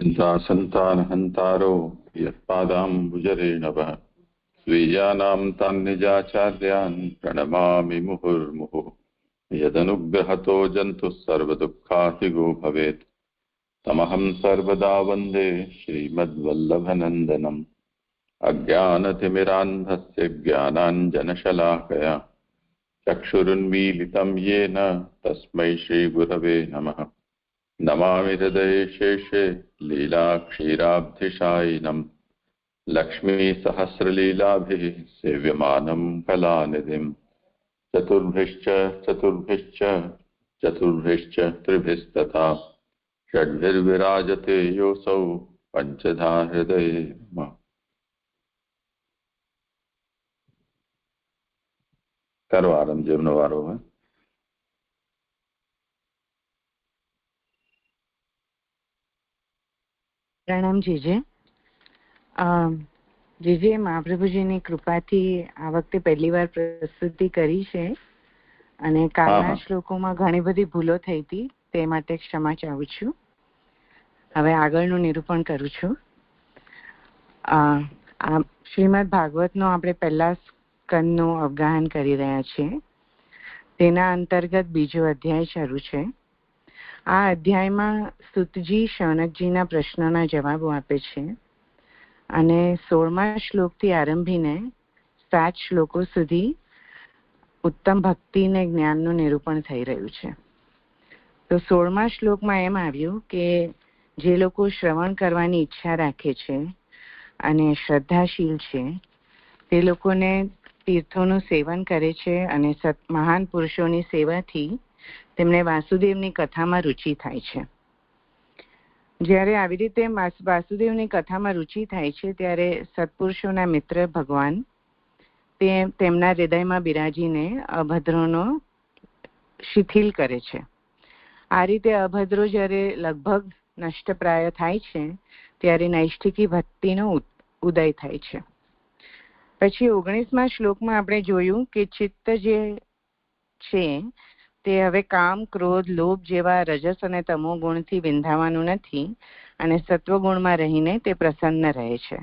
चिन्तासन्तानहन्तारो यत्पादाम्बुजरेणवः स्वीयानां तान्निजाचार्यान् प्रणमामि मुहुर्मुहुः। यदनुग्रहतो जन्तुः सर्वदुःखातिगो भवेत् तमहं सर्वदा वन्दे श्रीमद्वल्लभनन्दनम्। अज्ञानतिमिरान्धस्य ज्ञानाञ्जनशलाकया चक्षुरुन्मीलितं येन तस्मै श्रीगुरवे नमः। नमामि हृदये शेषे लीलाक्षीराब्धिशायिनम् लक्ष्मीसहस्रलीलाभिः सेव्यमानं कलानिधिम्। चतुर्भिश्च त्रिभिस्तथा षड्भिर्विराजते योऽसौ पञ्चधा हृदये मम। करो आरंभ जीवनो वारो है। પ્રણામ જીજે. જીજે મહાપ્રભુજીની કૃપાથી આ વખતે પહેલી વાર પ્રસ્તુતિ કરી છે અને કાલના શ્લોકોમાં ઘણી બધી ભૂલો થઈ હતી, તે માટે ક્ષમા ચાહું છું. હવે આગળનું નિરૂપણ કરું છું. શ્રીમદ ભાગવતનો આપણે પહેલા સ્કંદનું અવગાહન કરી રહ્યા છીએ. તેના અંતર્ગત બીજો અધ્યાય શરૂ છે. આ અધ્યાયમાં સુતજી શૌનકજીના પ્રશ્નોના જવાબો આપે છે અને 16મા શ્લોકથી આરંભીને 7 શ્લોકો સુધી ઉત્તમ ભક્તિ ને જ્ઞાનનું નિરૂપણ થઈ રહ્યું છે. તો 16મા શ્લોકમાં એમ આવ્યું કે જે લોકો શ્રવણ કરવાની ઈચ્છા રાખે છે અને શ્રદ્ધાશીલ છે તે લોકોને તીર્થોનું સેવન કરે છે અને મહાન પુરુષોની સેવાથી તેમને વાસુદેવની કથામાં રુચિ થાય છે. જ્યારે આવી રીતે વાસુદેવની કથામાં રુચિ થાય છે ત્યારે સત્પુરુષોના મિત્ર ભગવાન તેમના હૃદયમાં બિરાજીને અભદ્રોનો શિથિલ કરે છે. આ રીતે અભદ્રો જ્યારે લગભગ નષ્ટપ્રાય થાય છે ત્યારે નૈષ્ઠિકી ભક્તિનો ઉદય થાય છે. પછી 19મા શ્લોકમાં આપણે જોયું કે ચિત્ત જે છે તે હવે કામ, ક્રોધ, લોભ જેવા રજસ અને તમો ગુણથી વિંધાવાનું નથી અને સત્વગુણમાં રહીને તે પ્રસન્ન રહે છે.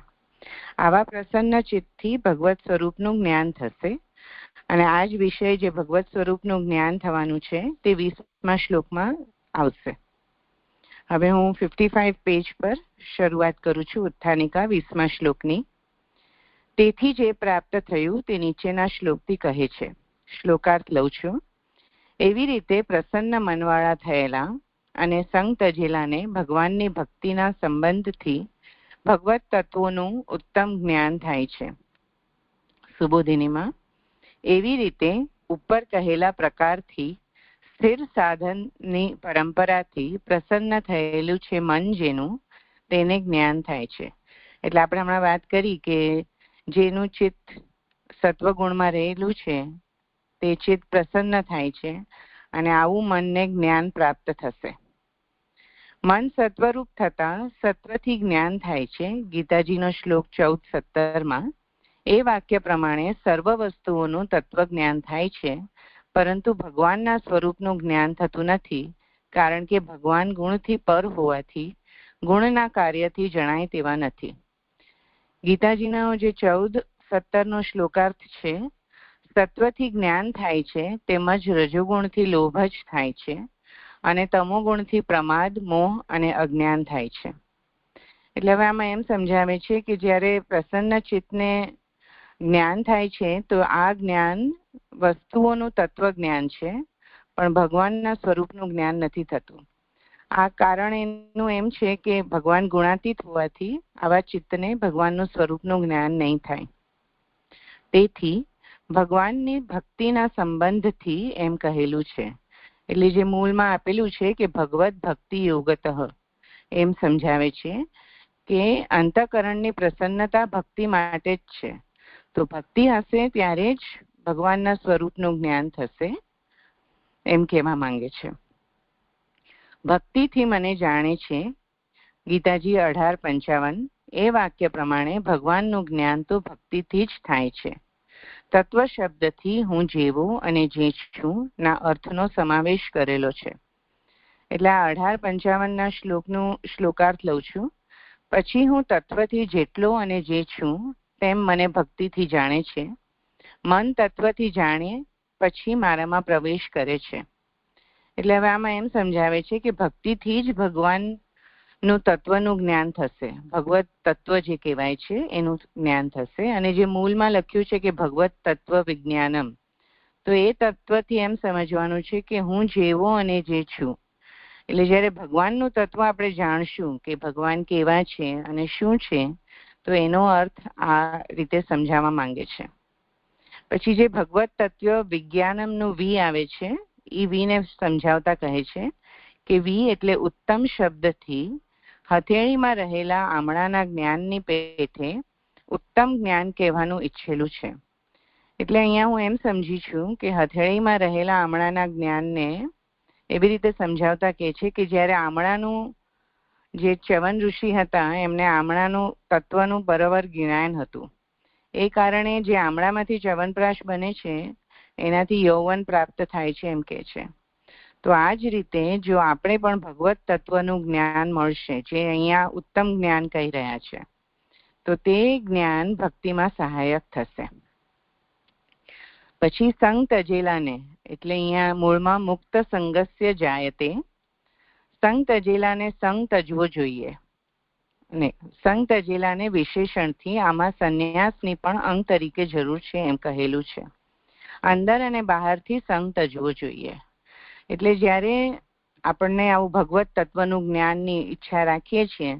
આવા પ્રસન્ન ચિત્તથી ભગવત સ્વરૂપનું જ્ઞાન થશે અને આ જ વિષય જે ભગવત સ્વરૂપનું જ્ઞાન થવાનું છે તે 20મા શ્લોકમાં આવશે. હવે હું 55 પેજ પર શરૂઆત કરું છું ઉત્થાનિકા 20મા શ્લોકની. તેથી જે પ્રાપ્ત થયું તે નીચેના શ્લોકથી કહે છે. શ્લોકાર્થ લઉં છું. એવી રીતે પ્રસન્ન મનવાળા થયેલા અને સંગ તજેલાને ભગવાનની ભક્તિના સંબંધથી ભગવત તત્વોનું ઉત્તમ જ્ઞાન થાય છે. સુબોધિનીમાં એવી રીતે ઉપર કહેલા પ્રકારથી સ્થિર સાધનની પરંપરાથી પ્રસન્ન થયેલું છે મન જેનું તેને જ્ઞાન થાય છે. એટલે આપણે હમણાં વાત કરી કે જેનું ચિત્ત સત્વગુણમાં રહેલું છે તે ચિત્ત પ્રસન્ન થાય છે અને આવું મનને જ્ઞાન પ્રાપ્ત થશે. મન સત્વરૂપ થતા સત્વથી જ્ઞાન થાય છે. ગીતાજીનો શ્લોક 14-17માં એ વાક્ય પ્રમાણે સર્વ વસ્તુઓનું તત્વજ્ઞાન થાય છે, પરંતુ ભગવાનના સ્વરૂપનું જ્ઞાન થતું નથી, કારણ કે ભગવાન ગુણથી પર હોવાથી ગુણના કાર્યથી જણાય તેવા નથી. ગીતાજીનો જે 14-17નો શ્લોકાર્થ છે, સત્વથી જ્ઞાન થાય છે તેમજ રજોગુણથી લોભ જ થાય છે અને તમોગુણથી પ્રમાદ, મોહ અને અજ્ઞાન થાય છે. એટલે હવે આમાં એમ સમજાવે છે કે જ્યારે પ્રસન્ન ચિત્તને જ્ઞાન થાય છે તો આ જ્ઞાન વસ્તુઓનું તત્વ જ્ઞાન છે, પણ ભગવાનના સ્વરૂપનું જ્ઞાન નથી થતું. આ કારણ એનું એમ છે કે ભગવાન ગુણાતીત હોવાથી આવા ચિત્તને ભગવાનનું સ્વરૂપનું જ્ઞાન નહીં થાય. તેથી ભગવાનની ભક્તિના સંબંધથી એમ કહેલું છે. એટલે જે મૂળમાં આપેલું છે કે ભગવત ભક્તિ યોગતઃ એમ સમજાવે છે કે અંતઃકરણની પ્રસન્નતા ભક્તિ માટે જ છે. તો ભક્તિ હશે ત્યારે જ ભગવાનના સ્વરૂપનું જ્ઞાન થશે એમ કહેવા માંગે છે. ભક્તિથી મને જાણે છે, ગીતાજી 18:55 એ વાક્ય પ્રમાણે ભગવાનનું જ્ઞાન તો ભક્તિથી જ થાય છે. તત્વ શબ્દથી હું જેવો અને જે છું ના અર્થનો સમાવેશ કરેલો છે. એટલે આ 1855 શ્લોકનું શ્લોકાર્થ લઉં છું. પછી હું તત્વથી જેટલો અને જે છું તેમ મને ભક્તિથી જાણે છે. મન તત્વથી જાણે પછી મારામાં પ્રવેશ કરે છે. એટલે હવે આમાં એમ સમજાવે છે કે ભક્તિથી જ ભગવાનનું તત્વનું જ્ઞાન થશે. ભગવત તત્વ જે કહેવાય છે એનું જ્ઞાન થશે. અને જે મૂળમાં લખ્યું છે કે ભગવત તત્વ વિજ્ઞાનમ, તો એ તત્વથી એમ સમજવાનું છે કે હું જેવો અને જે છું. એટલે જ્યારે ભગવાનનું તત્વ આપણે જાણશું કે ભગવાન કેવા છે અને શું છે, તો એનો અર્થ આ રીતે સમજાવવા માંગે છે. પછી જે ભગવત તત્વ વિજ્ઞાનમનું વી આવે છે, એ વીને સમજાવતા કહે છે કે વી એટલે ઉત્તમ શબ્દથી હથેળીમાં રહેલા આમળાના જ્ઞાનની પેઠે ઉત્તમ જ્ઞાન કહેવાનું ઈચ્છેલું છે. એટલે અહીંયા હું એમ સમજી છું કે હથેળીમાં રહેલા આમળાના જ્ઞાનને એવી રીતે સમજાવતા કહે છે કે જ્યારે આમળાનું જે ચ્યવન ઋષિ હતા એમને આમળાનું તત્વનું બરાબર જ્ઞાન હતું. એ કારણે જે આમળામાંથી ચ્યવનપ્રાશ બને છે એનાથી યૌવન પ્રાપ્ત થાય છે એમ કહે છે. તો આ જ રીતે જો આપણે પણ ભગવત તત્વનું જ્ઞાન મળશે, જે અહીંયા ઉત્તમ જ્ઞાન કહી રહ્યા છે, તો તે જ્ઞાન ભક્તિમાં સહાયક થશે. પછી સંગ તજેલાને, એટલે અહીંયા મૂળમાં મુક્ત સંગસ્ય જાયતે, સંગ તજેલાને સંગ તજવો જોઈએ. અને સંગ તજેલાને વિશેષણથી આમાં સંન્યાસની પણ અંગ તરીકે જરૂર છે એમ કહેલું છે. અંદર અને બહારથી સંગ તજવો જોઈએ. એટલે જ્યારે આપણને આવું ભગવત તત્વનું જ્ઞાનની ઈચ્છા રાખીએ છીએ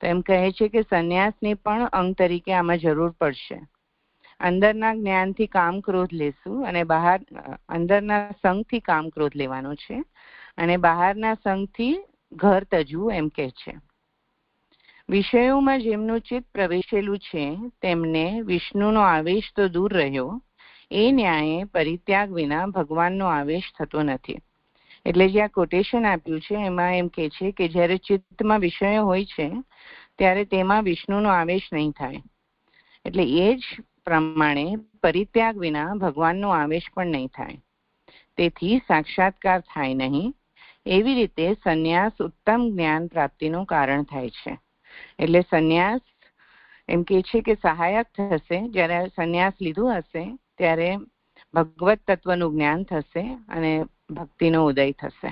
તો એમ કહે છે કે સંન્યાસની પણ અંગ તરીકે આમાં જરૂર પડશે. અંદરના જ્ઞાનથી કામ ક્રોધ લેશું અને બહાર અંદરના સંગથી કામ ક્રોધ લેવાનો છે અને બહારના સંગથી ઘર તજવું એમ કહે છે. વિષયોમાં જેમનું ચિત્ત પ્રવેશેલું છે તેમને વિષ્ણુનો આવેશ તો દૂર રહ્યો, એ ન્યાયે પરિત્યાગ વિના ભગવાનનો આવેશ થતો નથી. એટલે જે આ કોટેશન આપ્યું છે એમાં એમ કે છે કે જ્યારે ચિત્તમાં વિષયો હોય છે ત્યારે તેમાં વિષ્ણુનો આવેશ નહીં થાય. એટલે એ જ પ્રમાણે પરિત્યાગ વિના ભગવાનનો આવેશ પણ નહીં થાય. તેથી સાક્ષાત્કાર થાય નહીં. એવી રીતે સંન્યાસ ઉત્તમ જ્ઞાન પ્રાપ્તિનું કારણ થાય છે. એટલે સંન્યાસ એમ કે છે કે સહાયક થશે. જ્યારે સંન્યાસ લીધું હશે ત્યારે ભગવત તત્વનું જ્ઞાન થશે અને ભક્તિનો ઉદય થશે.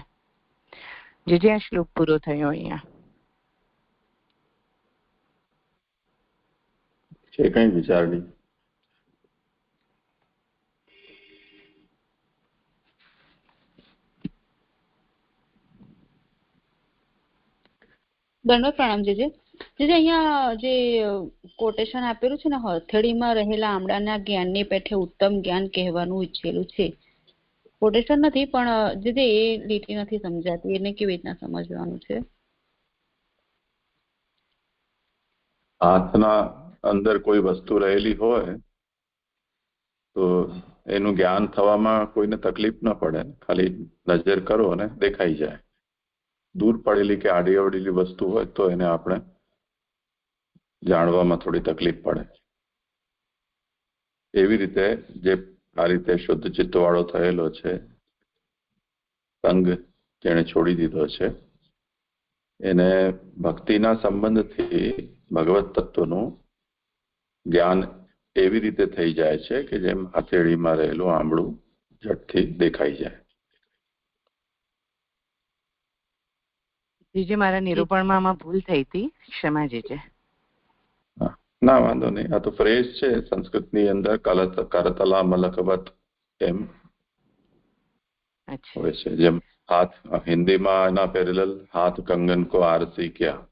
જે આ શ્લોક પૂરો થયો અહીંયા. છે કઈ વિચારણી? દંડવત પ્રણામ જીજે. જીજે અહીંયા જે કોટેશન આપેલું છે ને, હથેળીમાં રહેલા આમળાના જ્ઞાનની પેઠે ઉત્તમ જ્ઞાન કહેવાનું ઈચ્છેલું છે. કોટેશન નથી પણ જીજે એ લીટી નથી સમજાતી, એને કેવી રીતના સમજવાનું છે? હાથના અંદર કોઈ વસ્તુ રહેલી હોય તો એનું જ્ઞાન થવામાં કોઈને તકલીફ ન પડે. ખાલી નજર કરો અને દેખાઈ જાય. દૂર પડેલી કે આડી અવડેલી વસ્તુ હોય તો એને આપણે જાણવામાં થોડી તકલીફ પડે. એવી રીતે જે આ રીતે શુદ્ધ ચિત્ત વાળો થયેલો છે, સંગ જેને છોડી દીધો છે, એને ભક્તિના સંબંધથી ભગવત તત્વનું જ્ઞાન એવી રીતે થઈ જાય છે કે જેમ હથેળીમાં રહેલું આંબળું ઝટથી દેખાઈ જાય. જીજે મારા નિરૂપણમાં આમાં ભૂલ થઈ હતી, ક્ષમા જીજે. ના વાંધો નહીં. આ તો ફ્રેઝ છે સંસ્કૃતની અંદર, કરતલા મલકવત એમ હોય છે. જેમ હાથ હિન્દીમાં એના પેરેલલ હાથ કંગન કો આરસી ક્યા.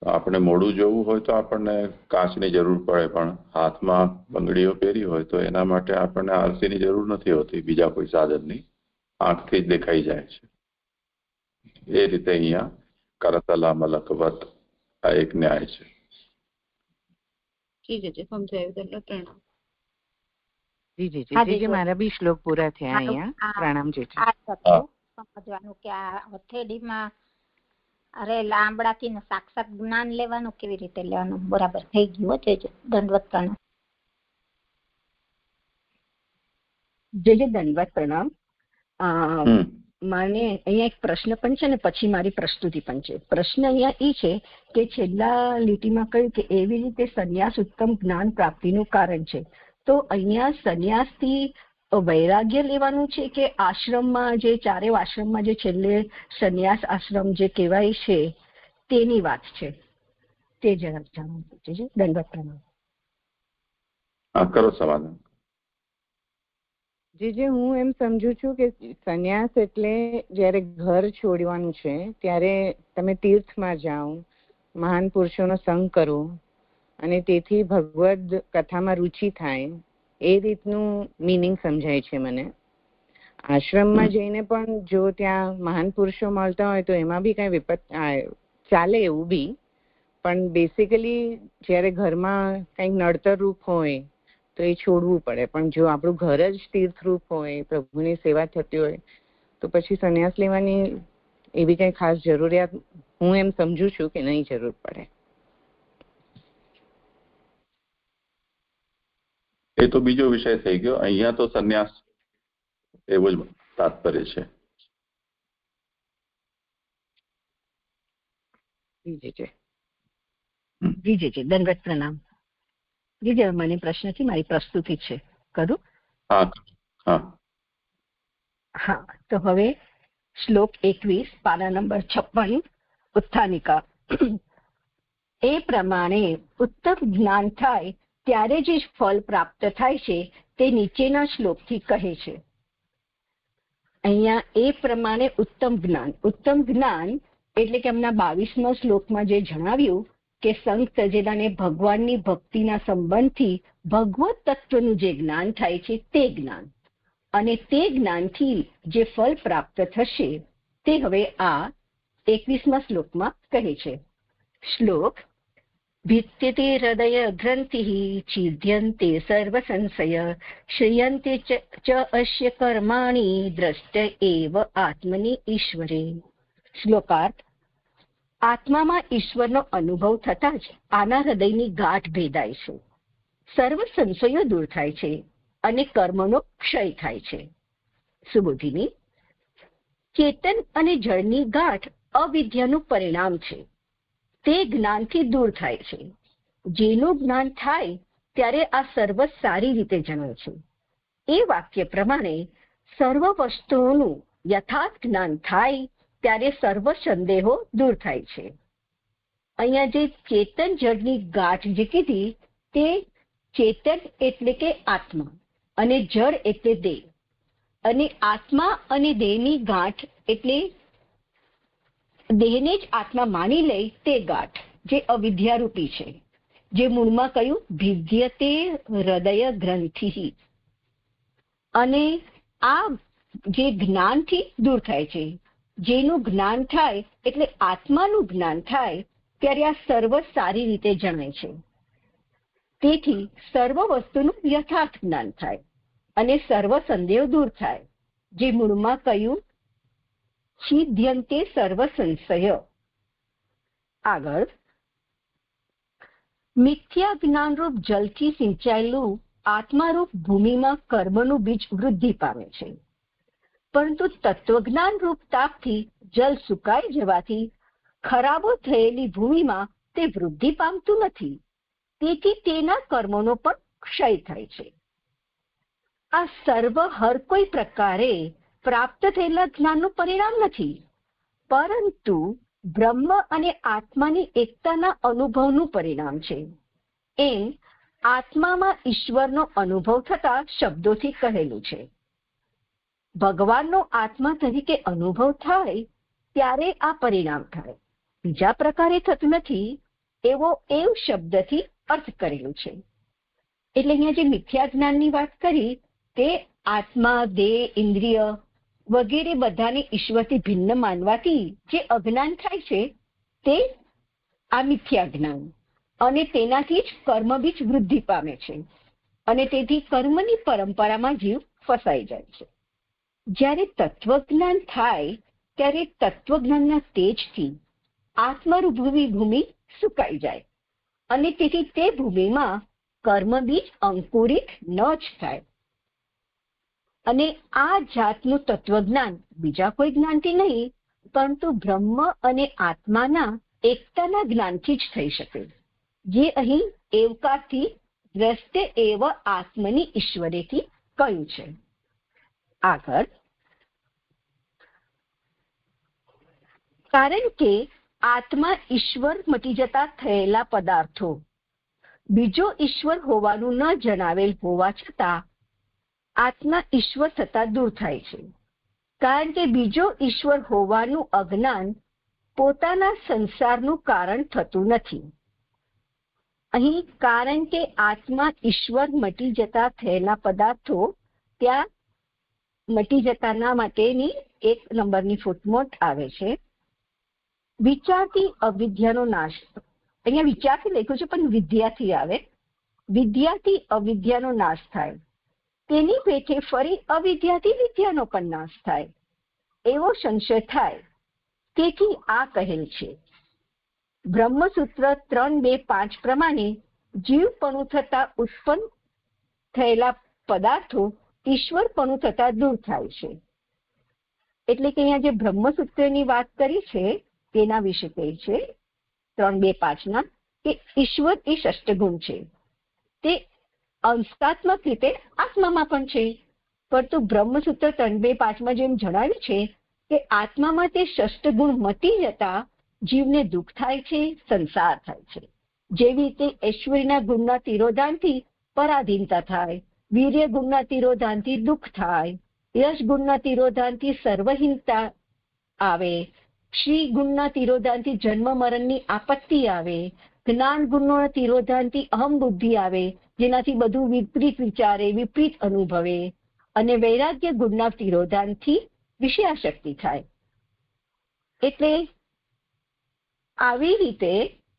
આપણે મોડું જોવું હોય તો આપણને કાચની જરૂર પડે, પણ હાથમાં બંગડીઓ પહેરી હોય તો એના માટે આપણને આરસીની જરૂર નથી હોતી, બીજા કોઈ સાધનની. આંખથી જ દેખાઈ જાય છે. એ રીતે અહીંયા કરતલા મલકવત આ એક ન્યાય છે. મારા બી શ્લોક પૂરા થયા અહીંયા. પ્રણામ જીજે. સમજવાનું કે આ હથેળીમાં અરે લાંબડાથી સાક્ષાત જ્ઞાન લેવાનું કેવી રીતે લેવાનું, બરાબર થઈ ગયું છે. દંડવત પ્રણામ. જે દંડવત પ્રણામ. મને અહીંયા એક પ્રશ્ન પણ છે ને પછી મારી પ્રસ્તુતિ પણ છે. પ્રશ્ન અહીંયા એ છે કે છેલ્લા લીટીમાં કહ્યું કે એવી રીતે સંન્યાસ ઉત્તમ જ્ઞાન પ્રાપ્તિનું કારણ છે. તો અહીંયા સંન્યાસથી વૈરાગ્ય લેવાનું છે કે આશ્રમમાં જે ચારે આશ્રમમાં જે છેલ્લે સંન્યાસ આશ્રમ જે કહેવાય છે તેની વાત છે? તે જરાક જાણવું છે. દંડવત પ્રણામ. કરો સમાધાન. જે હું એમ સમજુ છું કે સંન્યાસ એટલે જ્યારે ઘર છોડવાનું છે ત્યારે તમે તીર્થમાં જાઓ, મહાન પુરુષોનો સંગ કરો અને તેથી ભગવદ કથામાં રુચિ થાય, એ રીતનું મિનિંગ સમજાય છે મને. આશ્રમમાં જઈને પણ જો ત્યાં મહાન પુરુષો મળતા હોય તો એમાં બી કઈ વિપત ચાલે એવું બી, પણ બેસિકલી જ્યારે ઘરમાં કંઈક નડતર રૂપ હોય તો એ છોડવું પડે. પણ જો આપણું ઘર જ તીર્થરૂપ હોય, પ્રભુની સેવા થતી હોય, તો પછી સંન્યાસ લેવાની એવી કઈ ખાસ જરૂરિયાત હું એમ સમજુ છું કે નહીં જરૂર પડે. એ તો બીજો વિષય થઈ ગયો. અહીંયા તો સંન્યાસ એવું જ તાત્પર્ય છે. જી દંડવત પ્રણામ. જી મને પ્રશ્ન છે, મારી પ્રસ્તુતિ છે, કરું? હા. તો હવે શ્લોક 21 પાના નંબર 56 ઉત્થાનિકા. એ પ્રમાણે ઉત્તમ જ્ઞાન થાય ત્યારે જે ફળ પ્રાપ્ત થાય છે તે નીચેના શ્લોકથી કહે છે. અહીંયા એ પ્રમાણે ઉત્તમ જ્ઞાન એટલે કે એમના 22મા શ્લોકમાં જે જણાવ્યું કે સંત તજેલાને ભગવાનની ભક્તિના સંબંધથી ભગવત તત્વનું જે જ્ઞાન થાય છે તે જ્ઞાન, અને તે જ્ઞાનથી જે ફળ પ્રાપ્ત થશે તે હવે આ 21મા શ્લોકમાં કહે છે. શ્લોક: ભિત્યતે હૃદય ગ્રંથિ છિદ્યન્તે સર્વ સંશય શ્રિયન્તે ચ અસ્ય કર્માણિ દ્રષ્ટ એવ આત્મનિ ઈશ્વરે. શ્લોકાર્થ: આત્મામાં ઈશ્વરનો અનુભવ થતા જ આના હૃદયની ગાંઠ ભેદાય છે, સર્વ સંશયો દૂર થાય છે અને કર્મનો ક્ષય થાય છે. સુબોધિની: ચેતન અને જળની ગાંઠ અવિદ્યાનું પરિણામ છે, તે જ્ઞાનથી દૂર થાય છે. જેનું જ્ઞાન થાય ત્યારે આ સર્વ સારી રીતે જણાય છે. એ વાક્ય પ્રમાણે સર્વ વસ્તુઓનું યથાર્થ જ્ઞાન થાય ત્યારે સર્વ સંદેહો દૂર થાય છે. અહીંયા જે ચેતન જળની ગાંઠ જે કીધી તે ચેતન એટલે કે આત્મા અને જળ એટલે દેહ, અને આત્મા અને દેહની ગાંઠ એટલે દેહને જ આત્મા માની લે તે ગાંઠ જે અવિદ્યારૂપી છે, જે મૂળમાં કહ્યું ભિદ્યતે હૃદય ગ્રંથિ, અને આ જે જ્ઞાનથી દૂર થાય છે. જેનું જ્ઞાન થાય એટલે આત્માનું જ્ઞાન થાય ત્યારે આ સર્વ સારી રીતે જણાય છે. તેથી સર્વ વસ્તુનું યથાર્થ જ્ઞાન થાય અને સર્વ સંદેહ દૂર થાય, જે મૂળમાં કહ્યું છિદ્યન્તે સર્વ સંશય. આગળ: મિથ્યા જ્ઞાનરૂપ જલથી સિંચાયેલું આત્મારૂપ ભૂમિમાં કર્મનું બીજ વૃદ્ધિ પામે છે, પરંતુ તત્વજ્ઞાન રૂપ તાપથી જલ સુકાઈ જવાથી ખરાબો થયેલી ભૂમિમાં તે વૃદ્ધિ પામતું નથી, તેથી તેના કર્મોનો પણ ક્ષય થાય છે. આ સર્વ હર કોઈ પ્રકારે પ્રાપ્ત થયેલા જ્ઞાનનું પરિણામ નથી, પરંતુ બ્રહ્મ અને આત્માની એકતાના અનુભવનું પરિણામ છે. એમ આત્મામાં ઈશ્વરનો અનુભવ થતા શબ્દોથી કહેલું છે. ભગવાનનો આત્મા તરીકે અનુભવ થાય ત્યારે આ પરિણામ થાય, બીજા પ્રકારે થતું નથી એવો એવ શબ્દથી અર્થ કરેલું છે. એટલે અહીંયા જે મિથ્યા જ્ઞાનની વાત કરી તે આત્મા, દેહ, ઇન્દ્રિય વગેરે બધાને ઈશ્વરથી ભિન્ન માનવાથી જે અજ્ઞાન થાય છે તે આ મિથ્યા જ્ઞાન, અને તેનાથી જ કર્મ બીજ વૃદ્ધિ પામે છે અને તેથી કર્મની પરંપરામાં જીવ ફસાઈ જાય છે. જ્યારે તત્વજ્ઞાન થાય ત્યારે તત્વજ્ઞાનના તેજથી આત્મરૂપી ભૂમિ સુકાઈ જાય અને તેથી તે ભૂમિમાં કર્મ બીજ અંકુરિત ન જ થાય. અને આ જાતનું તત્વજ્ઞાન બીજા કોઈ જ્ઞાનથી નહીં, પરંતુ બ્રહ્મ અને આત્માના એકતાના જ્ઞાનથી જ થઈ શકે, જે અહીં એવકારથી દ્રષ્ટે એવ આત્મની ઈશ્વરેથી કહ્યું છે. આગળ, કારણ કે આત્મા ઈશ્વર મટી જતા થયેલા પદાર્થો બીજો ઈશ્વર હોવાનું ન જણાવેલ હોવા છતાં આત્મા ઈશ્વર થતા દૂર થાય છે. કારણ કે બીજો ઈશ્વર હોવાનું અજ્ઞાન પોતાના સંસારનું કારણ થતું નથી. અહીં કારણ કે આત્મા ઈશ્વર મટી જતા થયેલા પદાર્થો, ત્યાં મટી જતાના માટેની 1 નંબરની ફૂટનોટ આવે છે. વિચારથી અવિદ્યાનો નાશ, અહીંયા વિચારથી લખ્યું છે પણ વિદ્યાથી આવે, વિદ્યાથી અવિદ્યાનો નાશ થાય, તેની પેઠે ફરી અવિદ્યાથી વિદ્યાનો પણ નાશ થાય એવો સંશય થાય. તેથી આ કહેલ છે. બ્રહ્મસૂત્ર 3.2.5 પ્રમાણે જીવપણું થતા ઉત્પન્ન થયેલા પદાર્થો ઈશ્વરપણું થતા દૂર થાય છે. એટલે કે અહીંયા જે બ્રહ્મસૂત્રની વાત કરી છે તેના વિશે કહે છે 3.2.5 કે ઈશ્વર એ ષષ્ઠગુણ છે, તે અંશાત્મક રીતે આત્મામાં પણ છે. પરંતુ બ્રહ્મસૂત્ર 3.2.5 જેમ જણાવ્યું છે કે આત્મામાં તે ષષ્ઠગુણ મટી જતા જીવને દુઃખ થાય છે, સંસાર થાય છે. જેવી રીતે ઐશ્વર્યના ગુણના તિરોધાનથી પરાધીનતા થાય, વીર્ય ગુણના તિરોધાનથી દુઃખ થાય, યશ ગુણના તિરોધાનથી સર્વહીનતા આવે, શ્રી ગુણના તિરોધાનથી જન્મ મરણની આપત્તિ આવે, જ્ઞાન ગુણના તિરોધાનથી અહમ બુદ્ધિ આવે, જેનાથી બધું વિપરીત વિચારે, વિપરીત અનુભવે, અને વૈરાગ્ય ગુણના તિરોધાનથી વિષયાશક્તિ થાય. એટલે આવી રીતે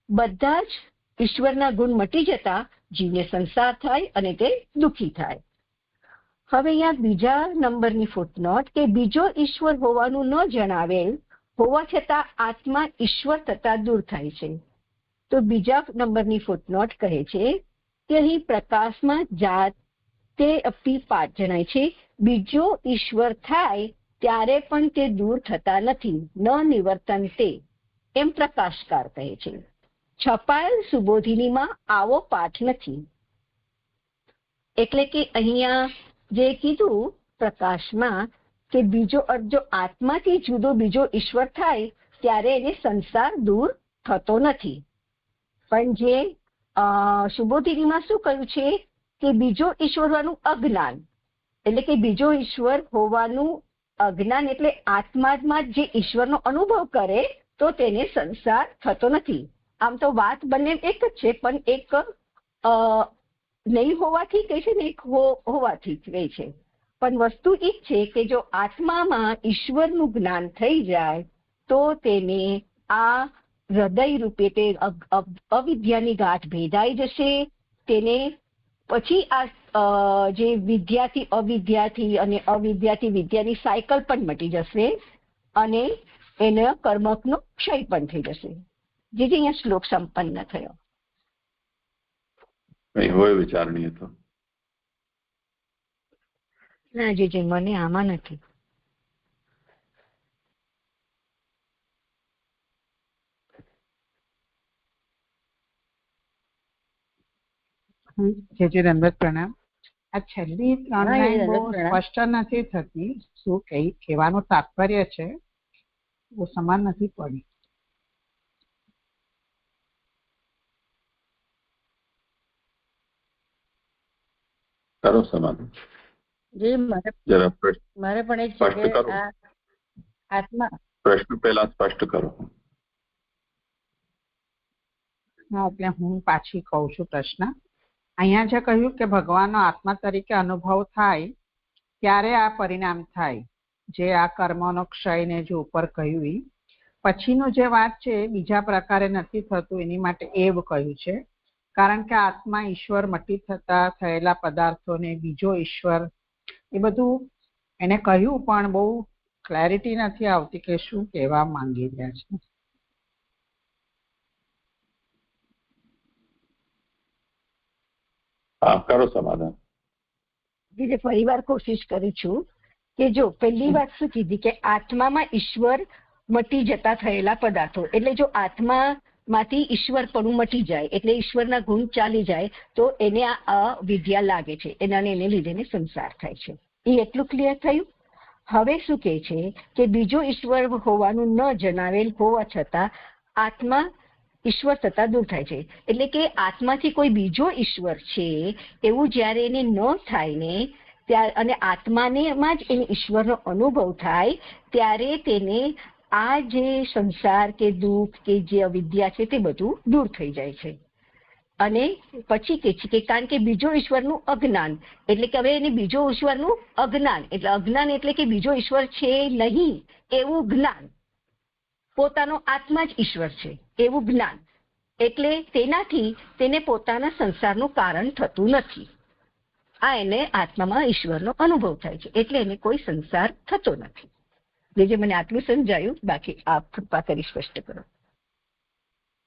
બધા જ ઈશ્વરના ગુણ મટી જતા જીવને સંસાર થાય અને તે દુઃખી થાય. હવે અહીંયા બીજા નંબરની ફૂટનોટ કે બીજો ઈશ્વર હોવાનું ન જણાવેલ હોવા છતાં આત્મા ઈશ્વર થતા દૂર થાય છે. તો બીજા નંબરની ફૂટનોટ કહે છે કે અહીં પ્રકાશમાં જાતે અપી પાઠ જણાય છે, બીજો ઈશ્વર થાય ત્યારે પણ તે દૂર થતા નથી, ન નિવર્તન તે, એમ પ્રકાશકાર કહે છે. છપાયેલ સુબોધિનીમાં આવો પાઠ નથી. એટલે કે અહીંયા જે કીધું પ્રકાશમાં કે બીજો જો આત્માથી જુદો બીજો ઈશ્વર થાય ત્યારે એને સંસાર દૂર થતો નથી. પણ જે સુબોધિનીમાં શું કહ્યું છે કે બીજો ઈશ્વર હોવાનું અજ્ઞાન, એટલે કે બીજો ઈશ્વર હોવાનું અજ્ઞાન, એટલે આત્મામાં જે ઈશ્વરનો અનુભવ કરે તો તેને સંસાર થતો નથી. આમ તો વાત બંને એક જ છે, પણ એક નહીં હોવાથી કહે છે ને એક હોવાથી કહે છે. પણ વસ્તુ એ છે કે જો આત્મામાં ઈશ્વરનું જ્ઞાન થઈ જાય તો તેને આ હૃદય રૂપે તે અવિદ્યાની ગાંઠ ભેદાઈ જશે. તેને પછી આ જે વિદ્યાથી અવિદ્યાથી અને અવિદ્યાથી વિદ્યાની સાયકલ પણ મટી જશે અને એના કર્મકનો ક્ષય પણ થઈ જશે. જે અહીંયા શ્લોક સંપન્ન થયો. હોય વિચારણી હતો ના જે મને આમાં નથી. જે દંડવત પ્રણામ. આ છેલ્લી 3 લાઈન બહુ સ્પષ્ટ નથી થતી, શું કહેવાનું તાત્પર્ય છે બહુ સમાન નથી પડી. કરો સમાન. મારે પણ એ છે કે આત્મા પ્રશ્ન પહેલા સ્પષ્ટ કરો. હા, એટલે હું પાછી કહું છું પ્રશ્ન. અહીંયા જે કહ્યું કે ભગવાનનો આત્મા તરીકે અનુભવ થાય ત્યારે આ પરિણામ થાય, જે આ કર્મનો ક્ષય ને જે ઉપર કહ્યું, પછીનું જે વાત છે બીજા પ્રકારે નથી થતું, એની માટે એવ કહ્યું છે. કારણ કે આત્મા ઈશ્વર મટી થતા થયેલા પદાર્થોને બીજો ઈશ્વર, એ બધું એને કહ્યું પણ બહુ ક્લેરિટી નથી આવતી કે શું કહેવા માંગી રહ્યા છે. હા, કરો સમાધાન. જે ફરીવાર કોશિશ કરું છું કે જો પહેલી વાત શું કીધી કે આત્મામાં ઈશ્વર મટી જતા થયેલા પદાર્થો, એટલે જો આત્મામાંથી ઈશ્વર પણ મટી જાય એટલે ઈશ્વરના ગુણ ચાલી જાય તો એને આ અવિદ્યા લાગે છે, એને લીધે સંસાર થાય છે. એ એટલું ક્લિયર થયું. હવે શું કહે છે કે બીજો ઈશ્વર હોવાનું ન જણાવેલ હોવા છતાં આત્મા ઈશ્વર થતા દૂર થાય છે. એટલે કે આત્માથી કોઈ બીજો ઈશ્વર છે એવું જ્યારે એને ન થાય ને અને આત્માનેમાં જ એને ઈશ્વરનો અનુભવ થાય ત્યારે તેને આ જે સંસાર કે દુઃખ કે જે અવિદ્યા છે તે બધું દૂર થઈ જાય છે. અને પછી કે છે કે કારણ કે બીજો ઈશ્વરનું અજ્ઞાન, એટલે કે હવે એને બીજો ઈશ્વરનું અજ્ઞાન, એટલે અજ્ઞાન એટલે કે બીજો ઈશ્વર છે નહીં એવું જ્ઞાન, પોતાનો આત્મા જ ઈશ્વર છે એવું જ્ઞાન, એટલે તેનાથી તેને પોતાના સંસારનું કારણ થતું નથી. આ એને આત્મામાં ઈશ્વરનો અનુભવ થાય છે એટલે એને કોઈ સંસાર થતો નથી. જે મને આટલું સમજાયું, બાકી આપ કૃપા કરી સ્પષ્ટ કરો.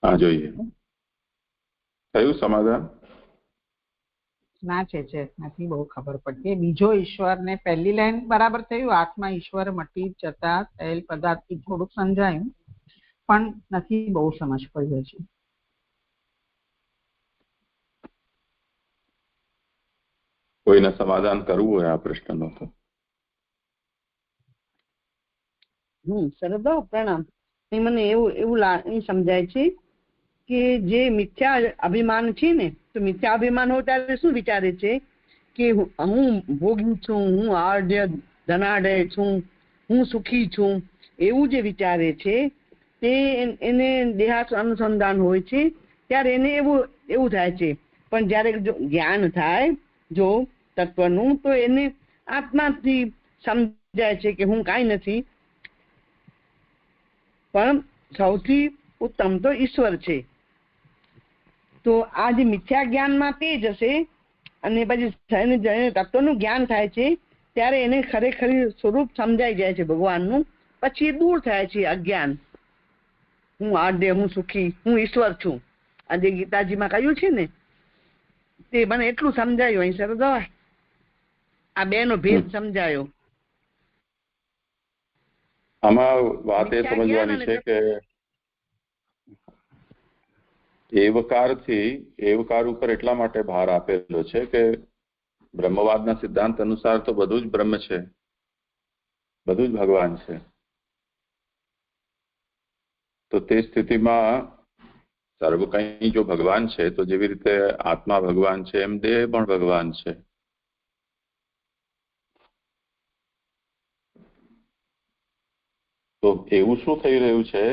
હા, જોઈએ. થયું સમાધાન? ના છે નથી બહુ ખબર પડતી. બીજો ઈશ્વર ને પહેલી લાઈન બરાબર થયું, આત્મા ઈશ્વર મટી જતા થયેલ પદાર્થ થોડુંક સમજાયું પણ નથી બહુ સમજ પડી છે. કોઈને સમાધાન કરવું હોય આ પ્રશ્નનો તો? સરદાર પ્રણામ. મને એવું સમજાય છે કે જે મિથ્યા અભિમાન છે ને, તો મિથ્યા અભિમાન હોય ત્યારે શું વિચારે છે કે હું ભોગી છું, હું આઢ્ય ધનાઢ્ય છું, હું સુખી છું, એવું જે વિચારે છે તે એને દેહાસ અનુસંધાન હોય છે ત્યારે એને એવું થાય છે. પણ જયારે જ્ઞાન થાય જો તત્વનું, તો એને આત્માથી સમજાય છે કે હું કાંઈ નથી, પણ સૌથી ઉત્તમ તો ઈશ્વર છે. તો આ જે મિથ્યા જ્ઞાનમાં તે જ હશે, અને પછી તત્વનું જ્ઞાન થાય છે ત્યારે એને ખરેખર સ્વરૂપ સમજાઈ જાય છે ભગવાનનું. પછી એ દૂર થાય છે અજ્ઞાન, હું આઢ્ય, હું સુખી, હું ઈશ્વર છું. આ જે ગીતાજીમાં કહ્યું છે ને તે મને એટલું સમજાયું અહીં સરદાર. આ બે નો ભેદ સમજાયો. આમાં વાત એ સમજવાની છે કે એવકાર ઉપર એટલા માટે ભાર આપેલો છે કે બ્રહ્મવાદના સિદ્ધાંત અનુસાર તો બધું જ બ્રહ્મ છે, બધું જ ભગવાન છે. તો તે સ્થિતિમાં સર્વ કંઈ જો ભગવાન છે તો જેવી રીતે આત્મા ભગવાન છે એમ દેહ પણ ભગવાન છે. તો એવું શું થઈ રહ્યું છે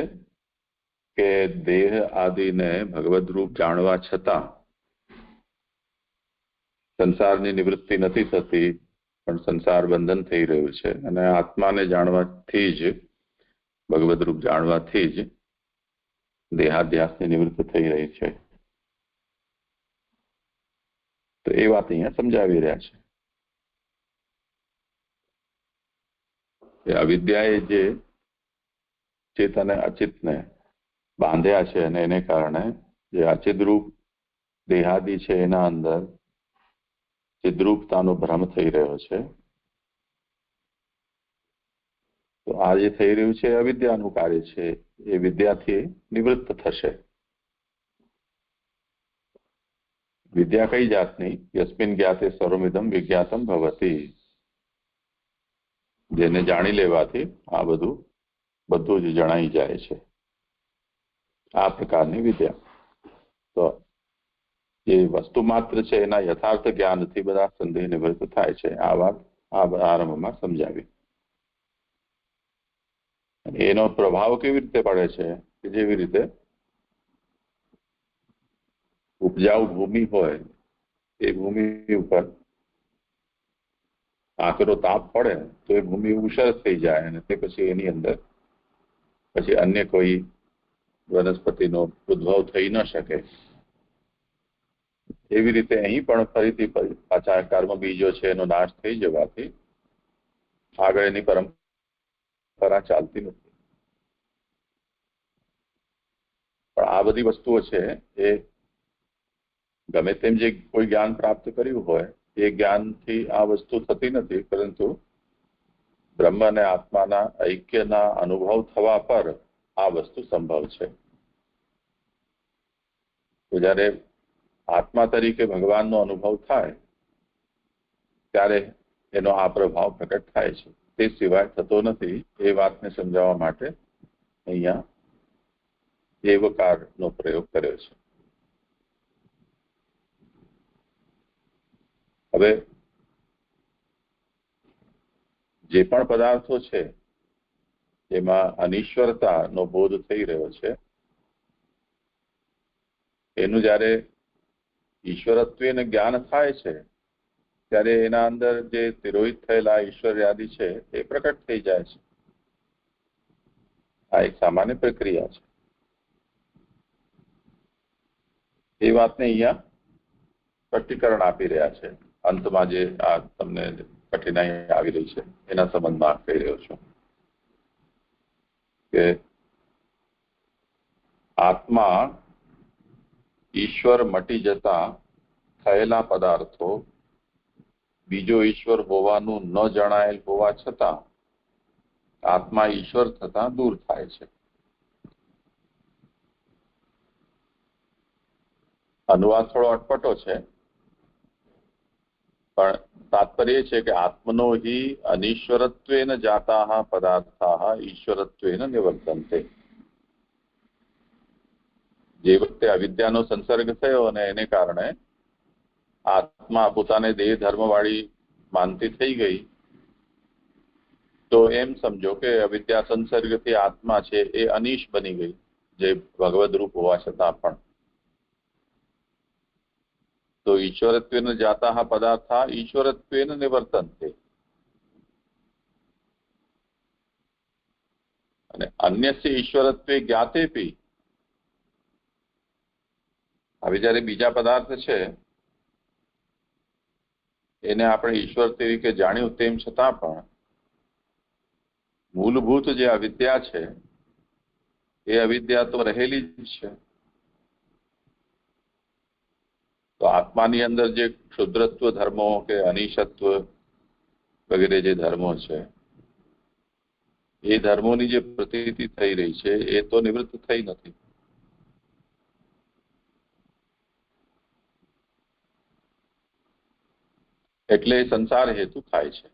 કે દેહ આદિને ભગવદ રૂપ જાણવા છતાં સંસારની નિવૃત્તિ નથી થતી, પણ સંસાર બંધન થઈ રહ્યું છે. અને આત્માને જાણવાથી જ, ભગવદ રૂપ જાણવાથી જ દેહાધ્યાસની નિવૃત્તિ થઈ રહી છે. તો એ વાત અહીંયા સમજાવી રહ્યા છે કે અવિદ્યાએ જે ચિત અને અચિતને બાંધ્યા છે અને એને કારણે જે અચિદરૂપ દેહાદી છે એના અંદર ચિદ્રૂપતાનો ભ્રમ થઈ રહ્યો છે. તો આ જે થઈ રહ્યું છે અવિદ્યાનું કાર્ય છે, એ વિદ્યાથી નિવૃત્ત થશે. વિદ્યા કઈ જાતની? યસ્મિન જ્ઞાતે સર્વમિદં વિજ્ઞાતમ ભવતી. જેને જાણી લેવાથી આ બધું જ જણાઈ જાય છે. આ પ્રકારની વિદ્યા. તો જે વસ્તુ માત્ર છે એના યથાર્થ જ્ઞાનથી બધા સંદેહ નિવૃત્ત થાય છે. આ વાત આ આરંભમાં સમજાવી. એનો પ્રભાવ કેવી રીતે પડે છે કે જેવી રીતે ઉપજાઉ ભૂમિ હોય એ ભૂમિ ઉપર આકરો તાપ પડે તો એ ભૂમિ ઉષર થઈ જાય અને તે પછી એની અંદર પછી અન્ય કોઈ વનસ્પતિનો ઉદ્ભવ થઈ ન શકે. એવી રીતે અહીં પણ ફરીથી પાછા કર્મ બીજો છે એનો નાશ થઈ જવાથી આગળ એની પરંપરા ચાલતી નથી. પણ આ બધી વસ્તુઓ છે એ ગમે તેમ જે કોઈ જ્ઞાન પ્રાપ્ત કર્યું હોય એ જ્ઞાનથી આ વસ્તુ થતી નથી, પરંતુ બ્રહ્મ અને આત્માના ઐક્યના અનુભવ થવા પર આ વસ્તુ સંભવ છે. તો જ્યારે આત્મા તરીકે ભગવાનનો અનુભવ થાય ત્યારે એનો આ પ્રભાવ પ્રકટ થાય છે. તે સિવાય થતો નથી. એ વાતને સમજાવવા માટે અહીંયા એવકારનો પ્રયોગ કર્યો છે. હવે જે પણ પદાર્થો છે એમાં અનિશ્વરતાનો બોધ થઈ રહ્યો છે, એનું જ્યારે ઈશ્વરત્વનું જ્ઞાન થાય છે ત્યારે એના અંદર જે તિરોહિત થયેલા ઈશ્વર્યાદિ છે એ પ્રકટ થઈ જાય છે. આ એક સામાન્ય પ્રક્રિયા છે. એ વાતને અહીંયા સ્પષ્ટીકરણ આપી રહ્યા છે. અંતમાં જે આ તમને કઠિનાઈ આવી રહી છે એના સંબંધમાં કહી રહ્યો છું કે આત્મા ઈશ્વર મટી જતા થયેલા પદાર્થો બીજો ઈશ્વર હોવાનું ન જણાયેલ હોવા છતાં આત્મા ઈશ્વર થતા દૂર થાય છે. અનુવાદ થોડો અટપટો છે, પણ તાત્પર્ય એ છે કે આત્મનો હિ અનિશ્વરત્વેન જાતા પદાર્થા ઈશ્વરત્વેન નિવર્તન્તે. જે વખતે અવિદ્યાનો સંસર્ગ થયો અને એને કારણે આત્મા પોતાને દેહ ધર્મવાળી માનતી થઈ ગઈ, તો એમ સમજો કે અવિદ્યા સંસર્ગથી આત્મા છે એ અનિશ બની ગઈ, જે ભગવદ રૂપ હોવા છતાં પણ. તો ઈશ્વરત્વેન જાતા પદાર્થા ઈશ્વરત્વેન નિવર્તન્તે. અને અન્યસ્ય ઈશ્વરત્વે જ્ઞાતેપી. હવે જયારે બીજા પદાર્થ છે એને આપણે ઈશ્વર તરીકે જાણ્યું, તેમ છતાં પણ મૂળભૂત જે અવિદ્યા છે એ અવિદ્યા તો રહેલી જ છે. તો આત્માની અંદર જે ક્ષુદ્રત્વ ધર્મો કે અનિશત્વ વગેરે જે ધર્મો છે એ ધર્મોની જે પ્રતીતિ થઈ રહી છે એ તો નિવૃત્ત થઈ નથી. એટલે સંસાર હેતુ થાય છે.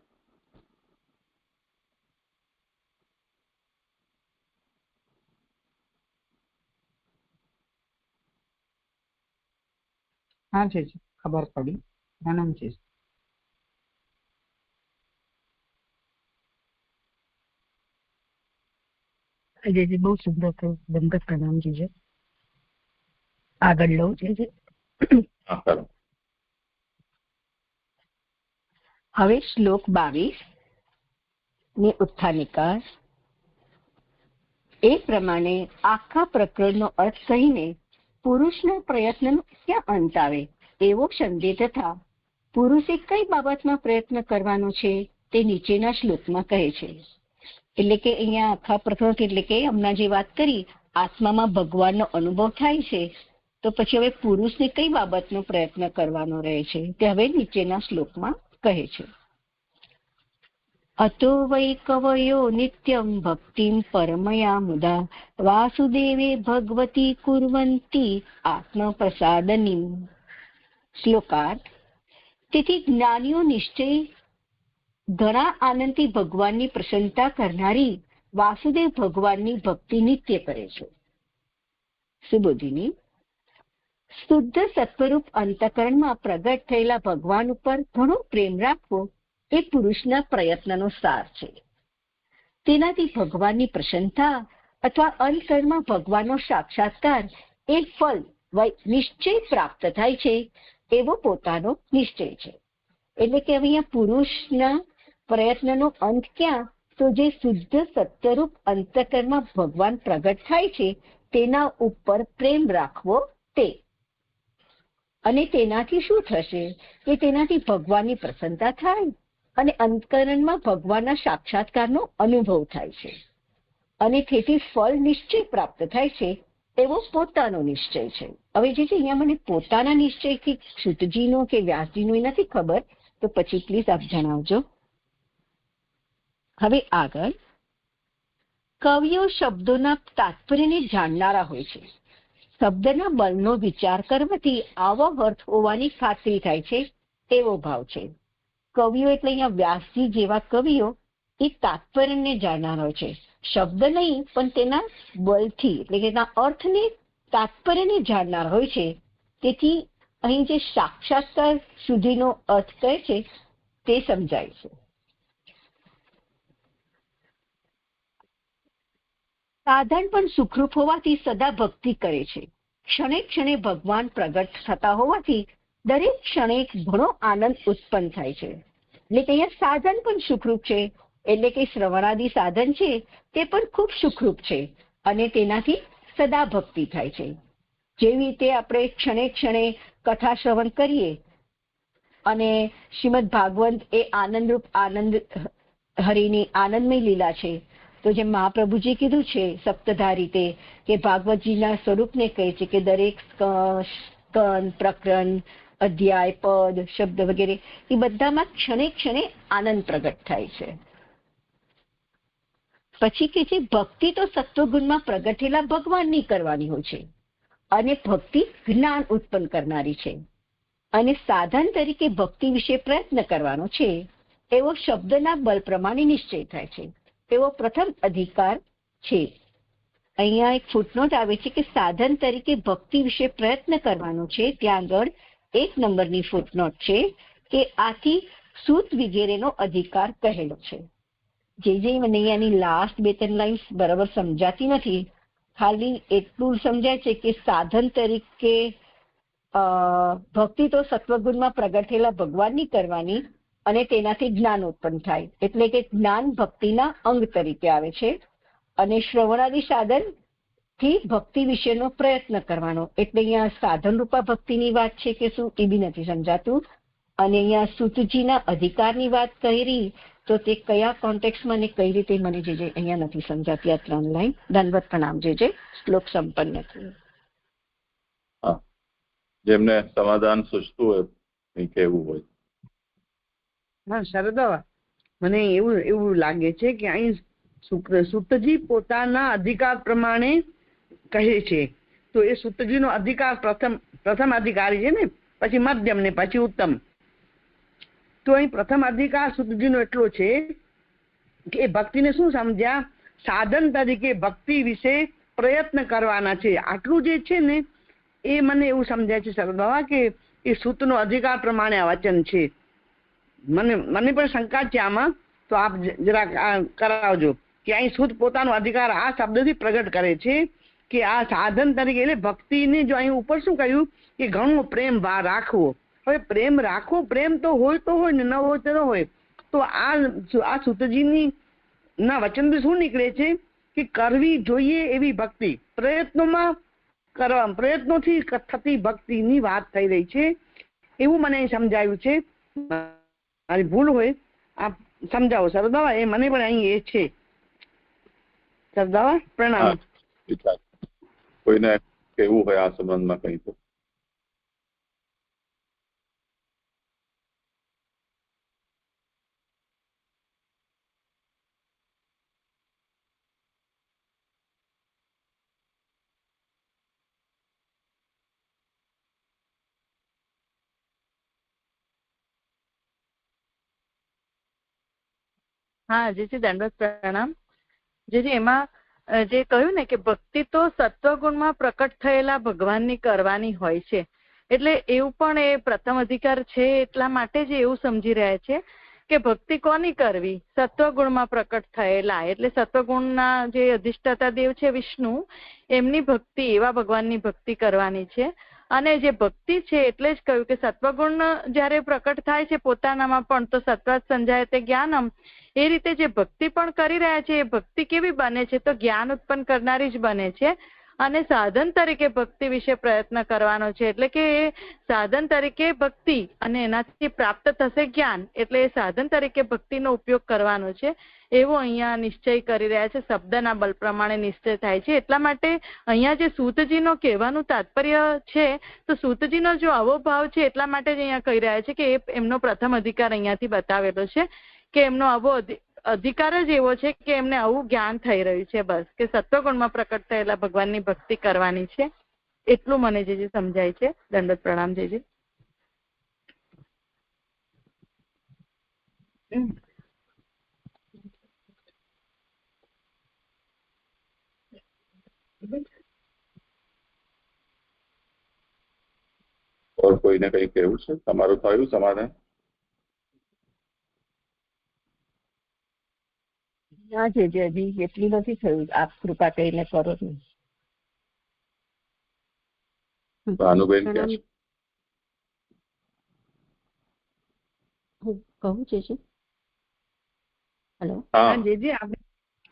હા જીજી, ખબર પડી. પ્રણામ જીજી. જીજી બહુ સુંદર થયું. દંડક પ્રણામ જીજી. આગળ લઉં જીજી. હવે શ્લોક 22 ની ઉત્થાનિકા એ પ્રમાણે આખા પ્રકરણનો અર્થ કહીને પુરુષના પ્રયત્નનો ક્યાં અંત આવે એવો સંદેહ તથા પુરુષે કઈ બાબતમાં પ્રયત્ન કરવાનો છે તે નીચેના શ્લોકમાં કહે છે. એટલે કે અહીંયા આખા પ્રકરણ એટલે કે હમણાં જે વાત કરી આત્મામાં ભગવાનનો અનુભવ થાય છે, તો પછી હવે પુરુષને કઈ બાબતનો પ્રયત્ન કરવાનો રહે છે તે હવે નીચેના શ્લોકમાં કહે છે. અતો વૈ કવયો નિત્યમ ભક્તિમ પરમયા મુદા વાસુદેવે ભગવતી કુર્વંતી આત્મપ્રસાદનીમ. શ્લોકાર્થ. તેથી જ્ઞાનીઓ નિશ્ચય ઘણા આનંદથી ભગવાનની પ્રસન્નતા કરનારી વાસુદેવ ભગવાનની ભક્તિ નિત્ય કરે છે. સુબોધિની. શુદ્ધ સત્વરૂપ અંતઃકરણમાં પ્રગટ થયેલા ભગવાન ઉપર ઘણો પ્રેમ રાખવો એ પુરુષના પ્રયત્નનો સાર છે. તેનાથી ભગવાનની પ્રસન્નતા અથવા અંતઃકરણમાં ભગવાનનો સાક્ષાત્કાર એ ફળ નિશ્ચય પ્રાપ્ત થાય છે એવો પોતાનો નિશ્ચય છે. એટલે કે અહીંયા પુરુષના પ્રયત્નનો અંત ક્યાં? તો જે શુદ્ધ સત્યરૂપ અંતઃકરણમાં ભગવાન પ્રગટ થાય છે તેના ઉપર પ્રેમ રાખવો તે. અને તેનાથી શું થશે કે તેનાથી ભગવાનની પ્રસન્નતા થાય અને અંતઃકરણમાં ભગવાનના સાક્ષાત્કારનો અનુભવ થાય છે અને તેથી ફળ નિશ્ચય પ્રાપ્ત થાય છે એવો પોતાનો નિશ્ચય છે. હવે જે અહીંયા મને પોતાના નિશ્ચયથી સૂતજીનો કે વ્યાસજીનો એ નથી ખબર, તો પછી પ્લીઝ આપ જણાવજો. હવે આગળ, કવિઓ શબ્દોના તાત્પર્યને જાણનારા હોય છે. શબ્દના બળનો વિચાર કરવાથી આવો અર્થ હોવાની ખાતરી થાય છે, એવો ભાવ છે. કવિઓ એટલે અહીંયા વ્યાસજી જેવા કવિઓ એ તાત્પર્યને જાણનાર હોય છે. શબ્દ નહીં પણ તેના બળથી એટલે કે તેના અર્થને તાત્પર્યને જાણનાર હોય છે. તેથી અહીં જે સાક્ષાત્કાર સુધીનો અર્થ કહે છે તે સમજાય છે. સાધન પણ સુખરૂપ હોવાથી સદા ભક્તિ કરે છે. ક્ષણે ક્ષણે ભગવાન પ્રગટ થતા હોવાથી દરેક ક્ષણે ઘણો આનંદ ઉત્પન્ન થાય છે. એટલે કે અહીંયા સાધન પણ સુખરૂપ છે, એટલે કે શ્રવણાદિ સાધન છે તે પણ ખૂબ સુખરૂપ છે અને તેનાથી સદા ભક્તિ થાય છે. જેવી રીતે આપણે ક્ષણે ક્ષણે કથા શ્રવણ કરીએ અને શ્રીમદ ભાગવત એ આનંદરૂપ આનંદ હરિની આનંદમય લીલા છે. તો જેમ મહાપ્રભુજી કીધું છે સપ્તધા રીતે કે ભાગવતજીના સ્વરૂપને કહે છે કે દરેક સ્કંદ, પ્રકરણ, અધ્યાય, પદ, શબ્દ વગેરે એ બધામાં ક્ષણે ક્ષણે આનંદ પ્રગટ થાય છે. પછી કે છે ભક્તિ તો સત્વગુણમાં પ્રગટેલા ભગવાનની કરવાની હોય છે અને ભક્તિ જ્ઞાન ઉત્પન્ન કરનારી છે અને સાધન તરીકે ભક્તિ વિશે પ્રયત્ન કરવાનો છે એવો શબ્દના બળ પ્રમાણે નિશ્ચય થાય છે. એવો પ્રથમ અધિકાર છે. અહીંયા એક ફૂટનોટ આવે છે કે સાધન તરીકે ભક્તિ વિશે પ્રયત્ન કરવાનો છે. ત્યાં આગળ 1 નંબરની ફૂટનોટ છે કે આથી સૂત વગેરેનો અધિકાર કહેલો છે. જે મને અહીંયાની લાસ્ટ 2-3 લાઈન બરાબર સમજાતી નથી. ખાલી એટલું સમજાય છે કે સાધન તરીકે ભક્તિ તો સત્વગુણમાં પ્રગટેલા ભગવાનની કરવાની અને તેનાથી જ્ઞાન ઉત્પન્ન થાય, એટલે કે જ્ઞાન ભક્તિના અંગ તરીકે આવે છે. અને શ્રવણાદિ સાધન થી ભક્તિ વિશેનો પ્રયત્ન કરવાનો, એટલે અહીંયા સાધન રૂપા ભક્તિની વાત છે કે શું એ બી નથી સમજાતું. અને અહીંયા સૂતજીના અધિકારની વાત કરી તો તે કયા કોન્ટેક્સમાં ને કઈ રીતે મને જે અહીંયા નથી સમજાતી આ 3 લાઈન. દંડવત પ્રણામ. જે શ્લોક સંપન્ન થયો. જેમને સમાધાન સૂચતું હોય એ કેવું હોય. હા શારદા, મને એવું લાગે છે કે અહીં સૂતજી પોતાના અધિકાર પ્રમાણે કહે છે. તો એ સૂતજીનો અધિકાર પ્રથમ અધિકારી છે ને, પછી મધ્યમ ને પછી ઉત્તમ. તો અહીં પ્રથમ અધિકાર સૂતજીનો એટલો છે કે એ ભક્તિને શું સમજ્યા, સાધન તરીકે ભક્તિ વિશે પ્રયત્ન કરવાના છે. આટલું જે છે ને એ મને એવું સમજાય છે સરદાવા કે એ સૂતનો અધિકાર પ્રમાણે આ વચન છે. મને પણ શંકા છે આમાં, તો આપ જરાક કરાવજો કે અહીં સૂત પોતાનો અધિકાર આ શબ્દથી પ્રગટ કરે છે કે આ સાધન તરીકે, એટલે ભક્તિને જો અહીં ઉપર શું કહ્યું કે ઘણો પ્રેમ રાખવો. હવે પ્રેમ રાખવો, પ્રેમ તો હોય ને, ન હોય તો ન હોય. તો આ સૂતજીની ના વચનથી શું નીકળે છે કે કરવી જોઈએ એવી ભક્તિ, પ્રયત્નોથી થતી ભક્તિની વાત થઈ રહી છે, એવું મને અહીં સમજાયું છે. મારી ભૂલ હોય આપ સમજાવો સરદાવા. એ મને પણ અહીં એ છે સરદાવા. પ્રણામ. કોઈને કેવું હોય આ સંબંધમાં કઈ તો. હા જેથી દંડવત પ્રણામ. જેથી એમાં જે કહ્યું ને કે ભક્તિ તો સત્વગુણમાં પ્રકટ થયેલા ભગવાનની કરવાની હોય છે, એટલે એવું પણ એ પ્રથમ અધિકાર છે. એટલા માટે જ એવું સમજી રહ્યા છે કે ભક્તિ કોની કરવી, સત્વગુણમાં પ્રકટ થયેલા, એટલે સત્વગુણના જે અધિષ્ઠાતા દેવ છે વિષ્ણુ, એમની ભક્તિ, એવા ભગવાનની ભક્તિ કરવાની છે. અને જે ભક્તિ છે એટલે જ કહ્યું કે સત્વગુણ જયારે પ્રકટ થાય છે પોતાનામાં પણ તો સત્વાત સંજાય તે જ્ઞાનમ. એ રીતે જે ભક્તિ પણ કરી રહ્યા છે એ ભક્તિ કેવી બને છે, તો જ્ઞાન ઉત્પન્ન કરનારી જ બને છે. અને સાધન તરીકે ભક્તિ વિશે પ્રયત્ન કરવાનો છે, એટલે કે સાધન તરીકે ભક્તિ અને એનાથી પ્રાપ્ત થશે જ્ઞાન, એટલે સાધન તરીકે ભક્તિનો ઉપયોગ કરવાનો છે. એવો અહીંયા નિશ્ચય કરી રહ્યા છે, શબ્દના બળ પ્રમાણે નિશ્ચય થાય છે. એટલા માટે અહીંયા જે સૂતજીનો કહેવાનું તાત્પર્ય છે, તો સૂતજીનો જો આવો ભાવ છે એટલા માટે જ અહીંયા કહી રહ્યા છે કે એમનો પ્રથમ અધિકાર અહીંયાથી બતાવેલો છે કે એમનો આવો અધિકાર જ એવો છે કે એમને આવું જ્ઞાન થઈ રહ્યું છે, બસ કે સત્વગુણમાં પ્રકટ થયેલા ભગવાનની ભક્તિ કરવાની છે. એટલું મને જે સમજાય છે. દંડવત પ્રણામ જે और કોઈને કઈ કહેવું છે? તમારું થયું સમાધાન? ના જે હજી એટલી નથી થયું. આપ કૃપા કરીને કરો ને. ભાનુબેન ક્યાં છે? હું કહું છે હેલો. હા,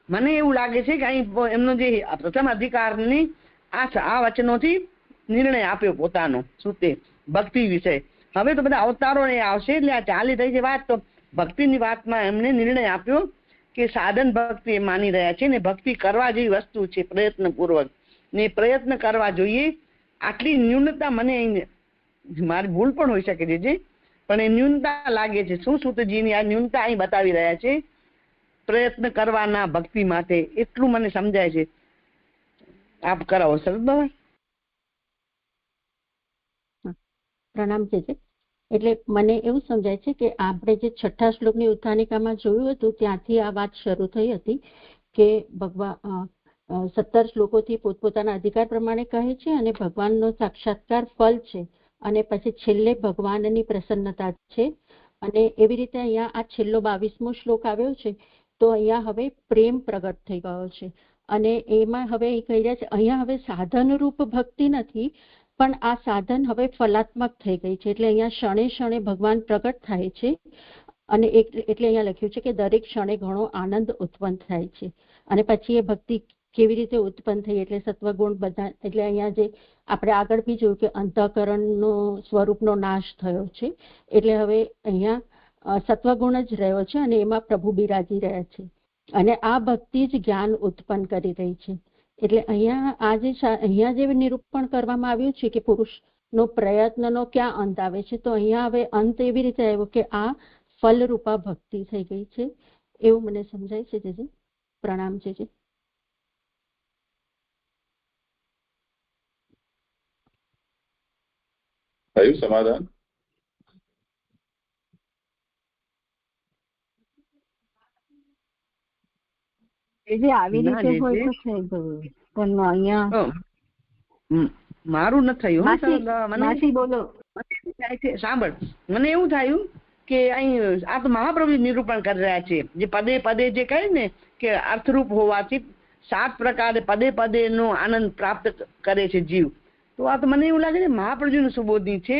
મને એવું લાગે છે કે અહીં એમનો જે પ્રથમ અધિકારની આ વચનોથી નિર્ણય આપ્યો પોતાનો સુતે ભક્તિ વિશે. હવે તો બધા અવતારો એ આવશે એટલે આ ચાલી રહી છે વાત, તો ભક્તિની વાતમાં એમને નિર્ણય આપ્યો કે સાધન ભક્તિ એ માની રહ્યા છે ને ભક્તિ કરવા જેવી વસ્તુ છે, પ્રયત્નપૂર્વક ને પ્રયત્ન કરવા જોઈએ. આટલી ન્યૂનતા મને મારી ભૂલ પણ હોઈ શકે છે, પણ એ ન્યૂનતા લાગે છે. શું સૂતજીની આ ન્યૂનતા અહીં બતાવી રહ્યા છે પ્રયત્ન કરવાના ભક્તિ માટે, એટલું મને સમજાય છે. આપ કરાવો સરસ બાબા. પ્રણામ છે. એટલે મને એવું સમજાય છે કે આપણે જે 6થા શ્લોકની ઉત્થાનિકામાં જોયું હતું ત્યાંથી આ વાત શરૂ થઈ હતી કે ભગવાન 17 શ્લોકોથી પોતપોતાના અધિકાર પ્રમાણે કહે છે અને ભગવાનનો સાક્ષાત્કાર ફલ છે અને પછી છેલ્લે ભગવાનની પ્રસન્નતા છે. અને એવી રીતે અહીંયા આ છેલ્લો 22મો શ્લોક આવ્યો છે તો અહીંયા હવે પ્રેમ પ્રગટ થઈ ગયો છે અને એમાં હવે એ કહી રહ્યા છે અહીંયા હવે સાધન રૂપ ભક્તિ નથી પણ આ સાધન હવે ફલાત્મક થઈ ગઈ છે. એટલે અહીંયા ક્ષણે ક્ષણે ભગવાન પ્રગટ થાય છે અને એટલે અહીંયા લખ્યું છે કે દરેક ક્ષણે ઘણો આનંદ ઉત્પન્ન થાય છે. અને પછી એ ભક્તિ કેવી રીતે ઉત્પન્ન થઈ એટલે સત્વગુણ બધા, એટલે અહીંયા જે આપણે આગળ બી જોયું કે અંતઃકરણનો સ્વરૂપનો નાશ થયો છે એટલે હવે અહીંયા સત્વગુણ જ રહ્યો છે અને એમાં પ્રભુ બિરાજી રહ્યા છે અને આ ભક્તિ જ જ્ઞાન ઉત્પન્ન કરી રહી છે. એટલે અહીંયા જે નિરૂપણ કરવામાં આવ્યું છે કે પુરુષનો પ્રયત્નનો ક્યાં અંત આવે છે, તો અહીંયા હવે અંત એવી રીતે આવ્યો કે આ ફલરૂપા ભક્તિ થઈ ગઈ છે, એવું મને સમજાય છે. જેજી પ્રણામ છે. થયું સમાધાન? આવી રીતે હોય તો થઈ ગયું પણ અહીંયા મારું ન થયું. માસી બોલો. સાંભળ, મને એવું થયું કે અહીં આ તો મહાપ્રભુ નિરૂપણ કરી રહ્યા છે જે પદે પદે જે કહે ને કે અર્થરૂપ હોવાથી 7 પ્રકારે પદે પદે નો આનંદ પ્રાપ્ત કરે છે જીવ. તો આ તો મને એવું લાગે છે મહાપ્રભુનું સુબોધની છે.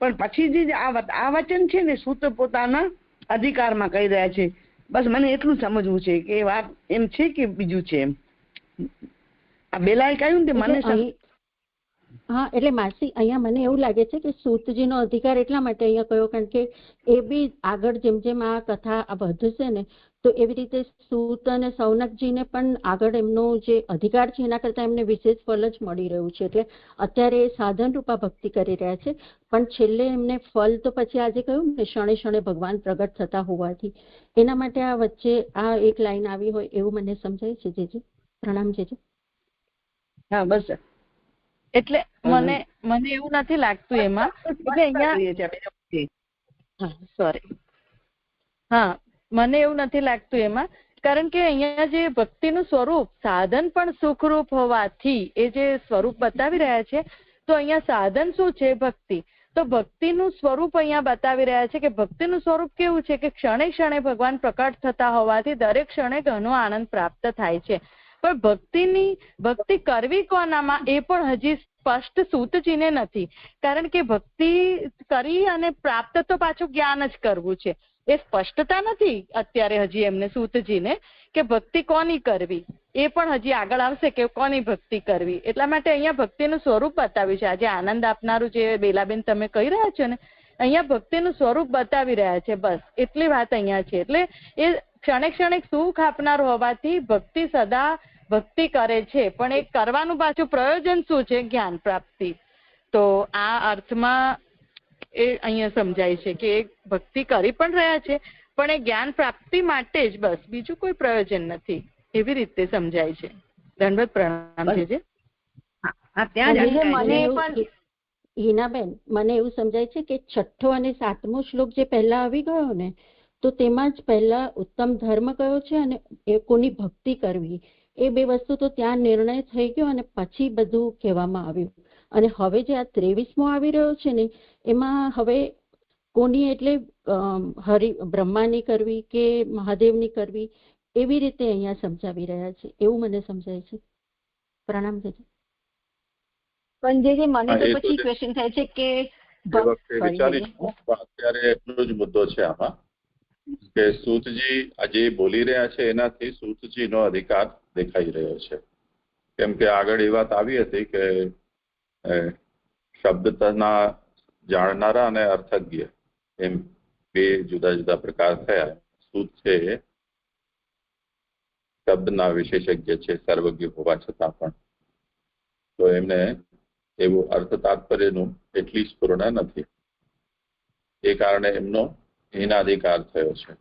પણ પછી જે આ વચન છે ને સૂત પોતાના અધિકારમાં કહી રહ્યા છે. બસ મને એટલું સમજવું છે કે વાત એમ છે કે બીજું છે એમ. આ બેલાએ કહ્યું ને મને હા, એટલે માસી અહીંયા મને એવું લાગે છે કે સૂતજીનો અધિકાર એટલા માટે અહીંયા કહ્યો કારણ કે એ બી આગળ જેમ જેમ આ કથા વધશે ને તો એવી રીતે સૂત અને સૌનકજીને પણ આગળ એમનો જે અધિકાર છે એના કરતા એમને વિશેષ ફળ જ મળી રહ્યું છે. એટલે અત્યારે એ સાધન રૂપા ભક્તિ કરી રહ્યા છે પણ છેલ્લે એમને ફળ તો પછી આજે કહ્યું ને ક્ષણે ક્ષણે ભગવાન પ્રગટ થતા હોવાથી એના માટે આ વચ્ચે આ એક લાઈન આવી હોય એવું મને સમજાય છે. જેજી પ્રણામ. જેજી હા બસ એટલે મને એવું નથી લાગતું એમાં. એટલે અહીંયા સોરી, હા મને એવું નથી લાગતું એમાં કારણ કે અહીંયા જે ભક્તિનું સ્વરૂપ સાધન પણ સુખરૂપ હોવાથી એ જે સ્વરૂપ બતાવી રહ્યા છે તો અહીંયા સાધન શું છે? ભક્તિ. તો ભક્તિનું સ્વરૂપ અહીંયા બતાવી રહ્યા છે કે ભક્તિનું સ્વરૂપ કેવું છે કે ક્ષણે ક્ષણે ભગવાન પ્રકટ થતા હોવાથી દરેક ક્ષણે ઘણો આનંદ પ્રાપ્ત થાય છે. પણ ભક્તિ કરવી કોનામાં એ પણ હજી સ્પષ્ટ સૂતજીને નથી કારણ કે ભક્તિ કરી અને પ્રાપ્ત તો પાછું જ્ઞાન જ કરવું છે. એ સ્પષ્ટતા નથી અત્યારે હજી એમને સૂતજીને કે ભક્તિ કોની કરવી, એ પણ હજી આગળ આવશે કે કોની ભક્તિ કરવી. એટલા માટે અહીંયા ભક્તિનું સ્વરૂપ બતાવ્યું છે. આજે આનંદ આપનારું જે બેલાબેન તમે કહી રહ્યા છો ને અહીંયા ભક્તિનું સ્વરૂપ બતાવી રહ્યા છે. બસ એટલી વાત અહીંયા છે. એટલે એ ક્ષણે ક્ષણે સુખ આપનાર હોવાથી ભક્તિ સદા ભક્તિ કરે છે, પણ એ કરવાનું પાછું પ્રયોજન શું છે? જ્ઞાન પ્રાપ્તિ. તો આ અર્થમાં એ અહીંયા સમજાય છે કે એક ભક્તિ કરી પણ રહ્યા છે, પણ એ જ્ઞાન પ્રાપ્તિ માટે જ, બસ, બીજું કોઈ પ્રયોજન નથી, એવી રીતે સમજાય છે. દંડવત પ્રણામ છે. હિનાબેન, મને એવું સમજાય છે કે 6ઠ્ઠો અને 7મો શ્લોક જે પહેલા આવી ગયો ને, તો તેમાં જ પહેલા ઉત્તમ ધર્મ કયો છે અને એ કોની ભક્તિ કરવી, એ બે વસ્તુ તો ત્યાં નિર્ણય થઈ ગયો અને પછી બધું કહેવામાં આવ્યું. અને હવે જે આ 23મો આવી રહ્યો છે ને, એમાં હવે કોની એટલે બ્રહ્માની કરવી કે મહાદેવની કરવી, એવી રીતે અહીંયા સમજાવી રહ્યા છે, એવું મને સમજાય છે. પ્રણામ છે. પણ જે મને તો પછી ક્વેશ્ચન થાય છે કે અત્યારે એટલો જ મુદ્દો છે આમાં કે સૂતજી આજે બોલી રહ્યા છે એનાથી સૂતજીનો અધિકાર દેખાઈ રહ્યો છે. કેમ કે આગળ એ વાત આવી હતી કે શબ્દના જાણનારા અને અર્થજ્ઞ એમ બે જુદા જુદા પ્રકાર થયા. સૂત છે શબ્દના વિશેષજ્ઞ છે, સર્વજ્ઞ હોવા છતાં પણ, તો એમને એવું અર્થ તાત્પર્યનું એટલી સ્ફુરણા નથી, એ કારણે એમનો હીનાધિકાર થયો છે.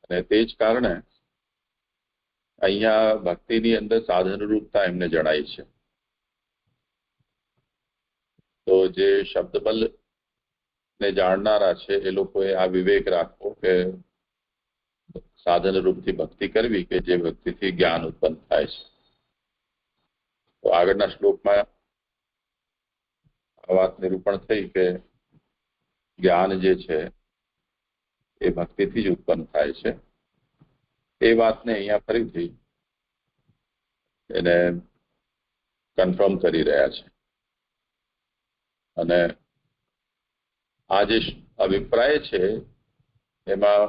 અને તે જ કારણે અહીંયા ભક્તિની અંદર સાધન રૂપતા એમને જણાય છે. તો જે શબ્દબલ ને જાણનારા છે એ લોકોએ આ વિવેક રાખવો કે સાધન રૂપથી ભક્તિ કરવી કે જે ભક્તિથી જ્ઞાન ઉત્પન્ન થાય છે. તો આગળના શ્લોકમાં આ વાત નિરૂપણ થઈ કે જ્ઞાન જે છે એ ભક્તિથી જ ઉત્પન્ન થાય છે. એ વાતને અહીંયા ફરીથી એને કન્ફર્મ કરી રહ્યા છે. અને આ જે અભિપ્રાય છે એમાં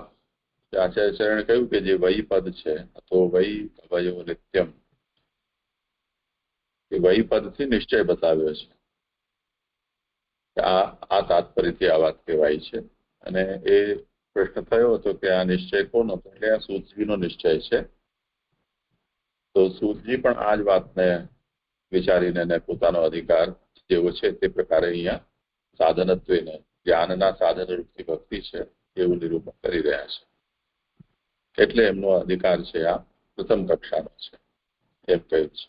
આચાર્યચરણે કહ્યું કે જે વહી પદ છે તો વહી અવયવ નિત્યમ, એ વહી પદથી નિશ્ચય બતાવ્યો છે. આ તાત્પર્યથી આ વાત કહેવાય છે. અને એ પ્રશ્ન થયો હતો કે આ નિશ્ચય કોનો? એટલે આ સૂતજીનો નિશ્ચય છે. તો સૂતજી પણ આ જ વાતને વિચારીને પોતાનો અધિકાર જેવો છે તે પ્રકારે અહીંયા સાધનત્વેને જ્ઞાનના સાધન રૂપથી ભક્તિ છે એવું નિરૂપણ કરી રહ્યા છે. એટલે એમનો અધિકાર છે આ પ્રથમ કક્ષાનો છે એમ કહ્યું છે.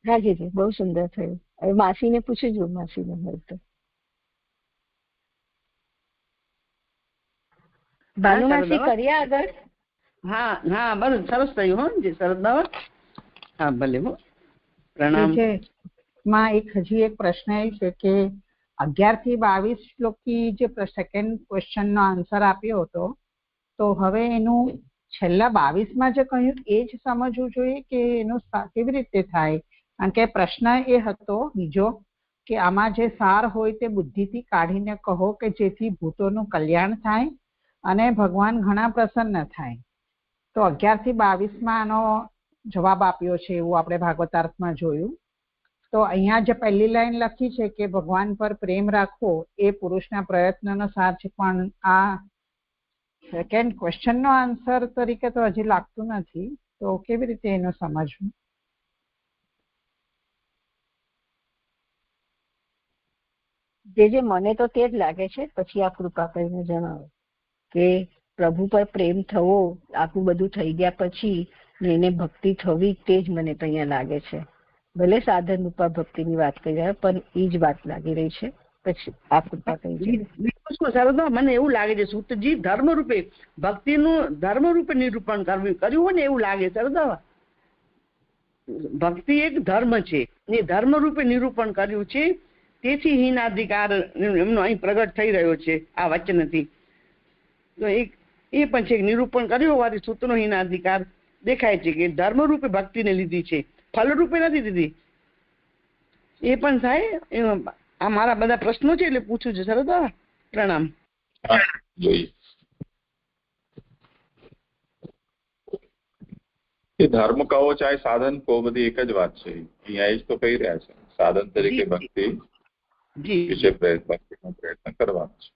હાજી, બહુ સુંદર થયું. હવે માસીને પૂછજો, માસીને હોય તો. ભાનુમાસી કરીએ આગળ? હા હા, બસ સરસ થયું. હો જી, સરસ દવા. હા ભલે. હો પ્રણામ. માં હજી એક પ્રશ્ન એ છે કે 11 થી 22 શ્લોકથી જે સેકન્ડ ક્વેશ્ચનનો આન્સર આપ્યો હતો, તો હવે એનું છેલ્લા 22માં જે કહ્યું એ જ સમજવું જોઈએ કે એનું કેવી રીતે થાય? કારણ કે પ્રશ્ન એ હતો બીજો કે આમાં જે સાર હોય તે બુદ્ધિથી કાઢીને કહો કે જેથી ભૂતોનું કલ્યાણ થાય અને ભગવાન ઘણા પ્રસન્ન થાય. તો 11 થી 22માં આનો જવાબ આપ્યો છે એવું આપણે ભાગવતાર્થમાં જોયું. તો અહીંયા જે પહેલી લાઈન લખી છે કે ભગવાન પર પ્રેમ રાખવો એ પુરુષના પ્રયત્નનો સાર છે, પણ આ સેકન્ડ ક્વેશ્ચનનો આન્સર તરીકે તો હજી લાગતું નથી. તો કેવી રીતે એનું સમજવું? જે મને તો તે જ લાગે છે. પછી આ કૃપા કરીને જણાવો કે પ્રભુ પર પ્રેમ થવો આખું બધું થઈ ગયા પછી એને ભક્તિ થવી, તે જ મને તો અહીંયા લાગે છે. ભલે સાધન રૂપા ભક્તિની વાત કરી રહ્યા પણ એ જ વાત લાગી રહી છે. પછી આ કૃપા કરી મને એવું લાગે છે સૂતજી ધર્મ રૂપે ભક્તિનું ધર્મ રૂપે નિરૂપણ કર્યું હોય ને એવું લાગે. સરદાવા ભક્તિ એક ધર્મ છે, એ ધર્મ રૂપે નિરૂપણ કર્યું છે. તેથી હીનાધિકાર એમનો અહીં પ્રગટ થઈ રહ્યો છે આ વચનથી. તો એ પણ છે નિરૂપણ કર્યું હોવાથી સૂતનો હીનાધિકાર દેખાય છે કે ધર્મ રૂપે ભક્તિને લીધી છે, ફલ રૂપે નથી દીધી. એ પણ થાય. આ મારા બધા પ્રશ્નો છે એટલે પૂછું છું. સરદાવા પ્રણામ. ધર્મ કહો ચાહે સાધન કહો, બધી એક જ વાત છે. અહીંયા એ જ તો કહી રહ્યા છે. સાધન તરીકે ભક્તિ વિશે પ્રયત્ન કરવાનો છે.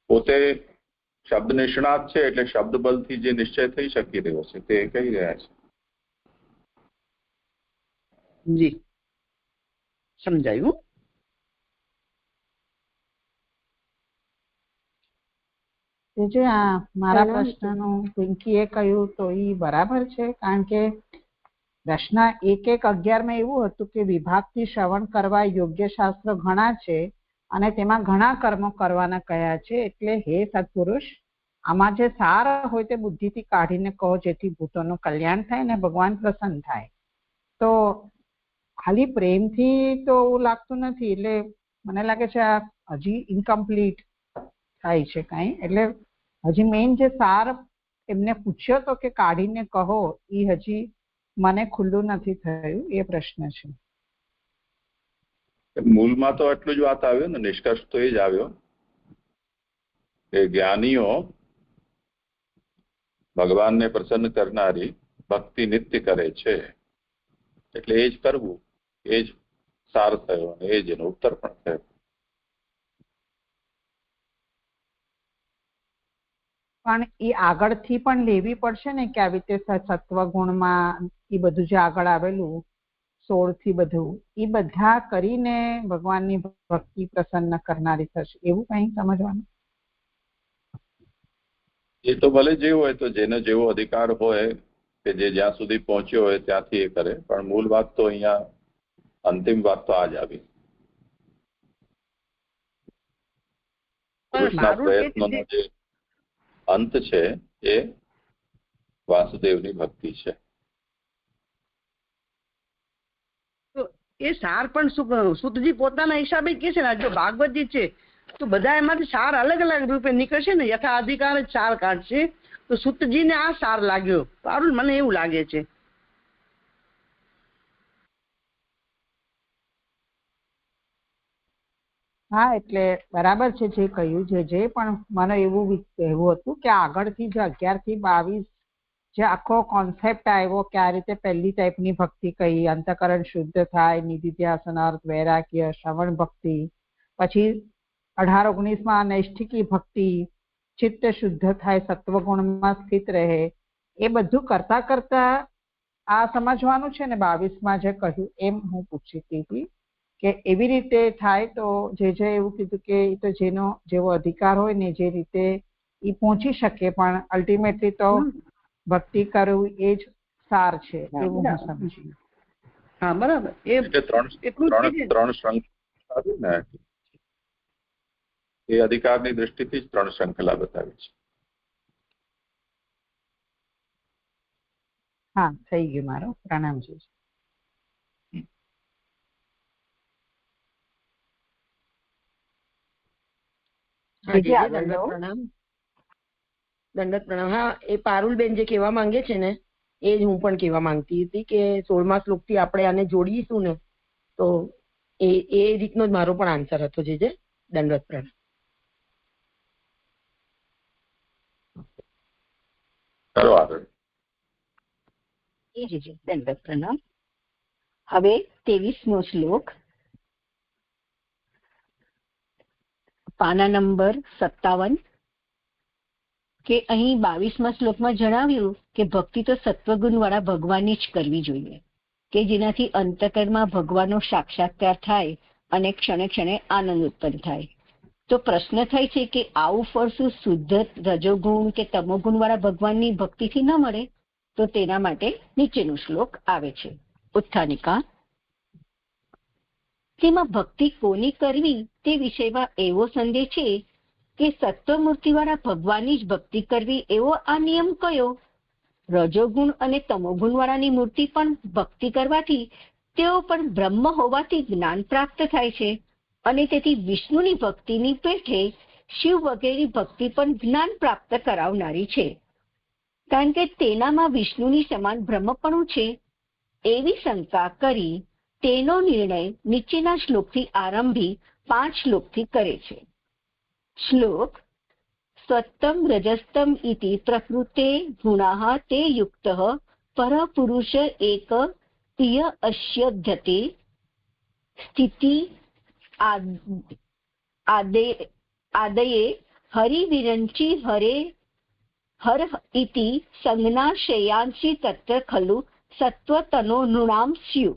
પોતે શબ્દ નિષ્ણાત છે એટલે શબ્દ બલથી જે નિશ્ચય થઈ શકી રહ્યો છે તે કહી રહ્યા છે. જી સમજાયું. જે આ મારા પ્રશ્નનું પિંકીએ કહ્યું તો એ બરાબર છે, કારણ કે પ્રશ્ન 1.11 એવું હતું કે વિભાગથી શ્રવણ કરવા યોગ્ય શાસ્ત્રો ઘણા છે અને તેમાં ઘણા કર્મો કરવાના કયા છે, એટલે હે સત્પુરુષ આમાં જે સાર હોય તે બુદ્ધિથી કાઢીને કહો જેથી ભૂતોનું કલ્યાણ થાય ને ભગવાન પ્રસન્ન થાય. તો ખાલી પ્રેમથી તો એવું લાગતું નથી, એટલે મને લાગે છે આ હજી ઇનકમ્પ્લીટ થાય છે કાંઈ. એટલે હજી મેઇન જે સાર એમને પૂછ્યો તો કે કાઢીને કહો એ હજી મને ખુલ્લું નથી થયું, એ પ્રશ્ન છે. મૂળમાં તો એટલું જ વાત આવ્યું ને, નિષ્કર્ષ તો એ જ આવ્યો કે જ્ઞાનીઓ ભગવાનને પ્રસન્ન કરનારી ભક્તિ નિત્ય કરે છે, એટલે એ જ કરવું એ જ સાર થયો અને એ જ એનો ઉત્તર પણ થયો. પણ એ આગળથી પણ લેવી પડશે ને કે આવી રીતે સત્વગુણમાં એ બધું જે આગળ આવેલું 16 થી બધું એ બધા કરીને ભગવાનની ભક્તિ પ્રસન્ન કરનારી થશે, એવું કઈ સમજવાનું? એ તો ભલે જે હોય, તો જેને જેવો અધિકાર હોય કે જે જ્યાં સુધી પહોંચ્યો હોય ત્યાંથી એ કરે, પણ મૂળ વાત તો અહીંયા અંતિમ વાત તો આ જ આવી. કૃષ્ણના પ્રયત્નોનો જે અંત છે એ વાસુદેવની ભક્તિ છે. એ સાર પણ સુતજી પોતાના હિસાબે કે છે ને, જો ભાગવતજી છે તો બધા એમાંથી સાર અલગ અલગ રૂપે નીકળશે ને, યથા અધિકાર જ સાર કાઢશે. તો સુતજીને આ સાર લાગ્યો, પારુલ મને એવું લાગે છે. હા, એટલે બરાબર છે જે કહ્યું છે, જે પણ મને એવું હતું કે આગળથી જે 11 થી 22 જે આખો કોન્સેપ્ટ આવ્યો કે આ રીતે પહેલી ટાઈપની ભક્તિ કહી, અંતઃકરણ શુદ્ધ થાય, નિધિધ્યાસન અર્થ, વૈરાગ્ય, શ્રવણ ભક્તિ, પછી 18-19માં નૈષ્ઠિકી ભક્તિ, ચિત્ત શુદ્ધ થાય, સત્વગુણમાં સ્થિત રહે, એ બધું કરતા કરતા આ સમજવાનું છે ને 22માં જે કહ્યું એમ હું પૂછી હતી કે એવી રીતે થાય તો જે એવું કીધું કે એ તો જેનો જેવો અધિકાર હોય ને જે રીતે એ પહોંચી શકે, પણ અલ્ટિમેટલી તો ભક્તિ કરવું એ જ સાર છે, એવું હું સમજી. હા બરાબર. ત્રણ શૃંખલા ને એ અધિકારની દ્રષ્ટિથી જ 3 શૃંખલા બતાવી છે. હા, થઈ ગયું મારો. પ્રણામજી. દંડવત પ્રણામ. હા, એ પારુલબેન જે કહેવા માંગે છે ને એ જ હું પણ કહેવા માંગતી હતી કે 16મા શ્લોકથી આપણે આને જોડીશું ને તો એ રીતનો જ મારો પણ આન્સર હતો. જે દંડવત પ્રણામ. દંડવત પ્રણામ. હવે 23મો શ્લોક, પાના નંબર 57, કે અહીં 22મા શ્લોકમાં જણાવ્યું કે ભક્તિ તો સત્વગુણ વાળા ભગવાનની જ કરવી જોઈએ, કે જેનાથી અંતકરણમાં ભગવાનનો સાક્ષાત્કાર થાય અને ક્ષણે ક્ષણે આનંદ ઉત્પન્ન થાય. તો પ્રશ્ન થાય છે કે આવું ફળ શું શુદ્ધ રજોગુણ કે તમોગુણ વાળા ભગવાનની ભક્તિથી ન મળે? તો તેના માટે નીચેનો શ્લોક આવે છે, ઉત્થાનિકા. તેમાં ભક્તિ કોની કરવી તે વિષયમાં એવો સંદેહ છે કે સત્વમૂર્તિ વાળા ભગવાનની જ ભક્તિ કરવી એવો આ નિયમ કયો? રજોગુણ અને તમોગુણ વાળાની મૂર્તિ પણ ભક્તિ કરવાથી તેઓ પણ બ્રહ્મ હોવાથી જ્ઞાન પ્રાપ્ત થાય છે, અને તેથી વિષ્ણુની ભક્તિની પેઠે શિવ વગેરેની ભક્તિ પણ જ્ઞાન પ્રાપ્ત કરાવનારી છે, કારણ કે તેનામાં વિષ્ણુની સમાન બ્રહ્મપણું છે. એવી શંકા કરી તેનો નિર્ણય નીચેના શ્લોકથી આરંભી 5 શ્લોકથી કરે છે. શ્લોક: સત્તમ રજસ્તમ ઇતિ પ્રકૃતે ગુણાઃ તે યુક્તઃ પરપુરુષ એક તિય અશ્યધ્યતે સ્થિતિ આદયે હરિવિરંચી હરે હર ઇતિ સંજ્ઞા શ્રેયાંશી તત્ર ખલુ સત્વતનો નૃણામ સ્યુ.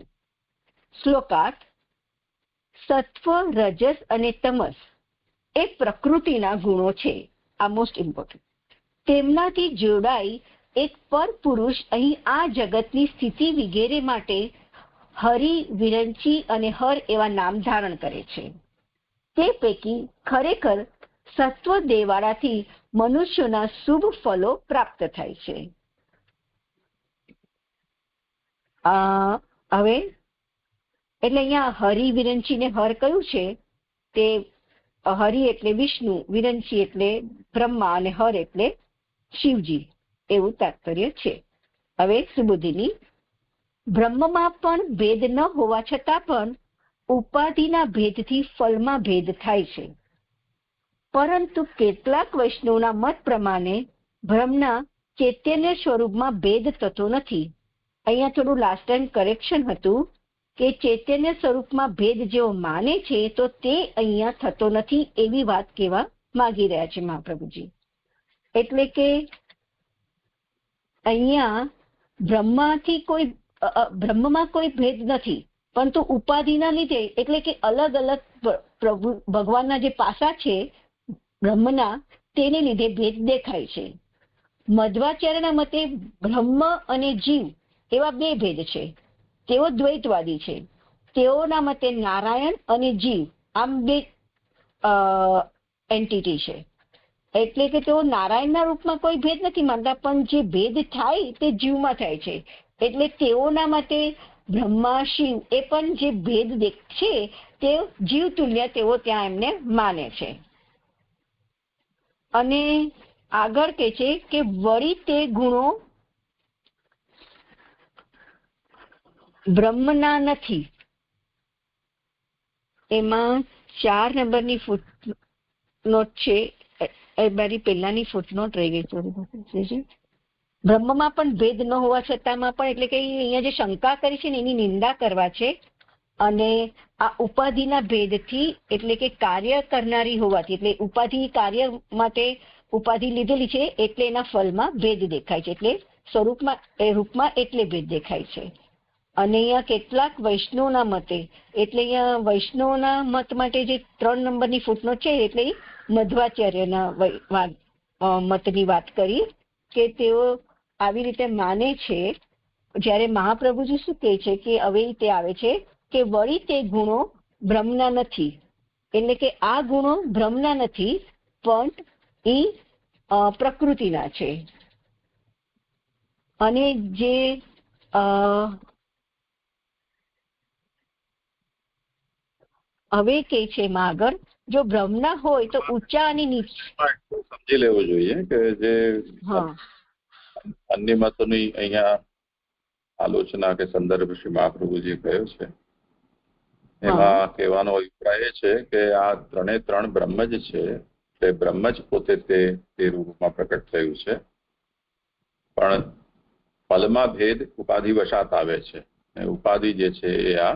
શ્લોકાર્થ: સત્વ, રજસ અને તમસ એ પ્રકૃતિના ગુણો છે. આ મોસ્ટ ઇમ્પોર્ટન્ટ. તેમનાથી જોડાઈ એક પર પુરુષ અહીં આ જગતની સ્થિતિ વગેરે માટે હરિ, વિરંચી અને હર એવા નામ ધારણ કરે છે. તે પૈકી ખરેખર સત્વ દેવાળાથી મનુષ્યોના શુભ ફલો પ્રાપ્ત થાય છે. હવે એટલે અહીંયા હરિ, વિરંચી ને હર કયું છે? તે હરિ એટલે વિષ્ણુ, વિરંચી એટલે બ્રહ્મા અને હર એટલે શિવજી, એવું તાત્પર્ય છે. હવે સુબુદ્ધિની: બ્રહ્મમાં પણ ભેદ ન હોવા છતાં પણ ઉપાધિના ભેદથી ફલમાં ભેદ થાય છે. પરંતુ કેટલાક વૈષ્ણવના મત પ્રમાણે બ્રહ્મના ચૈતન્ય સ્વરૂપમાં ભેદ થતો નથી. અહીંયા થોડું લાસ્ટ ટાઈમ કરેક્શન હતું કે ચૈતન્ય સ્વરૂપમાં ભેદ જેઓ માને છે તો તે અહીંયા થતો નથી, એવી વાત કહેવા માંગી રહ્યા છે મહાપ્રભુજી. એટલે કે અહીંયા બ્રહ્મમાં કોઈ ભેદ નથી, પરંતુ ઉપાધિના લીધે, એટલે કે અલગ અલગ ભગવાનના જે પાસા છે બ્રહ્મના, તેને લીધે ભેદ દેખાય છે. મધ્વાચાર્યના મતે બ્રહ્મ અને જીવ એવા બે ભેદ છે. તેઓ દ્વૈતવાદી છે. તેઓના મતે નારાયણ અને જીવ આમ બે એન્ટિટી છે. એટલે કે તેઓ નારાયણના રૂપમાં કોઈ ભેદ નથી માનતા, પણ જે ભેદ થાય તે જીવમાં થાય છે. એટલે તેઓના મતે બ્રહ્મા, શિવ એ પણ જે ભેદ છે તે જીવ તુલ્ય તેઓ ત્યાં એમને માને છે. અને આગળ કહે છે કે વળી તે ગુણો બ્રહ્મના નથી. એમાં 4 નંબરની ફૂટનોટ છે. મારી પહેલાની ફૂટનોટ રહી ગઈ. બ્રહ્મમાં પણ ભેદ ન હોવા છતાંમાં પણ, એટલે કે અહીંયા જે શંકા કરી છે ને એની નિંદા કરવા છે. અને આ ઉપાધિના ભેદથી, એટલે કે કાર્ય કરનારી હોવાથી, એટલે ઉપાધિ કાર્ય માટે ઉપાધિ લીધેલી છે એટલે એના ફલમાં ભેદ દેખાય છે. એટલે સ્વરૂપમાં, રૂપમાં એટલે ભેદ દેખાય છે. અને અહીંયા કેટલાક વૈષ્ણવના મતે, એટલે અહીંયા વૈષ્ણવના મત માટે જે 3 નંબરની ફૂટનોટ છે એટલે મધ્વાચાર્યના મતની વાત કરી કે તેઓ આવી રીતે માને છે. જ્યારે મહાપ્રભુજી શું કહે છે કે હવે તે આવે છે કે વળી તે ગુણો બ્રહ્મના નથી. એટલે કે આ ગુણો બ્રહ્મના નથી, પણ એ પ્રકૃતિના છે. અને જે હવે કે છે એમાં આગળ, જો બ્રહ્મના હોય તો ઊંચા અને નીચા સમજી લેવું જોઈએ કે જે અન્ય મતોની અહીંયા આલોચના કે સંદર્ભ શ્રી મહાપ્રભુજી કહ્યો છે, એમાં કહેવાનો અભિપ્રાય એ છે કે આ 3 બ્રહ્મ જ છે. તે બ્રહ્મ જ પોતે તે રૂપમાં પ્રકટ થયું છે, પણ ફલમાં ભેદ ઉપાધિ વશાત આવે છે. ઉપાધિ જે છે એ આ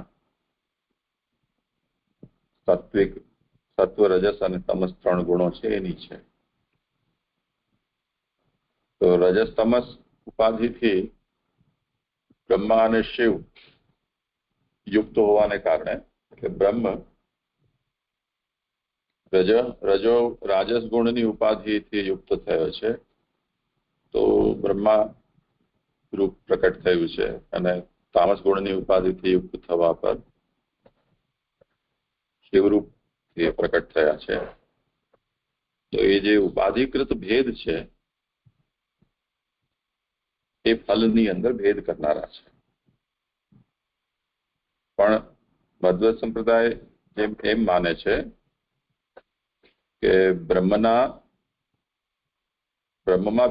સાત્વિક, સત્વ, રજસ અને તમસ 3 ગુણો છે એની છે. તો રજસ તમસ ઉપાધિથી બ્રહ્મા અને શિવ યુક્ત હોવાને કારણે, એટલે બ્રહ્મ રાજસ ગુણની ઉપાધિથી યુક્ત થયો છે, તો બ્રહ્મા રૂપ પ્રકટ થયું છે. અને તામસ ગુણની ઉપાધિથી યુક્ત થવા પર શિવરૂપ એ પ્રકટ થયા છે. તો એ જે ઉપાધિકૃત ભેદ છે એ ફલની અંદર ભેદ કરનારા છે. પણ મધ્વ સંપ્રદાય એમ માને છે કે બ્રહ્મમાં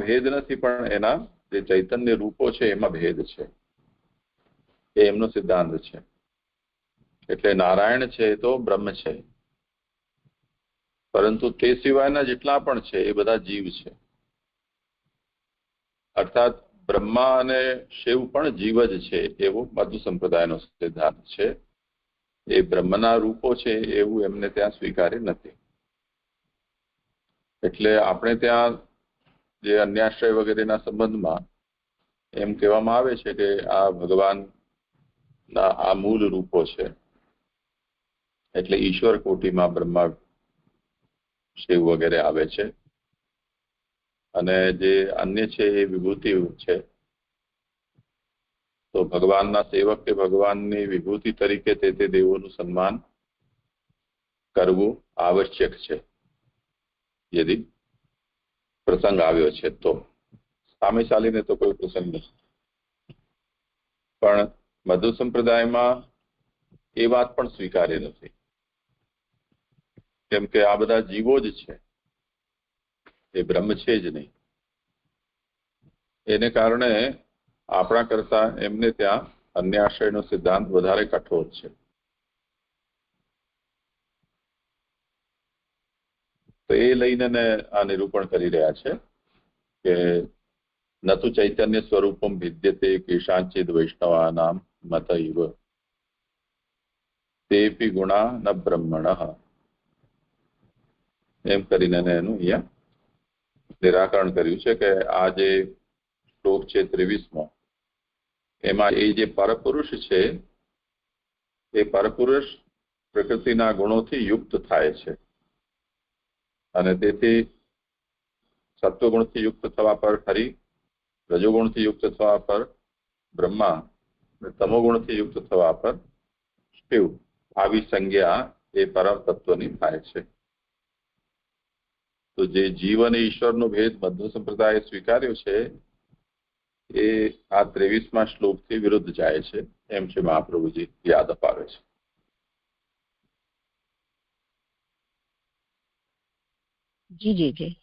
ભેદ નથી, પણ એના જે ચૈતન્ય રૂપો છે એમાં ભેદ છે. એ એમનો સિદ્ધાંત છે. એટલે નારાયણ છે તો બ્રહ્મ છે, પરંતુ તે સિવાયના જેટલા પણ છે એ બધા જીવ છે. અર્થાત બ્રહ્મા અને શિવ પણ જીવ જ છે, એવો મધ્વ સંપ્રદાયનો સિદ્ધાંત છે. એ બ્રહ્મના રૂપો છે એવું એમને ત્યાં સ્વીકાર્ય નથી. એટલે આપણે ત્યાં જે અન્યાશ્રય વગેરેના સંબંધમાં એમ કહેવામાં આવે છે કે આ ભગવાનના આ મૂળ રૂપો છે. એટલે ઈશ્વર કોટીમાં બ્રહ્મા, શિવ વગેરે આવે છે, અને જે અન્ય છે એ વિભૂતિ છે. તો ભગવાનના સેવક કે ભગવાનની વિભૂતિ તરીકે તે દેવોનું સન્માન કરવું આવશ્યક છે, યદિ પ્રસંગ આવ્યો છે તો. સામે ચાલીને તો કોઈ પ્રસંગ નથી. પણ મધુ સંપ્રદાયમાં એ વાત પણ સ્વીકાર્ય નથી, કેમ કે આ બધા જીવો જ છે, એ બ્રહ્મ છે જ નહીં. એને કારણે આપણા કરતા એમને ત્યાં અન્ય આશ્રયનો સિદ્ધાંત વધારે કઠોર છે. તો એ લઈને આ નિરૂપણ કરી રહ્યા છે કે નતુ ચૈતન્ય સ્વરૂપમ વિદ્યતે કેશાંચિદ વૈષ્ણવાનામ મત ઇવ તેપી ગુણા ન બ્રહ્મણ, એમ કરીને એનું અહીંયા નિરાકરણ કર્યું છે કે આ જે શ્લોક છે 23મો, એમાં એ જે પરપુરુષ છે એ પરપુરુષ પ્રકૃતિના ગુણોથી યુક્ત થાય છે, અને તેથી સત્વગુણથી યુક્ત થવા પર હરિ, રજોગુણથી યુક્ત થવા પર બ્રહ્મા, તમોગુણથી યુક્ત થવા પર શિવ, આવી સંજ્ઞા એ પરમ તત્વની થાય છે. તો જે જીવ અને ઈશ્વરનો ભેદ મધ્વ સંપ્રદાયે સ્વીકાર્યો છે એ આ 23મા શ્લોકથી વિરુદ્ધ જાય છે, એમ છે મહાપ્રભુજી યાદ અપાવે છે. જી જી જી.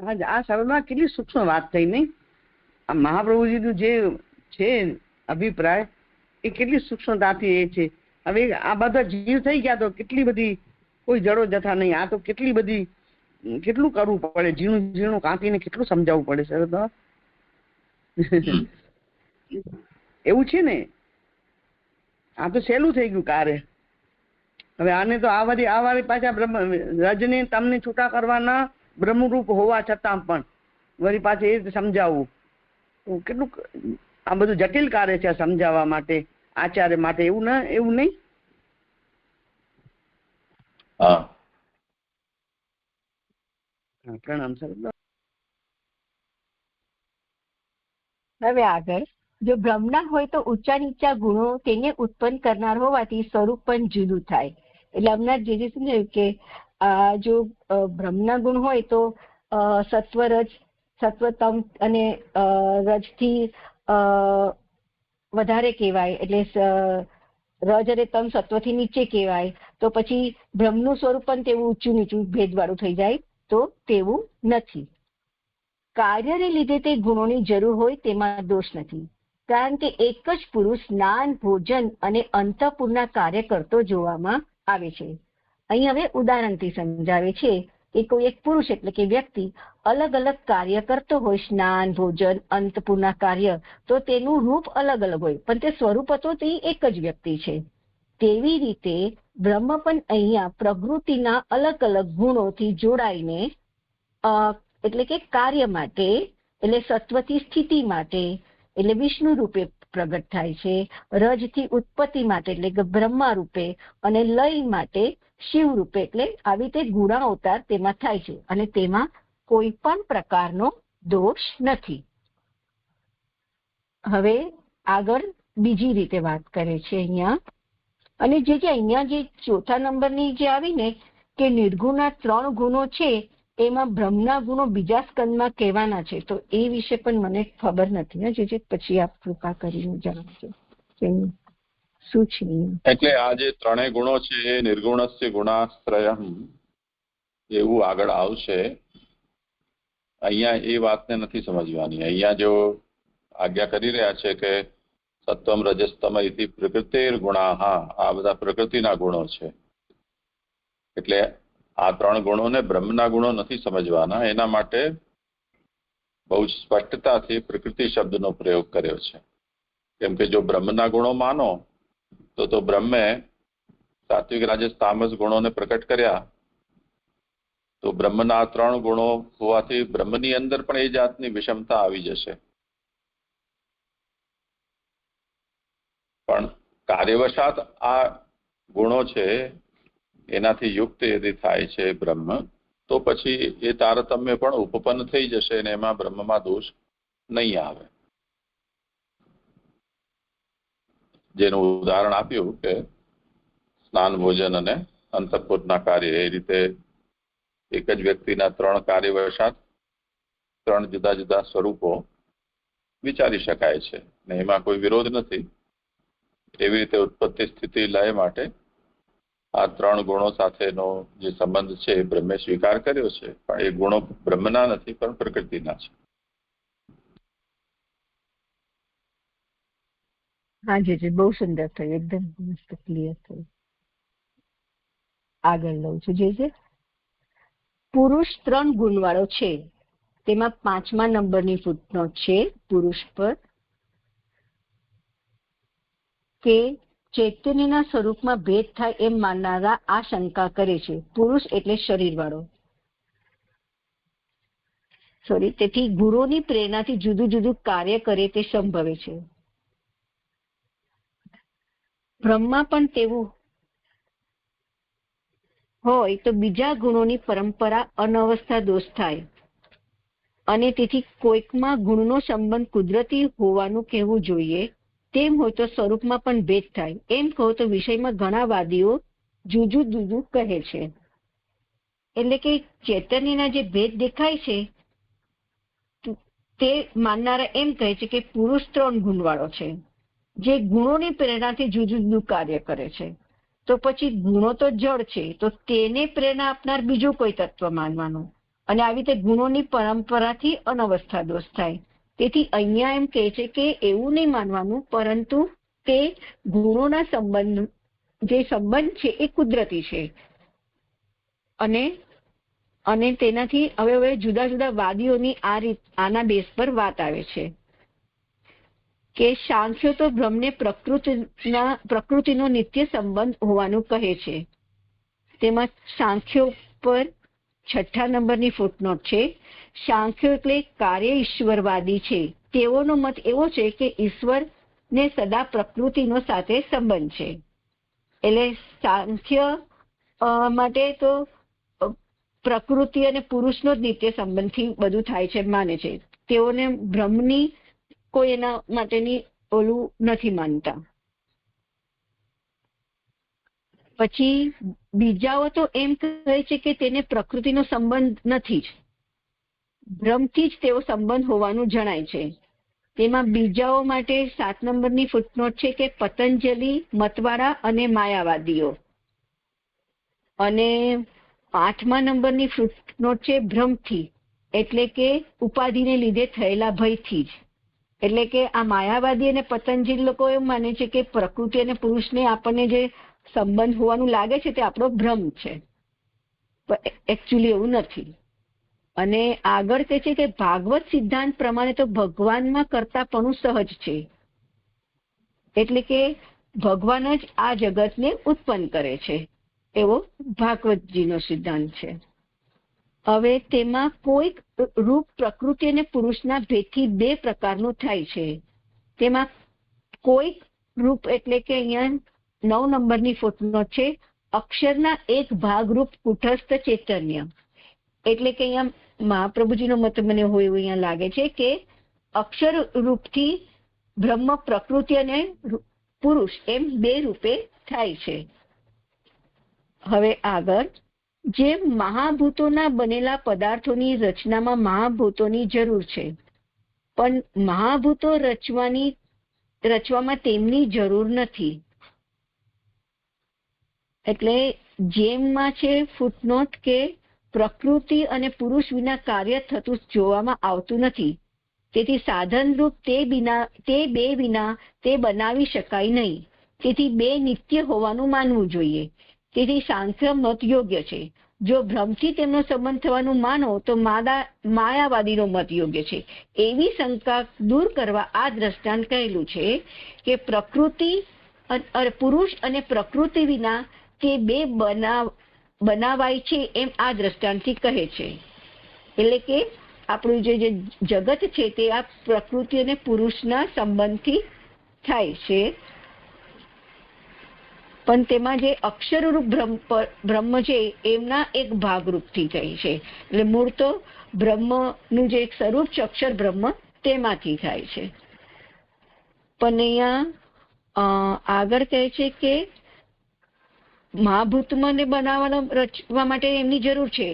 આ સર્વમાં કેટલી સૂક્ષ્મ વાત થઈ નહીં. આ મહાપ્રભુજીનું જે છે અભિપ્રાય એ કેટલી સૂક્ષ્મતાથી એ છે. હવે આ બધા જીવ થઈ ગયા તો કેટલી બધી કોઈ જડો જથા નહીં. આ તો કેટલી બધી કેટલું કરવું પડે, ઝીણું ઝીણું કાપીને કેટલું સમજાવવું પડે સર. તો એવું છે ને, આ તો સહેલું થઈ ગયું કાર્ય. હવે આને તો આ વાળી પાછા રજને તમને છૂટા કરવાના બ્રહ્મરૂપ હોવા છતાં પણ વળી પાછું એ સમજાવવું તો કેટલું આ બધું જટિલ કાર્ય છે સમજાવવા માટે, આચાર્ય માટે. એવું નહીં. પ્રણામ સર. હવે આગળ, જો બ્રહ્મના હોય તો ઊંચા નીચા ગુણો તેને ઉત્પન્ન કરનાર હોવાથી સ્વરૂપ પણ જુદું થાય. એટલે હમણાં જે સમજાયું કે જો બ્રહ્મના ગુણ હોય તો સત્વરજ, સત્વતમ અને રજથી વધારે કહેવાય, એટલે રજ અને તમ સત્વથી નીચે કહેવાય. તો પછી બ્રહ્મનું સ્વરૂપ પણ તેવું ઊંચું નીચું ભેદવાળું થઈ જાય, તો તેવું નથી. કાર્યને લીધે તે ગુણોની જરૂર હોય તેમાં દોષ નથી, કારણ કે એક જ પુરુષ સ્નાન, ભોજન અને અંતઃપુરના કાર્ય કરતો જોવામાં આવે છે. અહીં હવે ઉદાહરણથી સમજાવે છે કે કોઈ એક પુરુષ એટલે કે વ્યક્તિ અલગ અલગ કાર્ય કરતો હોય, સ્નાન, ભોજન, અંતઃપુરના કાર્ય, તો તેનું રૂપ અલગ અલગ હોય, પણ તે સ્વરૂપ તો તે એક જ વ્યક્તિ છે. તેવી રીતે બ્રહ્મ પણ અહીંયા પ્રકૃતિના અલગ અલગ ગુણોથી જોડાઈને એટલે કે કાર્ય માટે, એટલે સત્વથી સ્થિતિ માટે એટલે વિષ્ણુ રૂપે પ્રગટ થાય છે, રજથી ઉત્પત્તિ માટે એટલે કે બ્રહ્મા રૂપે, અને લય માટે શિવ રૂપે, એટલે આવી રીતે ગુણા અવતાર તેમાં થાય છે, અને તેમાં કોઈ પણ પ્રકારનો દોષ નથી. હવે આગળ બીજી રીતે વાત કરે છે અહીંયા, અને જે અહીંયા જે ચોથા નંબરની જે આવી ને કે નિર્ગુણના 3 ગુણો છે, એમાં બ્રહ્મના ગુણો બીજા સ્કંદમાં કહેવાના છે, તો એ વિશે પણ મને ખબર નથી. જે પછી આપ કૃપા કરીને જણાવજો શું છે. એટલે આ જે 3 ગુણો છે એ નિર્ગુણસ્ય ગુણાશ્રયમ એવું આગળ આવશે. અહીંયા એ વાતને નથી સમજવાની. અહીંયા જો આજ્ઞા કરી રહ્યા છે કે સત્વમ રજસ્તમ ઇતિ પ્રકૃતિર ગુણાહ, આ બધા પ્રકૃતિના ગુણો છે. એટલે આ 3 ગુણોને બ્રહ્મના ગુણો નથી સમજવાના. એના માટે બહુ જ સ્પષ્ટતાથી પ્રકૃતિ શબ્દનો પ્રયોગ કર્યો છે. કેમ કે જો બ્રહ્મના ગુણો માનો તો બ્રહ્મે સાત્વિક રાજસ તામસ ગુણોને પ્રકટ કર્યા, તો બ્રહ્મના 3 ગુણો હોવાથી બ્રહ્મની અંદર પણ એ જાતની વિષમતા આવી જશે. પણ કાર્યવશાત આ ગુણો છે એનાથી યુક્ત યદિ થાય છે બ્રહ્મ, તો પછી એ તારતમ્ય પણ ઉપપન્ન થઈ જશે અને એમાં બ્રહ્મમાં દોષ નહીં આવે. જેનું ઉદાહરણ આપ્યું કે સ્નાન, ભોજન અને અંતઃપુરના કાર્ય, એ રીતે એક જ વ્યક્તિના 3 કાર્યવશાત 3 જુદા જુદા સ્વરૂપો વિચારી શકાય છે ને એમાં કોઈ વિરોધ નથી. એવી રીતે ઉત્પત્તિ, સ્થિતિ, લય માટે આ 3 ગુણો સાથેનો જે સંબંધ છે એ બ્રહ્મે સ્વીકાર કર્યો છે, પણ એ ગુણો બ્રહ્મના નથી પણ પ્રકૃતિના છે. હા જી, બહુ સુંદર થયું, એકદમ મસ્ત ક્લિયર થયું. આગળ લઉં છું. જે પુરુષ 3 ગુણવાળો છે, તેમાં 5મા નંબરની ફૂટનોટ છે પુરુષ પર, કે ચૈતન્યના સ્વરૂપમાં ભેદ થાય એમ માનનારા આ શંકા કરે છે. પુરુષ એટલે શરીર વાળો, તેથી ગુરુની પ્રેરણાથી જુદું જુદું કાર્ય કરે તે સંભવે છે. બ્રહ્મા પણ તેવું હોય તો બીજા ગુણોની પરંપરા અનવસ્થા દોષ થાય, અને તેથી કોઈકમાં ગુણનો સંબંધ કુદરતી હોવાનું કહેવું જોઈએ. તેમ હોય તો સ્વરૂપમાં પણ ભેદ થાય. એમ કહો તો વિષયમાં ઘણા વાદીઓ જુદું જુદું કહે છે. એટલે કે ચૈતન્યના જે ભેદ દેખાય છે તે માનનારા એમ કહે છે કે પુરુષ 3 ગુણવાળો છે, જે ગુણોની પ્રેરણાથી જુદું જુદું કાર્ય કરે છે. તો પછી ગુણો તો જળ છે, તો તેને પ્રેરણા આપનાર બીજું કોઈ તત્વ માનવાનું, અને આવી રીતે ગુણોની પરંપરાથી અનવસ્થા દોષ થાય. તેથી અહીંયા એમ કહે છે કે એવું નહીં માનવાનું, પરંતુ તે ગુણોના સંબંધ, જે સંબંધ છે એ કુદરતી છે. અને તેનાથી હવે જુદા જુદા વાદીઓની આના બેઝ પર વાત આવે છે કે સાંખ્યો તો બ્રહ્મને પ્રકૃતિનો નિત્ય સંબંધ હોવાનું કહે છે. તેમાં સાંખ્યો પર 6ઠા નંબરની ફૂટનોટ છે. સાંખ્યો એટલે કાર્ય ઈશ્વરવાદી છે. તેઓનો મત એવો છે કે ઈશ્વરને સદા પ્રકૃતિનો સાથે સંબંધ છે. એટલે સાંખ્ય માટે તો પ્રકૃતિ અને પુરુષનો જ નિત્ય સંબંધથી બધું થાય છે માને છે. તેઓને બ્રહ્મની કોઈ એના માટેની ઓલું નથી માનતા. પછી બીજાઓ તો એમ કહે છે કે તેને પ્રકૃતિનો સંબંધ નથી જ, બ્રહ્મથી જ તેઓ સંબંધ હોવાનું જણાય છે. તેમાં બીજાઓ માટે 7 નંબરની ફૂટનોટ છે કે પતંજલિ મતવાળા અને માયાવાદીઓ, અને 8મા નંબરની ફૂટનોટ છે ભ્રમથી, એટલે કે ઉપાધિને લીધે થયેલા ભયથી જ. એટલે કે આ માયાવાદી અને પતંજલિ લોકો એમ માને છે કે પ્રકૃતિ અને પુરુષને આપણને જે સંબંધ હોવાનું લાગે છે તે આપણો ભ્રમ છે, એકચ્યુઅલી એવું નથી. અને આગળ કહે છે કે ભાગવત સિદ્ધાંત પ્રમાણે તો ભગવાનમાં કરતાપણું સહજ છે, એટલે કે ભગવાન જ આ જગતને ઉત્પન્ન કરે છે, એવો ભાગવતજીનો સિદ્ધાંત છે. હવે તેમાં કોઈક રૂપ પ્રકૃતિ અને પુરુષના ભેદથી 2 પ્રકારનું થાય છે. તેમાં કોઈક રૂપ એટલે કે અહીંયા 9 નંબરની ફૂટનોટ છે અક્ષરના એક ભાગરૂપ કુટસ્થ ચૈતન્ય. એટલે કે અહીંયા મહાપ્રભુજીનો મત મને હોય એવું અહીંયા લાગે છે કે અક્ષર રૂપથી બ્રહ્મ, પ્રકૃતિ અને પુરુષ એમ 2 રૂપે થાય છે. હવે આગળ, જે મહાભૂતોના બનેલા પદાર્થોની રચનામાં મહાભૂતોની જરૂર છે, પણ મહાભૂતો રચવામાં તેમની જરૂર નથી. એટલે જેમમાં છે ફૂટનોટ કે પ્રકૃતિ અને પુરુષ વિના કાર્ય થતું જોવામાં આવતું નથી, તેથી સાધનરૂપ તે બે વિના તે બનાવી શકાય નહીં. તેથી 2 નિત્ય હોવાનું માનવું જોઈએ. તેથી સાંખ્ય મત યોગ્ય છે. જો ભ્રમથી તેમનો સંબંધ થવાનું માનો તો માયાવાદીનો મત યોગ્ય છે. એવી શંકા દૂર કરવા આ દ્રષ્ટાંત કહેલું છે કે પ્રકૃતિ, પુરુષ અને પ્રકૃતિ વિના તે બે બનાવાય છે એમ આ દ્રષ્ટાંતથી કહે છે. એટલે કે આપણું જે જગત છે તે આ પ્રકૃતિ અને પુરુષના સંબંધથી થાય છે, પણ તેમાં જે અક્ષરરૂપ બ્રહ્મ છે એમના એક ભાગરૂપથી થાય છે. એટલે મૂળ તો બ્રહ્મનું જે એક સ્વરૂપ છે અક્ષર બ્રહ્મ તેમાંથી થાય છે. પણ અહીંયા આગળ કહે છે કે મહાભૂતોને રચવા માટે એમની જરૂર છે,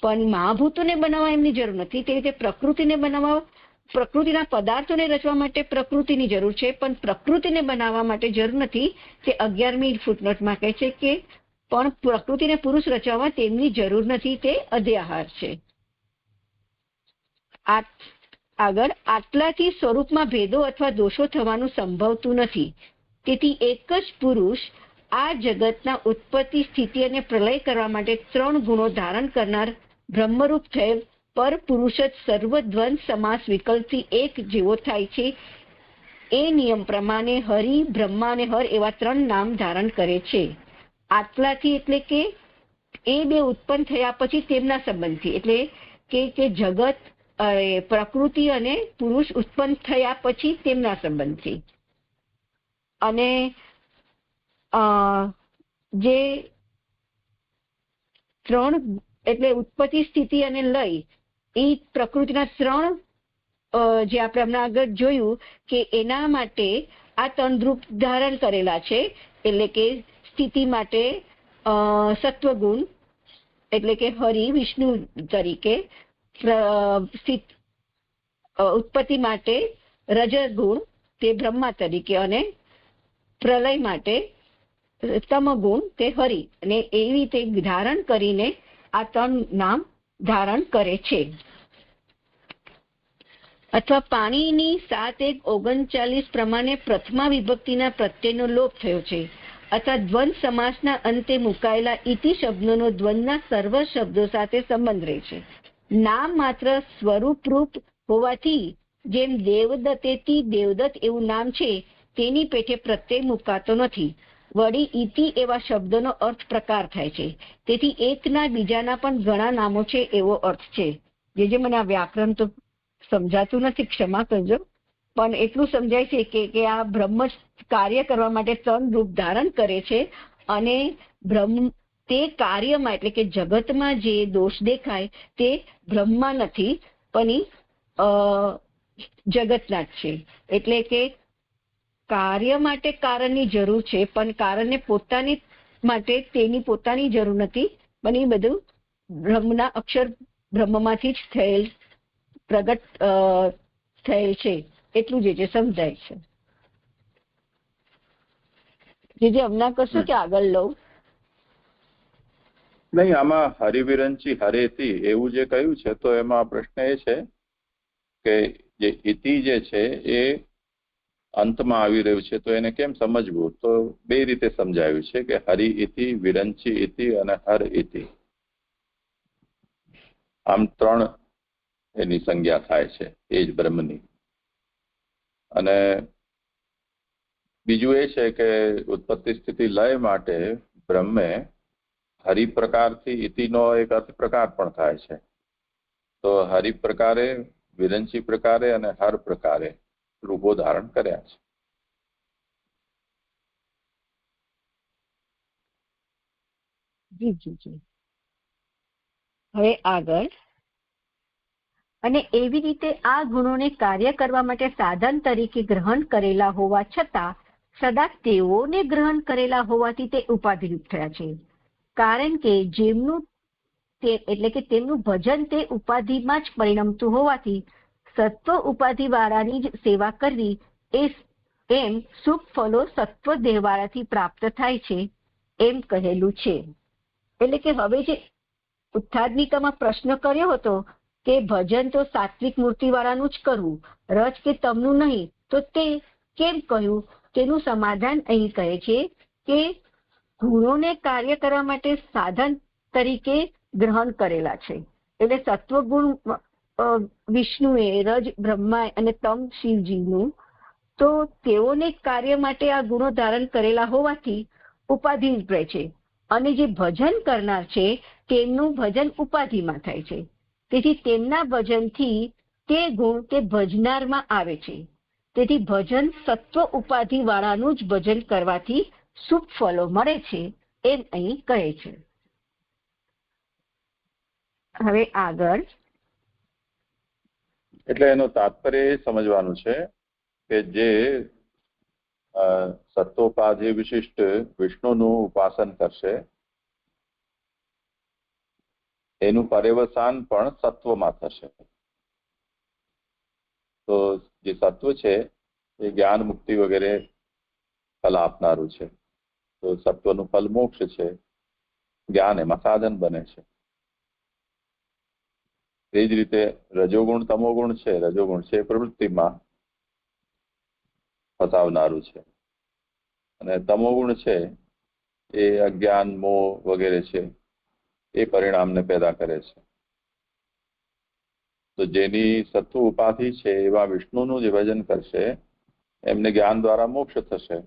પણ મહાભૂતોને બનાવવા એમની જરૂર નથી. તે રીતે પ્રકૃતિને બનાવવા, પ્રકૃતિના પદાર્થોને રચવા માટે પ્રકૃતિની જરૂર છે, પણ પ્રકૃતિને બનાવવા માટે જરૂર નથી. તે 11મી ફૂટનોટમાં કહે છે કે પણ પ્રકૃતિને પુરુષ રચવા તેમની જરૂર નથી, તે અધ્યાહાર છે. આગળ આટલાથી સ્વરૂપમાં ભેદો અથવા દોષો થવાનું સંભવતું નથી. તેથી એક જ પુરુષ આ જગતના ઉત્પત્તિ, સ્થિતિ અને પ્રલય કરવા માટે 3 ગુણો ધારણ કરનાર બ્રહ્મરૂપ થયેલ પર પુરુષ જ સર્વ દ્વંદ સમાસ વિકલ્પથી એક જેવો થાય છે. એ નિયમ પ્રમાણે હરિ, બ્રહ્મા અને હર એવા 3 નામ ધારણ કરે છે. આટલાથી એટલે કે એ બે ઉત્પન્ન થયા પછી તેમના સંબંધથી, એટલે કે જગત, પ્રકૃતિ અને પુરુષ ઉત્પન્ન થયા પછી તેમના સંબંધથી. અને જે 3 એટલે ઉત્પત્તિ, સ્થિતિ અને લય એ પ્રકૃતિના 3 જે આપણે હમણાં આગળ જોયું કે એના માટે આ 3 રૂપ ધારણ કરેલા છે. એટલે કે સ્થિતિ માટે સત્વગુણ એટલે કે હરિ વિષ્ણુ તરીકે, ઉત્પત્તિ માટે રજગુણ તે બ્રહ્મા તરીકે, અને પ્રલય માટે તમગુણ તે હરિ, અને એવી રીતે ધારણ કરીને આ 3 નામ ધારણ કરે છે. અથવા પાણીની 7:1:39 પ્રમાણે પ્રથમા વિભક્તિના પ્રત્યયનો લોપ થયો છે. અથવા દ્વંદ સમાસના અંતે મુકાયેલા ઇતિ શબ્દોનો દ્વંદના સર્વ શબ્દો સાથે સંબંધ રહે છે. નામ માત્ર સ્વરૂપરૂપ હોવાથી જેમ દેવદત્તેથી દેવદત્ત એવું નામ છે તેની પેઠે પ્રત્યય મુકાતો નથી. વળી ઇતિ એવા શબ્દોનો અર્થ પ્રકાર થાય છે. તેથી એકના બીજાના પણ ઘણા નામો છે એવો અર્થ છે. જે મને આ વ્યાકરણ તો સમજાતું નથી, ક્ષમા કરજો, પણ એટલું સમજાય છે કે આ બ્રહ્મ કાર્ય કરવા માટે 3 રૂપ ધારણ કરે છે. અને બ્રહ્મ તે કાર્યમાં એટલે કે જગતમાં જે દોષ દેખાય તે બ્રહ્મમાં નથી, પણ જગતના જ છે. એટલે કે કાર્ય માટે કારણની જરૂર છે, પણ કારણને પોતાની માટે તેની પોતાની જરૂર નથી, પણ એ બધું બ્રહ્મના અક્ષર બ્રહ્મમાંથી જ થયેલ પ્રગટ થયેલ છે. એટલું જે સમજાય છે. જે હમણાં કરશું કે આગળ લઉં? નહીં, આમાં હરિવિરંચી હરેતી એવું જે કહ્યું છે તો એમાં પ્રશ્ન એ છે કે જે ઇતિ જે છે એ અંતમાં આવી રહ્યું છે, તો એને કેમ સમજવું? તો 2 રીતે સમજાવ્યું છે કે હરિ ઇતિ, વિરંચી ઇતિ અને હર ઇતિ. આમ 3 એની સંજ્ઞા થાય છે એ જ બ્રહ્મની. અને બીજું એ છે કે ઉત્પત્તિ, સ્થિતિ, લય માટે બ્રહ્મે હરિ પ્રકારથી ઇતિનો એક અર્થ પ્રકાર પણ થાય છે. તો હરિ પ્રકારે, વિરંચી પ્રકારે અને હર પ્રકારે રૂપો ધારણ કર્યા છે. જી જી જી. હવે આગળ, અને એવી રીતે આ ગુણોને કાર્ય કરવા માટે સાધન તરીકે ગ્રહણ કરેલા હોવા છતાં સદા તેઓને ગ્રહણ કરેલા હોવાથી તે ઉપાધિરૂપ થયા છે. કારણ કે જેમનું એટલે કે તેમનું ભજન તે ઉપાધિમાં જ પરિણમતું હોવાથી સત્વ ઉપાધિ વાળાની જ સેવા કરવી એમ સુખ ફલો સત્વ દેહવાળાથી પ્રાપ્ત થાય છે એમ કહેલું છે. એટલે કે હવે જે ઉત્થાદનિકામાં પ્રશ્ન કર્યો હતો કે ભજન તો સાત્વિક મૂર્તિ વાળાનું જ કરવું, રજ કે તમનું નહીં, તો તે કેમ કહ્યું? તેનું સમાધાન અહીં કહે છે કે ગુણોને કાર્ય કરવા માટે સાધન તરીકે ગ્રહણ કરેલા છે. એટલે સત્વગુણ વિષ્ણુએ, રજ બ્રહ્મા અને તમ શિવજીનું, તો તેઓને કાર્ય માટે આ ગુણો ધારણ કરેલા હોવાથી ઉપાધિ રહે છે. અને જે ભજન કરનાર છે તેમનું ભજન ઉપાધિમાં થાય છે. તેથી તેમના ભજનથી તે ગુણ તે ભજનારમાં આવે છે. તેથી ભજન સત્વ ઉપાધિ વાળાનું જ ભજન કરવાથી શુભ ફળો મળે છે એમ અહીં કહે છે. હવે આગળ એટલે એનો તાત્પર્ય એ સમજવાનું છે કે જે સત્વોપાધિ વિશિષ્ટ વિષ્ણુનું ઉપાસન કરશે એનું પર્યવસાન પણ સત્વમાં થશે. તો જે સત્વ છે એ જ્ઞાન મુક્તિ વગેરે ફલ આપનારું છે. તો સત્વનું ફલ મોક્ષ છે, જ્ઞાન એમાં સાધન બને છે. એ જ રીતે રજોગુણ તમોગુણ છે. રજોગુણ છે પ્રવૃત્તિમાં ફસાવનારું છે અને તમોગુણ છે એ અજ્ઞાન મોહ વગેરે છે એ પરિણામને પેદા કરે છે. તો જેની સત્વ ઉપાધિ છે એવા વિષ્ણુનું જે ભજન કરશે એમને જ્ઞાન દ્વારા મોક્ષ થશે.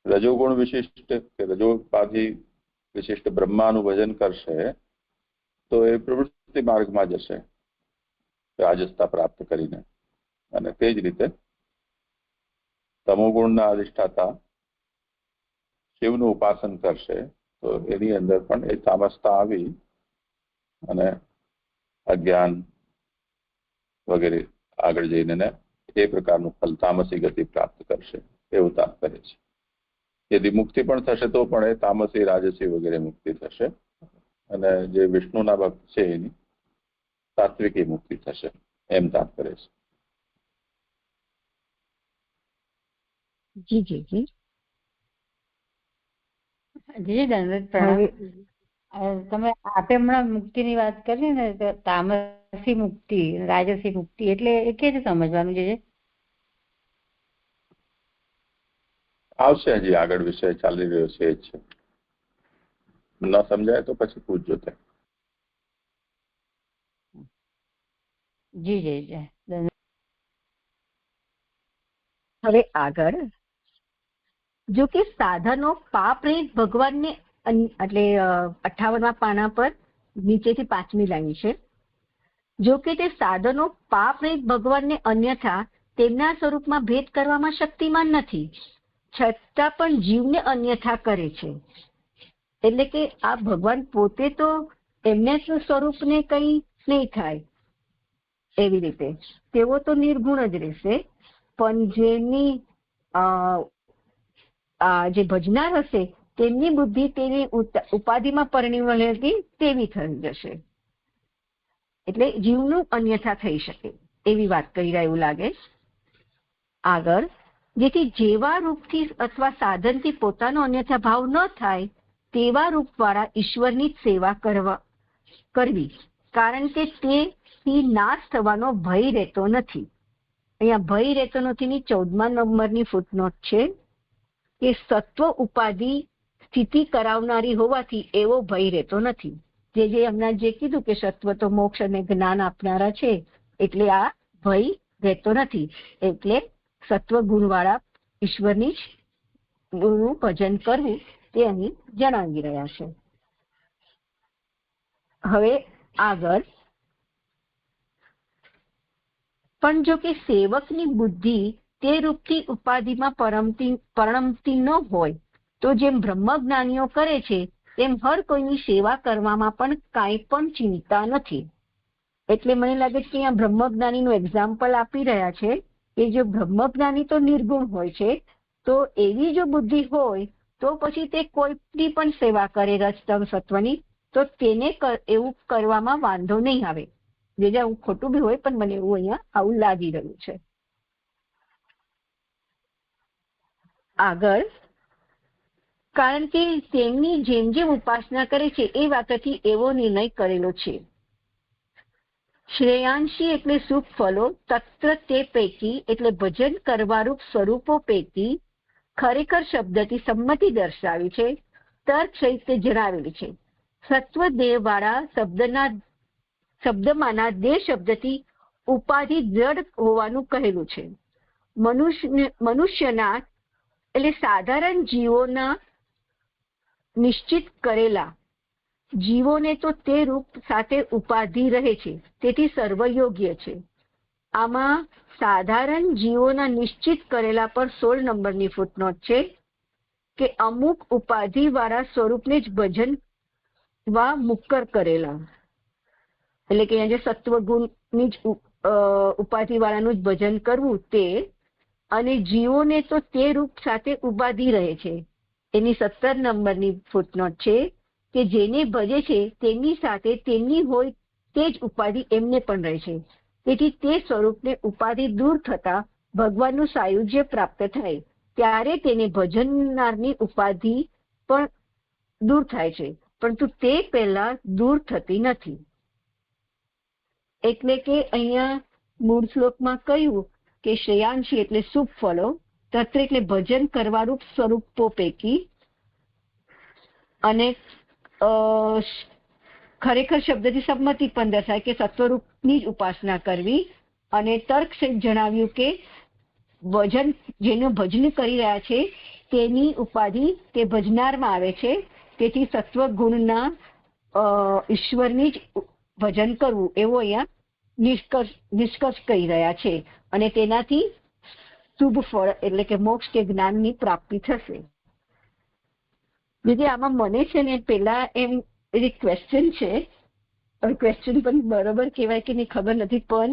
રજોગુણ વિશિષ્ટ કે રજોપાધિ વિશિષ્ટ બ્રહ્માનું ભજન કરશે તો એ પ્રવૃત્તિ માર્ગમાં જશે રાજસતા પ્રાપ્ત કરીને. અને તે જ રીતે તમોગુણના અધિષ્ઠાતા શિવનું ઉપાસન કરશે તો એની અંદર પણ એ તામસતા આવી અને અજ્ઞાન વગેરે આગળ જઈને એ પ્રકારનું ફલ તામસી ગતિ પ્રાપ્ત કરશે એવું તાત્પર્ય છે. यदि मुक्ति पण थशे तो पण ए तामसी राजसी वगैरह मुक्ति थशे અને જે વિષ્ણુના ભક્ત છે એની સાત્વિકી મુક્તિ થશે એમ તાત્પર્ય છે. જી જી જી જી દંડવત પ્રણામ. તમે આપે હમણાં મુક્તિની વાત કરી ને તો તામસી મુક્તિ રાજસી મુક્તિ એટલે એ કેવી રીતે સમજવાનું છે? આવશે હજી આગળ વિષય ચાલી રહ્યો છે એ જ છે. ન સમજાય તો પછી પૂછજો તે. જી જી જી. હવે આગળ જો કે સાધનો પાપ રહિત ભગવાનને એટલે 58મા પાના પર નીચેથી 5મી લાઈન છે. જો કે તે સાધનો પાપ રહિત ભગવાનને અન્યથા તેમના સ્વરૂપમાં ભેદ કરવામાં શક્તિમાન નથી, છતાં પણ જીવને અન્યથા કરે છે. એટલે કે આ ભગવાન પોતે તો એમને સ્વરૂપને કંઈ નહીં થાય એવી રીતે તેઓ તો નિર્ગુણ જ રહેશે, પણ જેની જે ભજનાર હશે તેમની બુદ્ધિ તેની ઉપાધિમાં પરિણમેલી તેવી થઈ જશે. એટલે જીવનું અન્યથા થઈ શકે એવી વાત કરી રહ્યા એવું લાગે. આગળ જેથી જેવા રૂપથી અથવા સાધનથી પોતાનો અન્યથા ભાવ ન થાય તેવા રૂપવાળા ઈશ્વરની જ સેવા કરવી, કારણ કે તેથી નાશ થવાનો ભય રહેતો નથી. અહીંયા ભય રહેતો નથી ની 14મા નંબરની ફૂટનોટ છે કે સત્વ ઉપાધિ સ્થિતિ કરાવનારી હોવાથી એવો ભય રહેતો નથી. જે હમણાં જે કીધું કે સત્વ તો મોક્ષ અને જ્ઞાન આપનારા છે એટલે આ ભય રહેતો નથી. એટલે સત્વ ગુણવાળા ઈશ્વરની જ ગુણનું ભજન કરવું તે અહીં જણાવી રહ્યા છે. હવે આગળ પણ જો કે સેવકની બુદ્ધિ તે રૂપથી ઉપાધિમાં પરણમતી ન હોય તો જેમ બ્રહ્મજ્ઞાનીઓ કરે છે તેમ હર કોઈની સેવા કરવામાં પણ કાંઈ પણ ચિંતા નથી. એટલે મને લાગે છે કે અહીંયા બ્રહ્મજ્ઞાનીનું એક્ઝામ્પલ આપી રહ્યા છે કે જો બ્રહ્મજ્ઞાની તો નિર્ગુણ હોય છે તો એવી જો બુદ્ધિ હોય તો પછી તે કોઈની પણ સેવા કરે રજતમ સત્વની તો તેને એવું કરવામાં વાંધો નહીં આવે. જે હું ખોટું બી હોય પણ મને એવું અહીંયા આવું લાગી રહ્યું છે. આગળ કારણ કે તેમની જેમ જેમ ઉપાસના કરે છે એ વાતથી એવો નિર્ણય કરેલો છે. શ્રેયાંશી એટલે સુખ ફલો તત્ર તે પૈકી એટલે ભજન કરવારૂપ સ્વરૂપો પૈકી ખરેખર શબ્દથી સંમતિ દર્શાવી છે, તર્ક સહિત જણાવેલી છે. સત્વ દેહ વાળા શબ્દમાંના દેહ શબ્દથી ઉપાધિ દ્રઢ હોવાનું કહેલું છે. મનુષ્યના એટલે સાધારણ જીવોના નિશ્ચિત કરેલા જીવોને તો તે રૂપ સાથે ઉપાધિ રહે છે, તેથી સર્વયોગ્ય છે. આમાં સાધારણ જીવોના નિશ્ચિત કરેલા પર 16 નંબરની ફૂટનોટ છે કે અમુક ઉપાધિ વાળા સ્વરૂપને જ ભજન વા મુક્કર કરેલા, એટલે કે અહીંયા જે સત્વગુણની જ ઉપાધિ વાળાનું જ ભજન કરવું તે, અને જીવોને તો તે રૂપ સાથે ઉપાધિ રહે છે. એની 17 નંબરની ફૂટનોટ છે કે જેને ભજે છે તેની સાથે તેની હોય તે જ ઉપાધિ એમને પણ રહે છે, તેથી તે સ્વરૂપને ઉપાધિ દૂર થતા ભગવાનનું સાયુજ્ય પ્રાપ્ત થાય, ત્યારે તેને ભજનારની ઉપાધિ પણ દૂર થાય છે, પરંતુ તે પહેલા દૂર થતી નથી. એટલે કે અહીંયા મૂળ શ્લોકમાં કહ્યું કે શ્રેયાંશી એટલે શુભ ફળો, તત્ર એટલે ભજન કરવારૂપ સ્વરૂપો પૈકી, અને ખરેખર શબ્દથી સંમતિ પણ દર્શાય કે સત્વરૂપની જ ઉપાસના કરવી, અને તર્ક સહિત જણાવ્યું કે ભજન જેનું ભજન કરી રહ્યા છે તેની ઉપાધિ તે ભજનારમાં આવે છે, તેથી સત્વગુણના ઈશ્વરની જ ભજન કરવું એવો અહીંયા નિષ્કર્ષ કહી રહ્યા છે, અને તેનાથી શુભ ફળ એટલે કે મોક્ષ કે જ્ઞાનની પ્રાપ્તિ થશે. જેથી આમાં મને છે ને પેલા એમ ક્વેશ્ચન છે, ક્વેશ્ચન પણ બરોબર કહેવાય કે નહીં ખબર નથી, પણ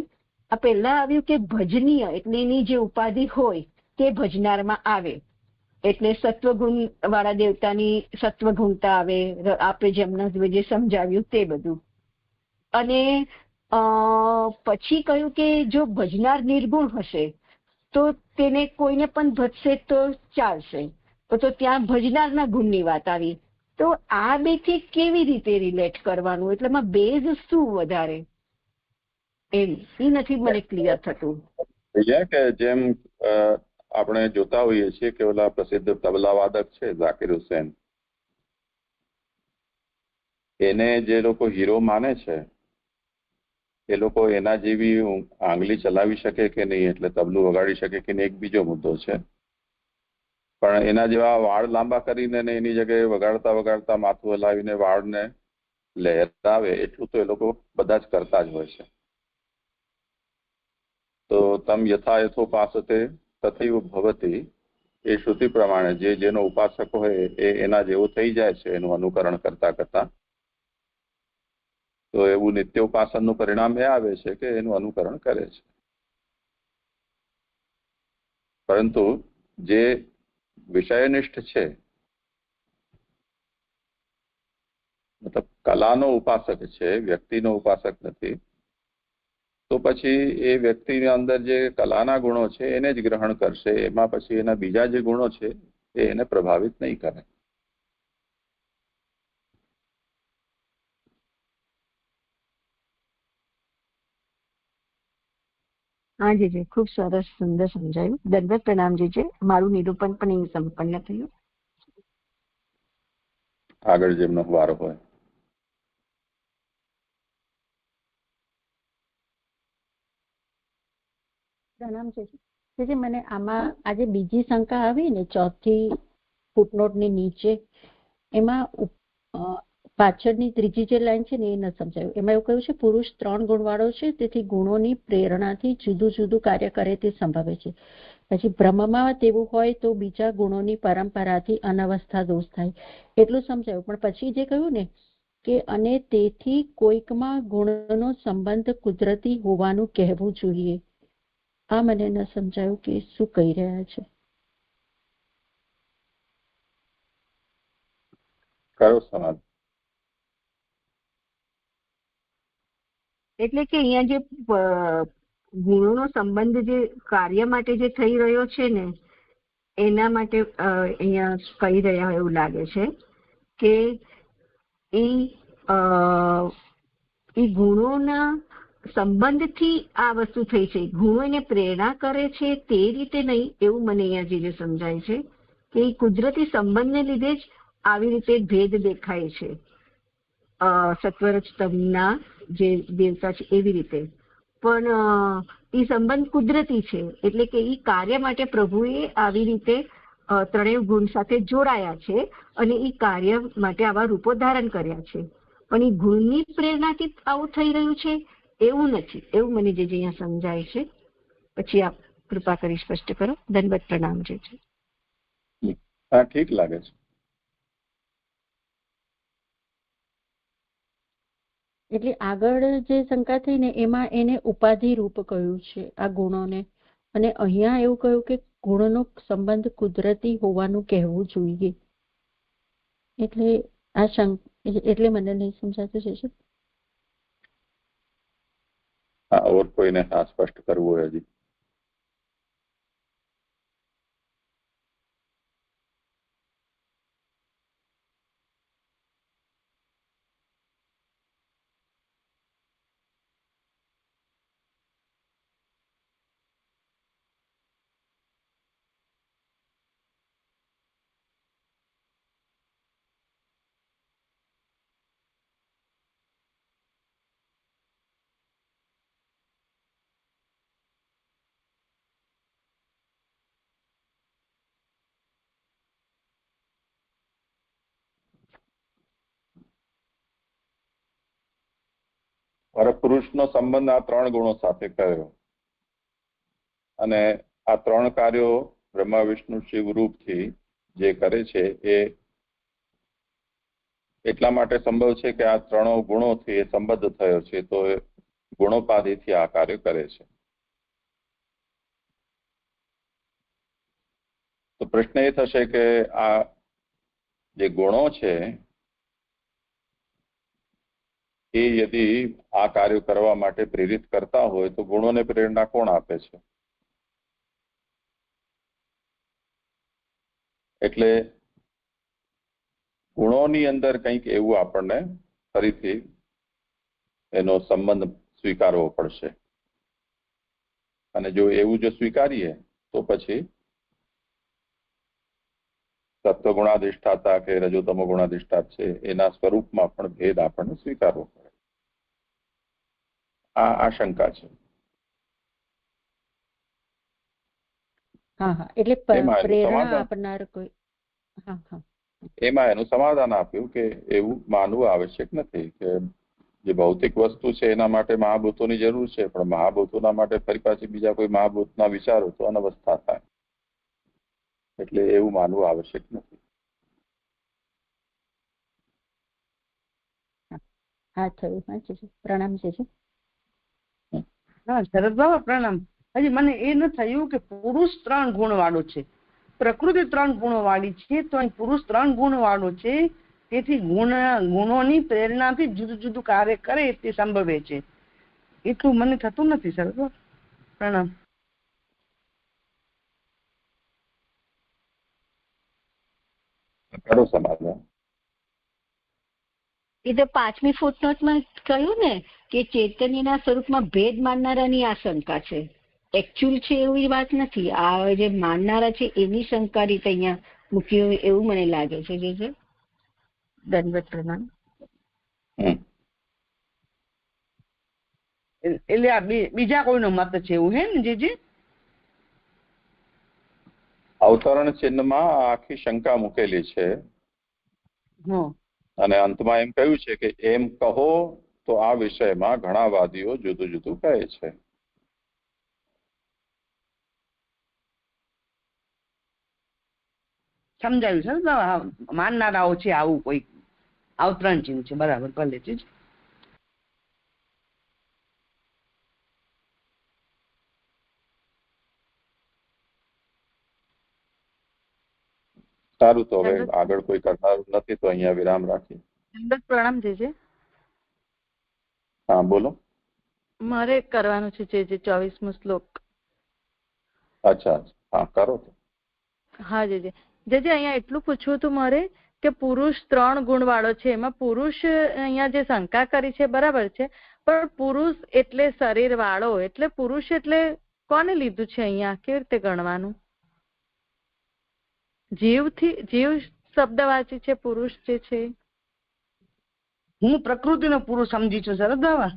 આ પહેલા આવ્યું કે ભજનીય એટલે એની જે ઉપાધિ હોય તે ભજનારમાં આવે, એટલે સત્વગુણ વાળા દેવતાની સત્વગુણતા આવે, આપણે જેમના જે સમજાવ્યું તે બધું. અને પછી કહ્યું કે જો ભજનાર નિર્ગુણ હશે તો તેને કોઈને પણ ભજશે તો ચાલશે, તો ત્યાં ભજનારના ગુણની વાત આવી. તો આ બેથી કેવી રીતે રિલેટ કરવાનું, એટલે એમાં બેઝ શું વધારે એમ એ નથી મને ક્લિયર થતું. કે જેમ આપણે જોતા હોઈએ છીએ કે ઓલા પ્રસિદ્ધ તબલા વાદક છે ઝાકિર હુસેન, એને જે લોકો હીરો માને છે એ લોકો એના જેવી આંગળી ચલાવી શકે કે નહીં, એટલે તબલું વગાડી શકે કે નહીં એક બીજો મુદ્દો છે, પણ એના જેવા વાળ લાંબા કરીને એની જગ્યાએ વગાડતા વગાડતા માથું હલાવીને વાળને લહેરાવે એટલું તો એ લોકો બધા જ કરતા જ હોય છે. તો તમ યથા યથોપાસતે તથૈવ ભવતી, એ શ્રુતિ પ્રમાણે જેનો ઉપાસક હોય એ એના જેવો થઈ જાય છે એનું અનુકરણ કરતા કરતા. તો એવું નિત્ય ઉપાસનનું પરિણામ એ આવે છે કે એનું અનુકરણ કરે છે. પરંતુ જે વિષયનિષ્ઠ છે, મતલબ કલાનો ઉપાસક છે, વ્યક્તિનો ઉપાસક નથી, તો પછી એ વ્યક્તિની અંદર જે કલાના ગુણો છે એને જ ગ્રહણ કરશે, એમાં પછી એના બીજા જે ગુણો છે એ એને પ્રભાવિત નહીં કરે. હા જી, ખૂબ સરસ સુંદર સમજાયું. દંડવત પ્રણામ જીજે. મારું નિરૂપણ પણ અહીં સંપન્ન થયું. આગળ જેમનો વારો હોય. પ્રણામ છે. મને આમાં આજે બીજી શંકા આવી ને ચોથી ફૂટનોટની નીચે, એમાં પાછળની ત્રીજી જે લાઈન છે ને એ ન સમજાયું. એમાં એવું કહ્યું છે પુરુષ 3 ગુણવાળો છે, તેથી ગુણોની પ્રેરણાથી જુદું જુદું કાર્ય કરે તે સંભવે છે. પછી બ્રહ્મમાં તેવું હોય તો બીજા ગુણોની પરંપરાથી અનવસ્થા દોષ થાય, એટલું સમજાયું. પણ પછી જે કહ્યું ને કે અને તેથી કોઈકમાં ગુણનો સંબંધ કુદરતી હોવાનું કહેવું જોઈએ, આ મને ન સમજાયું કે શું કહી રહ્યા છે. કયો સમાજ? એટલે કે અહીંયા જે ગુણોનો સંબંધ જે કાર્ય માટે જે થઈ રહ્યો છે ને એના માટે અહીંયા કહી રહ્યા એવું લાગે છે કે એ ગુણોના સંબંધથી આ વસ્તુ થઈ છે. ગુણો એને પ્રેરણા કરે છે તે રીતે નહીં, એવું મને અહીંયા જે સમજાય છે કે એ કુદરતી સંબંધને લીધે જ આવી રીતે ભેદ દેખાય છે. સત્વરજતમના જે દેવતા છે એવી રીતે, પણ એ સંબંધ કુદરતી છે, એટલે કે એ કાર્ય માટે પ્રભુએ આવી રીતે ત્રણેય ગુણ સાથે જોડાયા છે અને એ કાર્ય માટે આવા રૂપો ધારણ કર્યા છે, પણ એ ગુણની પ્રેરણાથી આવું થઈ રહ્યું છે એવું નથી, એવું મને જે અહીંયા સમજાય છે. પછી આપ કૃપા કરી સ્પષ્ટ કરો. દંડવત પ્રણામ. જે છે હા, ઠીક લાગે છે. એટલે આગળ જે શંકા થઈ ને એમાં એને ઉપાધિ રૂપ કહ્યું છે આ ગુણોને, અને અહીંયા એવું કહ્યું કે ગુણનો સંબંધ કુદરતી હોવાનું કહેવું જોઈએ. એટલે એટલે મને નહીં સમજાતું છે. હા, ઓર કોઈને સ્પષ્ટ કરવું હોય હજી? પરપુરુષનો સંબંધ આ ત્રણ ગુણો સાથે કર્યો અને આ ત્રણ કાર્યો બ્રહ્મા વિષ્ણુ શિવ રૂપથી જે કરે છે એ એટલા માટે સંભવ છે કે આ ત્રણ ગુણોથી એ સંબદ્ધ થયો છે, તો એ ગુણોપાધિથી આ કાર્ય કરે છે. તો પ્રશ્ન એ થશે કે આ જે ગુણો છે એ યદિ આ કાર્ય કરવા માટે પ્રેરિત કરતા હોય તો ગુણોને પ્રેરણા કોણ આપે છે? એટલે ગુણોની અંદર કંઈક એવું આપણને ફરીથી એનો સંબંધ સ્વીકારવો પડશે, અને જો એવું જો સ્વીકારીએ તો પછી સત્વગુણાધિષ્ઠાતા કે રજોતમો ગુણાધિષ્ઠાત છે એના સ્વરૂપમાં પણ ભેદ આપણને સ્વીકારવો પડે. આ આશંકા છે. એટલે પ્રેરણા આપનાર કોઈ. એમાં એનું સમાધાન આપ્યું કે એવું માનવું આવશ્યક નથી કે જે ભૌતિક વસ્તુ છે એના માટે મહાભૂતોની જરૂર છે, પણ મહાભૂતોના માટે ફરી પાછી બીજા કોઈ મહાભૂતના વિચારો તો અનવસ્થા થાય, એટલે એવું માનવું આવશ્યક નથી. હા, થયું. પ્રણામ છે. હા, શરદ બાબા પ્રણામ. હજી મને એ ન થયું કે પુરુષ 3 ગુણ વાળો છે, પ્રકૃતિ 3 ગુણો વાળી છે, તો અહીં પુરુષ 3 ગુણ વાળો છે, તેથી ગુણોની પ્રેરણાથી જુદું જુદું કાર્ય કરે તે સંભવે છે. એટલું મને થતું નથી. શરદ બાબા પ્રણામ. કરો સમાધાન. એ તો 5મી ફૂટનોટમાં કહ્યું ને કે ચૈતન્યના સ્વરૂપમાં ભેદ માનનારાની આ શંકા છે, એકચ્યુઅલ છે એવી વાત નથી. આ જે માનનારા છે એની શંકા રીતે અહીંયા મૂકી હોય એવું મને લાગે છે. જે છે દંડવત પ્રણામ. એટલે આ બીજા કોઈનો મત છે એવું હે ને? જે અવતરણ ચિહ્નમાં આખી શંકા મૂકેલી છે અને અંતમાં એમ કહ્યું છે કે એમ કહો તો આ વિષયમાં ઘણા વાદીઓ જુદું જુદું કહે છે. સમજાયું છે માનનારાઓ છે આવું કોઈ અવતરણ ચિહ્ન છે. બરાબર, ભલે છે. સારું, તો હવે આગળ કોઈ કરનારું નથી તો અહીંયા વિરામ રાખીએ. પ્રણામ. જે હા, બોલો. મારે કરવાનું છે જે 24મો શ્લોક. અચ્છા, હા, કરો તો. હા, જે અહીંયા એટલું પૂછવું હતું મારે કે પુરુષ 3 ગુણ વાળો છે, એમાં પુરુષ અહીંયા જે શંકા કરી છે બરાબર છે, પણ પુરુષ એટલે શરીર વાળો, એટલે પુરુષ એટલે કોને લીધું છે અહીંયા? કેવી રીતે ગણવાનું? જીવ શબ્દ વાંચી છે પુરુષ જે છે. હું પ્રકૃતિનો પુરુષ સમજી છું શરદ બાબા.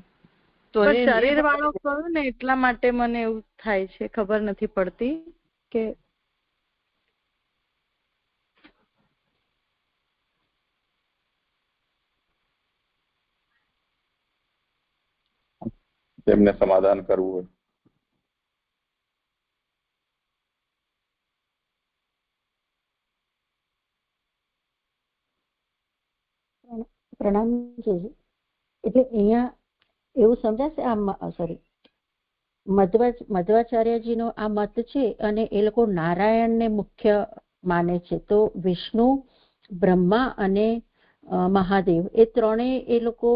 તો શરીર વાળો કહ્યું ને એટલા માટે મને એવું થાય છે, ખબર નથી પડતી કે તેમને સમાધાન કરવું હોય. પ્રણામ છે. એટલે અહીંયા એવું સમજાશે આ સોરી મધ્વાચાર્યજીનો આ મત છે અને એ લોકો નારાયણને મુખ્ય માને છે. તો વિષ્ણુ, બ્રહ્મા અને મહાદેવ એ ત્રણેય એ લોકો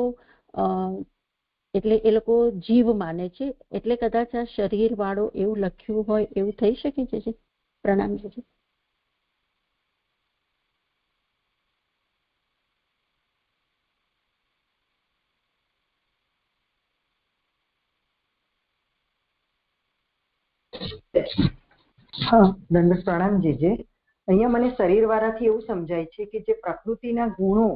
એટલે એ લોકો જીવ માને છે. એટલે કદાચ આ શરીર વાળો એવું લખ્યું હોય એવું થઈ શકે છે. પ્રણામ છે. હા, દંડવત પ્રણામ જીજે. અહીંયા મને શરીર વાળાથી એવું સમજાય છે કે જે પ્રકૃતિના ગુણો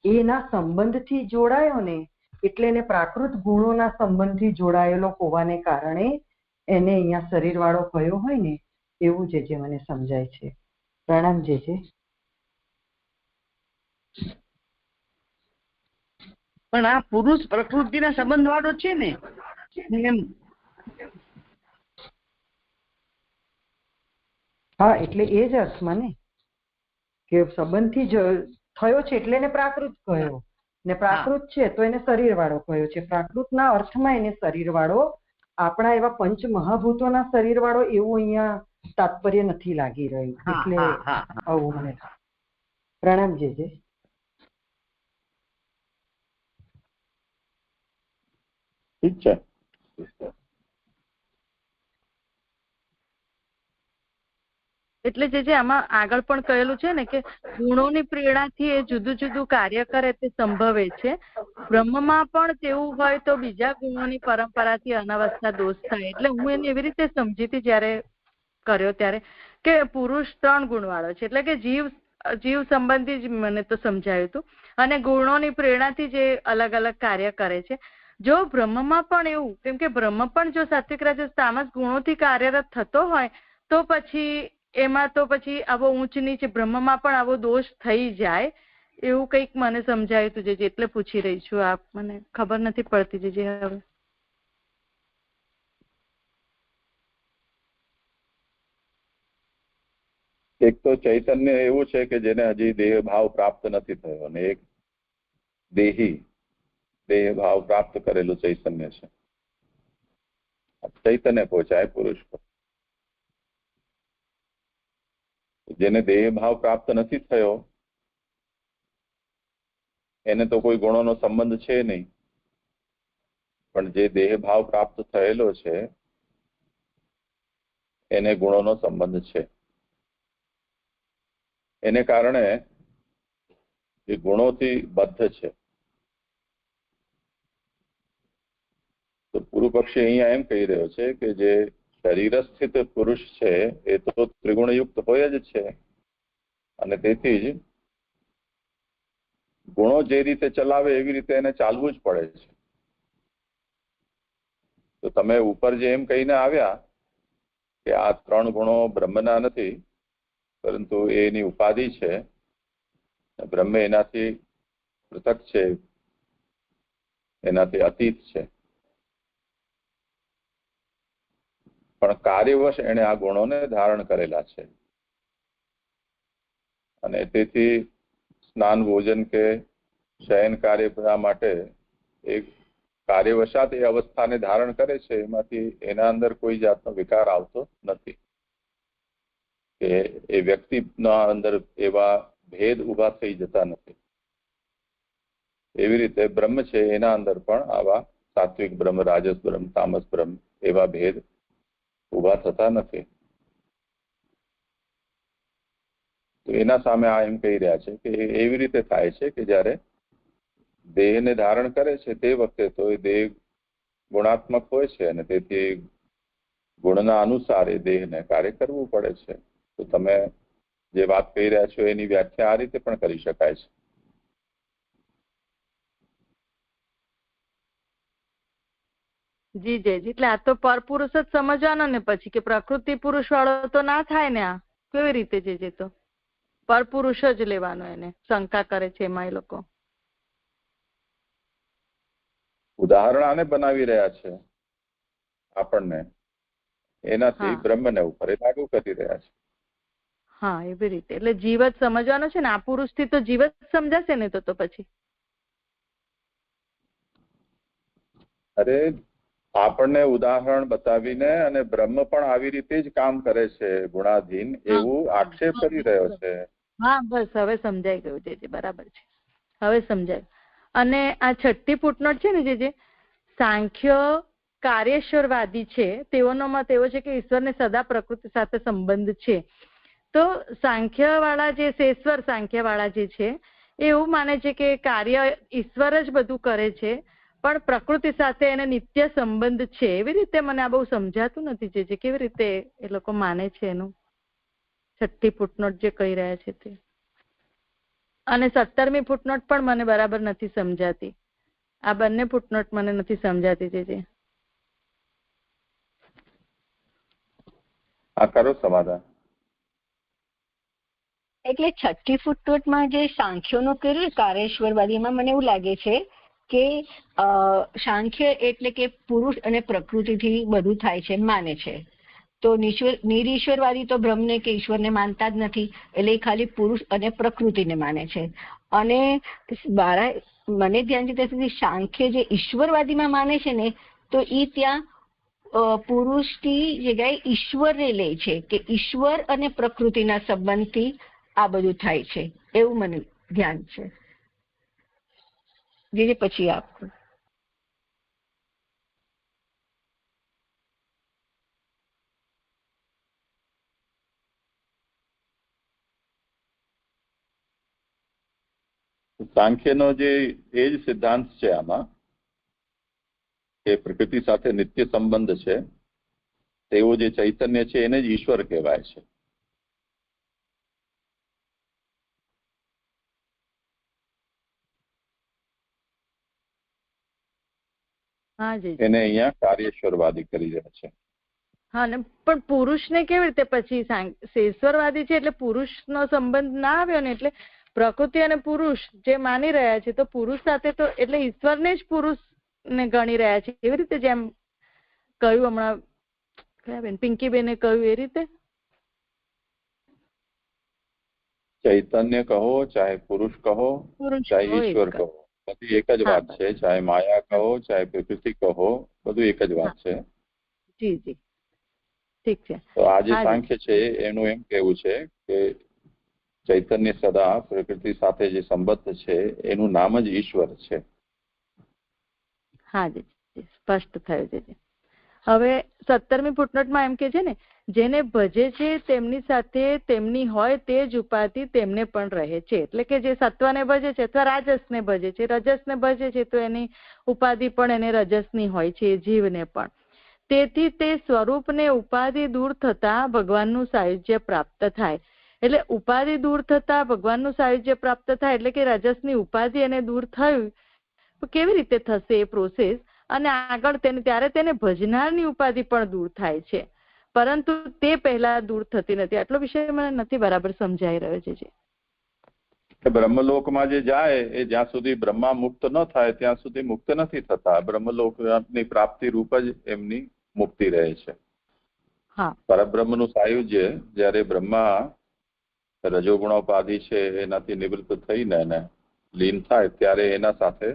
એના સંબંધથી જોડાયો ને એટલે એને પ્રાકૃત ગુણોના સંબંધથી જોડાયેલો હોવાને કારણે એને અહીંયા શરીર વાળો કયો હોય ને એવું જે મને સમજાય છે. પ્રણામ જીજે. પણ આ પુરુષ પ્રકૃતિના સંબંધ વાળો છે ને એમ. હા, એટલે એ જ અર્થમાં ને કે સંબંધથી થયો છે એટલે એને પ્રાકૃત કહ્યો ને પ્રાકૃત છે તો એને શરીર વાળો કહ્યો છે. પ્રાકૃતના અર્થમાં એને શરીર વાળો, આપણા એવા પંચ મહાભૂતોના શરીર વાળો એવું અહીંયા તાત્પર્ય નથી લાગી રહ્યું. એટલે આવું મને પ્રણામ જીજે. ઠીક છે. એટલે જે આમાં આગળ પણ કહેલું છે ને કે ગુણોની પ્રેરણાથી એ જુદું જુદું કાર્ય કરે તે સંભવે છે. બ્રહ્મમાં પણ તેવું હોય તો બીજા ગુણોની પરંપરાથી અનવસ્થા દોષ થાય. એટલે હું એને એવી રીતે સમજી હતી જયારે કર્યો ત્યારે કે પુરુષ 3 ગુણ વાળો છે. એટલે કે જીવ સંબંધી જ મને તો સમજાયું હતું. અને ગુણોની પ્રેરણાથી જે અલગ અલગ કાર્ય કરે છે. જો બ્રહ્મમાં પણ એવું, કેમ કે બ્રહ્મ પણ જો સાત્વિક રાજસ તામસ ગુણોથી કાર્યરત થતો હોય તો પછી એમાં તો પછી આવો ઊંચ નીચ બ્રહ્મમાં પણ આવો દોષ થઈ જાય એવું કંઈક મને સમજાયું હતું. જે એટલે પૂછી રહી છું. આપ મને ખબર નથી પડતી જે હવે. એક તો ચૈતન્ય એવું છે કે જેને હજી દેહ ભાવ પ્રાપ્ત નથી થયો અને એક દેહી દેહ ભાવ પ્રાપ્ત કરેલું ચૈતન્ય છે. ચૈતન્ય પહોંચાય પુરુષ પર. જેને દેહ ભાવ પ્રાપ્ત નથી થયો એને તો કોઈ ગુણોનો સંબંધ છે નહીં, પણ જે દેહ ભાવ પ્રાપ્ત થયેલો છે એને ગુણોનો સંબંધ છે. એને કારણે એ ગુણોથી બદ્ધ છે. તો પૂર્વ પક્ષી અહીંયા એમ કહી રહ્યો છે કે જે શરીર સ્થિત પુરુષ છે એ તો ત્રિગુણયુક્ત હોય જ છે અને તેથી જ ગુણો જે રીતે ચલાવે એવી રીતે એને ચાલવું જ પડે છે. તો તમે ઉપર જે એમ કહીને આવ્યા કે આ 3 ગુણો બ્રહ્મના નથી પરંતુ એની ઉપાધિ છે, બ્રહ્મ એનાથી પૃથક છે, એનાથી અતીત છે, પણ કાર્યવશ એને આ ગુણોને ધારણ કરેલા છે અને તેથી સ્નાન ભોજન કે શયન કાર્ય માટે એક કાર્યવશાત એ અવસ્થાને ધારણ કરે છે. એમાંથી એના અંદર કોઈ જાતનો વિકાર આવતો નથી કે એ વ્યક્તિના અંદર એવા ભેદ ઉભા થઈ જતા નથી. એવી રીતે બ્રહ્મ છે એના અંદર પણ આવા સાત્વિક બ્રહ્મ, રાજસ બ્રહ્મ, તામસ બ્રહ્મ એવા ભેદ ઉભા થતા નથી. તો એના સામે આ એમ કહી રહ્યા છે કે એવી રીતે થાય છે કે જ્યારે દેહને ધારણ કરે છે તે વખતે તો એ દેહ ગુણાત્મક હોય છે અને તેથી ગુણના અનુસાર એ દેહને કાર્ય કરવું પડે છે. તો તમે જે વાત કહી રહ્યા છો એની વ્યાખ્યા આ રીતે પણ કરી શકાય છે. જી જયજી. એટલે આ તો પરપુરુષ જ સમજવાનો ને પછી કે પ્રકૃતિ પુરુષ વાળો તો ના થાય ને. આ કેવી રીતે જે તો પરપુરુષ જ લેવાનો. એને શંકા કરે છે એમાં એ લોકો ઉદાહરણ આને બનાવી રહ્યા છે આપણને, એનાથી બ્રહ્મને ઉપર એ લાગુ કરી રહ્યા છે. હા, એવી રીતે. એટલે જીવ જ સમજવાનો છે ને, આ પુરુષ થી તો જીવ જ સમજાશે ને તો પછી. અરે આપણને ઉદાહરણ બતાવીને અને બ્રહ્મ પણ આવી રીતે જ કામ કરે છે ગુણાધીન, એવું આક્ષેપ કરી રહ્યો છે. હા, બસ હવે સમજાઈ ગયું જે બરાબર છે, હવે સમજાય. અને આ 6ઠ્ઠી ફૂટનોટ છે ને જે સાંખ્ય કાર્યેશ્વરવાદી છે, તેઓનો મત એવો છે કે ઈશ્વરને સદા પ્રકૃતિ સાથે સંબંધ છે. તો સાંખ્ય વાળા જે શેશ્વર સાંખ્ય વાળા જે છે એ એવું માને છે કે કાર્ય ઈશ્વર જ બધું કરે છે, પણ પ્રકૃતિ સાથે એને નિત્ય સંબંધ છે. એવી રીતે મને આ બહુ સમજાતું નથી જે કેવી રીતે એ લોકો માને છે એનું 6ઠ્ઠી ફૂટનોટ જે કહી રહ્યા છે તે. અને 17મી ફૂટનોટ પણ મને બરાબર નથી સમજાતી. આ બંને ફૂટનોટ મને નથી સમજાતી જે. આ કરો સમાધાન. એટલે 6ઠ્ઠી ફૂટનોટમાં જે સાંખ્યોનું કર્યું કાર્યેશ્વરવાદીમાં મને એવું લાગે છે કે સાંખ્ય એટલે કે પુરુષ અને પ્રકૃતિથી બધું થાય છે માને છે. તો નિરીશ્વરવાદી તો બ્રહ્મને કે ઈશ્વરને માનતા જ નથી, એટલે એ ખાલી પુરુષ અને પ્રકૃતિને માને છે. અને મને ધ્યાન છે ત્યાં સુધી સાંખ્ય જે ઈશ્વરવાદીમાં માને છે ને, તો એ ત્યાં પુરુષની જગ્યાએ ઈશ્વરને લે છે કે ઈશ્વર અને પ્રકૃતિના સંબંધથી આ બધું થાય છે, એવું મને ધ્યાન છે. જે પછી આપો. સાંખ્યનો જે એ જ સિદ્ધાંત છે આમાં કે પ્રકૃતિ સાથે નિત્ય સંબંધ છે, તેવો જે ચૈતન્ય છે એને જ ઈશ્વર કહેવાય છે. એને અહીંયા કાર્યેશ્વરવાદી કરી રહ્યા છે. હા ને, પણ પુરુષને કેવી રીતે પછી શેશ્વરવાદી છે એટલે પુરુષનો સંબંધ ના આવ્યો ને, એટલે પ્રકૃતિ અને પુરુષ જે માની રહ્યા છે તો પુરુષ સાથે તો એટલે ઈશ્વરને જ પુરુષને ગણી રહ્યા છે. એવી રીતે જેમ કહ્યું હમણાં કયા બેન પિંકીબેને કહ્યું એ રીતે. ચૈતન્ય કહો, ચાહે પુરુષ કહો, ચાહે ઈશ્વર કહો, બધી એક જ વાત છે. ચાહે માયા કહો, ચાહે પ્રકૃતિ કહો, બધું એક જ વાત છે. જી જી, ઠીક છે. તો આ જે સાંખ્ય છે એનું એમ કેવું છે કે ચૈતન્ય સદા પ્રકૃતિ સાથે જે સંબદ્ધ છે એનું નામ જ ઈશ્વર છે. હા જી, સ્પષ્ટ થયું છે. હવે 17મી ફૂટનોટમાં એમ કે છે ને, જેને ભજે છે તેમની સાથે તેમની હોય તે જ ઉપાધિ તેમને પણ રહે છે. એટલે કે જે સત્વને ભજે છે અથવા રાજસને ભજે છે, રજસને ભજે છે તો એની ઉપાધિ પણ એને રજસની હોય છે, જીવને પણ. તેથી તે સ્વરૂપને ઉપાધિ દૂર થતા ભગવાનનું સાયુજ્ય પ્રાપ્ત થાય. એટલે ઉપાધિ દૂર થતા ભગવાનનું સાયુજ્ય પ્રાપ્ત થાય એટલે કે રજસની ઉપાધિ એને દૂર થયું, તો કેવી રીતે થશે એ પ્રોસેસ? અને આગળ ત્યારે તેને ભજનારની ઉપાધિ પણ દૂર થાય છે, પરંતુ તે પહેલા દૂર થતી નથી. આટલો વિષય મને નથી બરાબર સમજાઈ રહ્યો છે. બ્રહ્મલોકમાં જે જાય એ જ્યાં સુધી બ્રહ્મા મુક્ત ન થાય ત્યાં સુધી મુક્ત નથી થતા. બ્રહ્મલોકની પ્રાપ્તિ રૂપ જ એમની મુક્તિ રહે છે. પરબ્રહ્મનું સાયુજ્ય જયારે બ્રહ્મા રજોગુણોપાધિ છે એનાથી નિવૃત્ત થઈને લીન થાય ત્યારે એના સાથે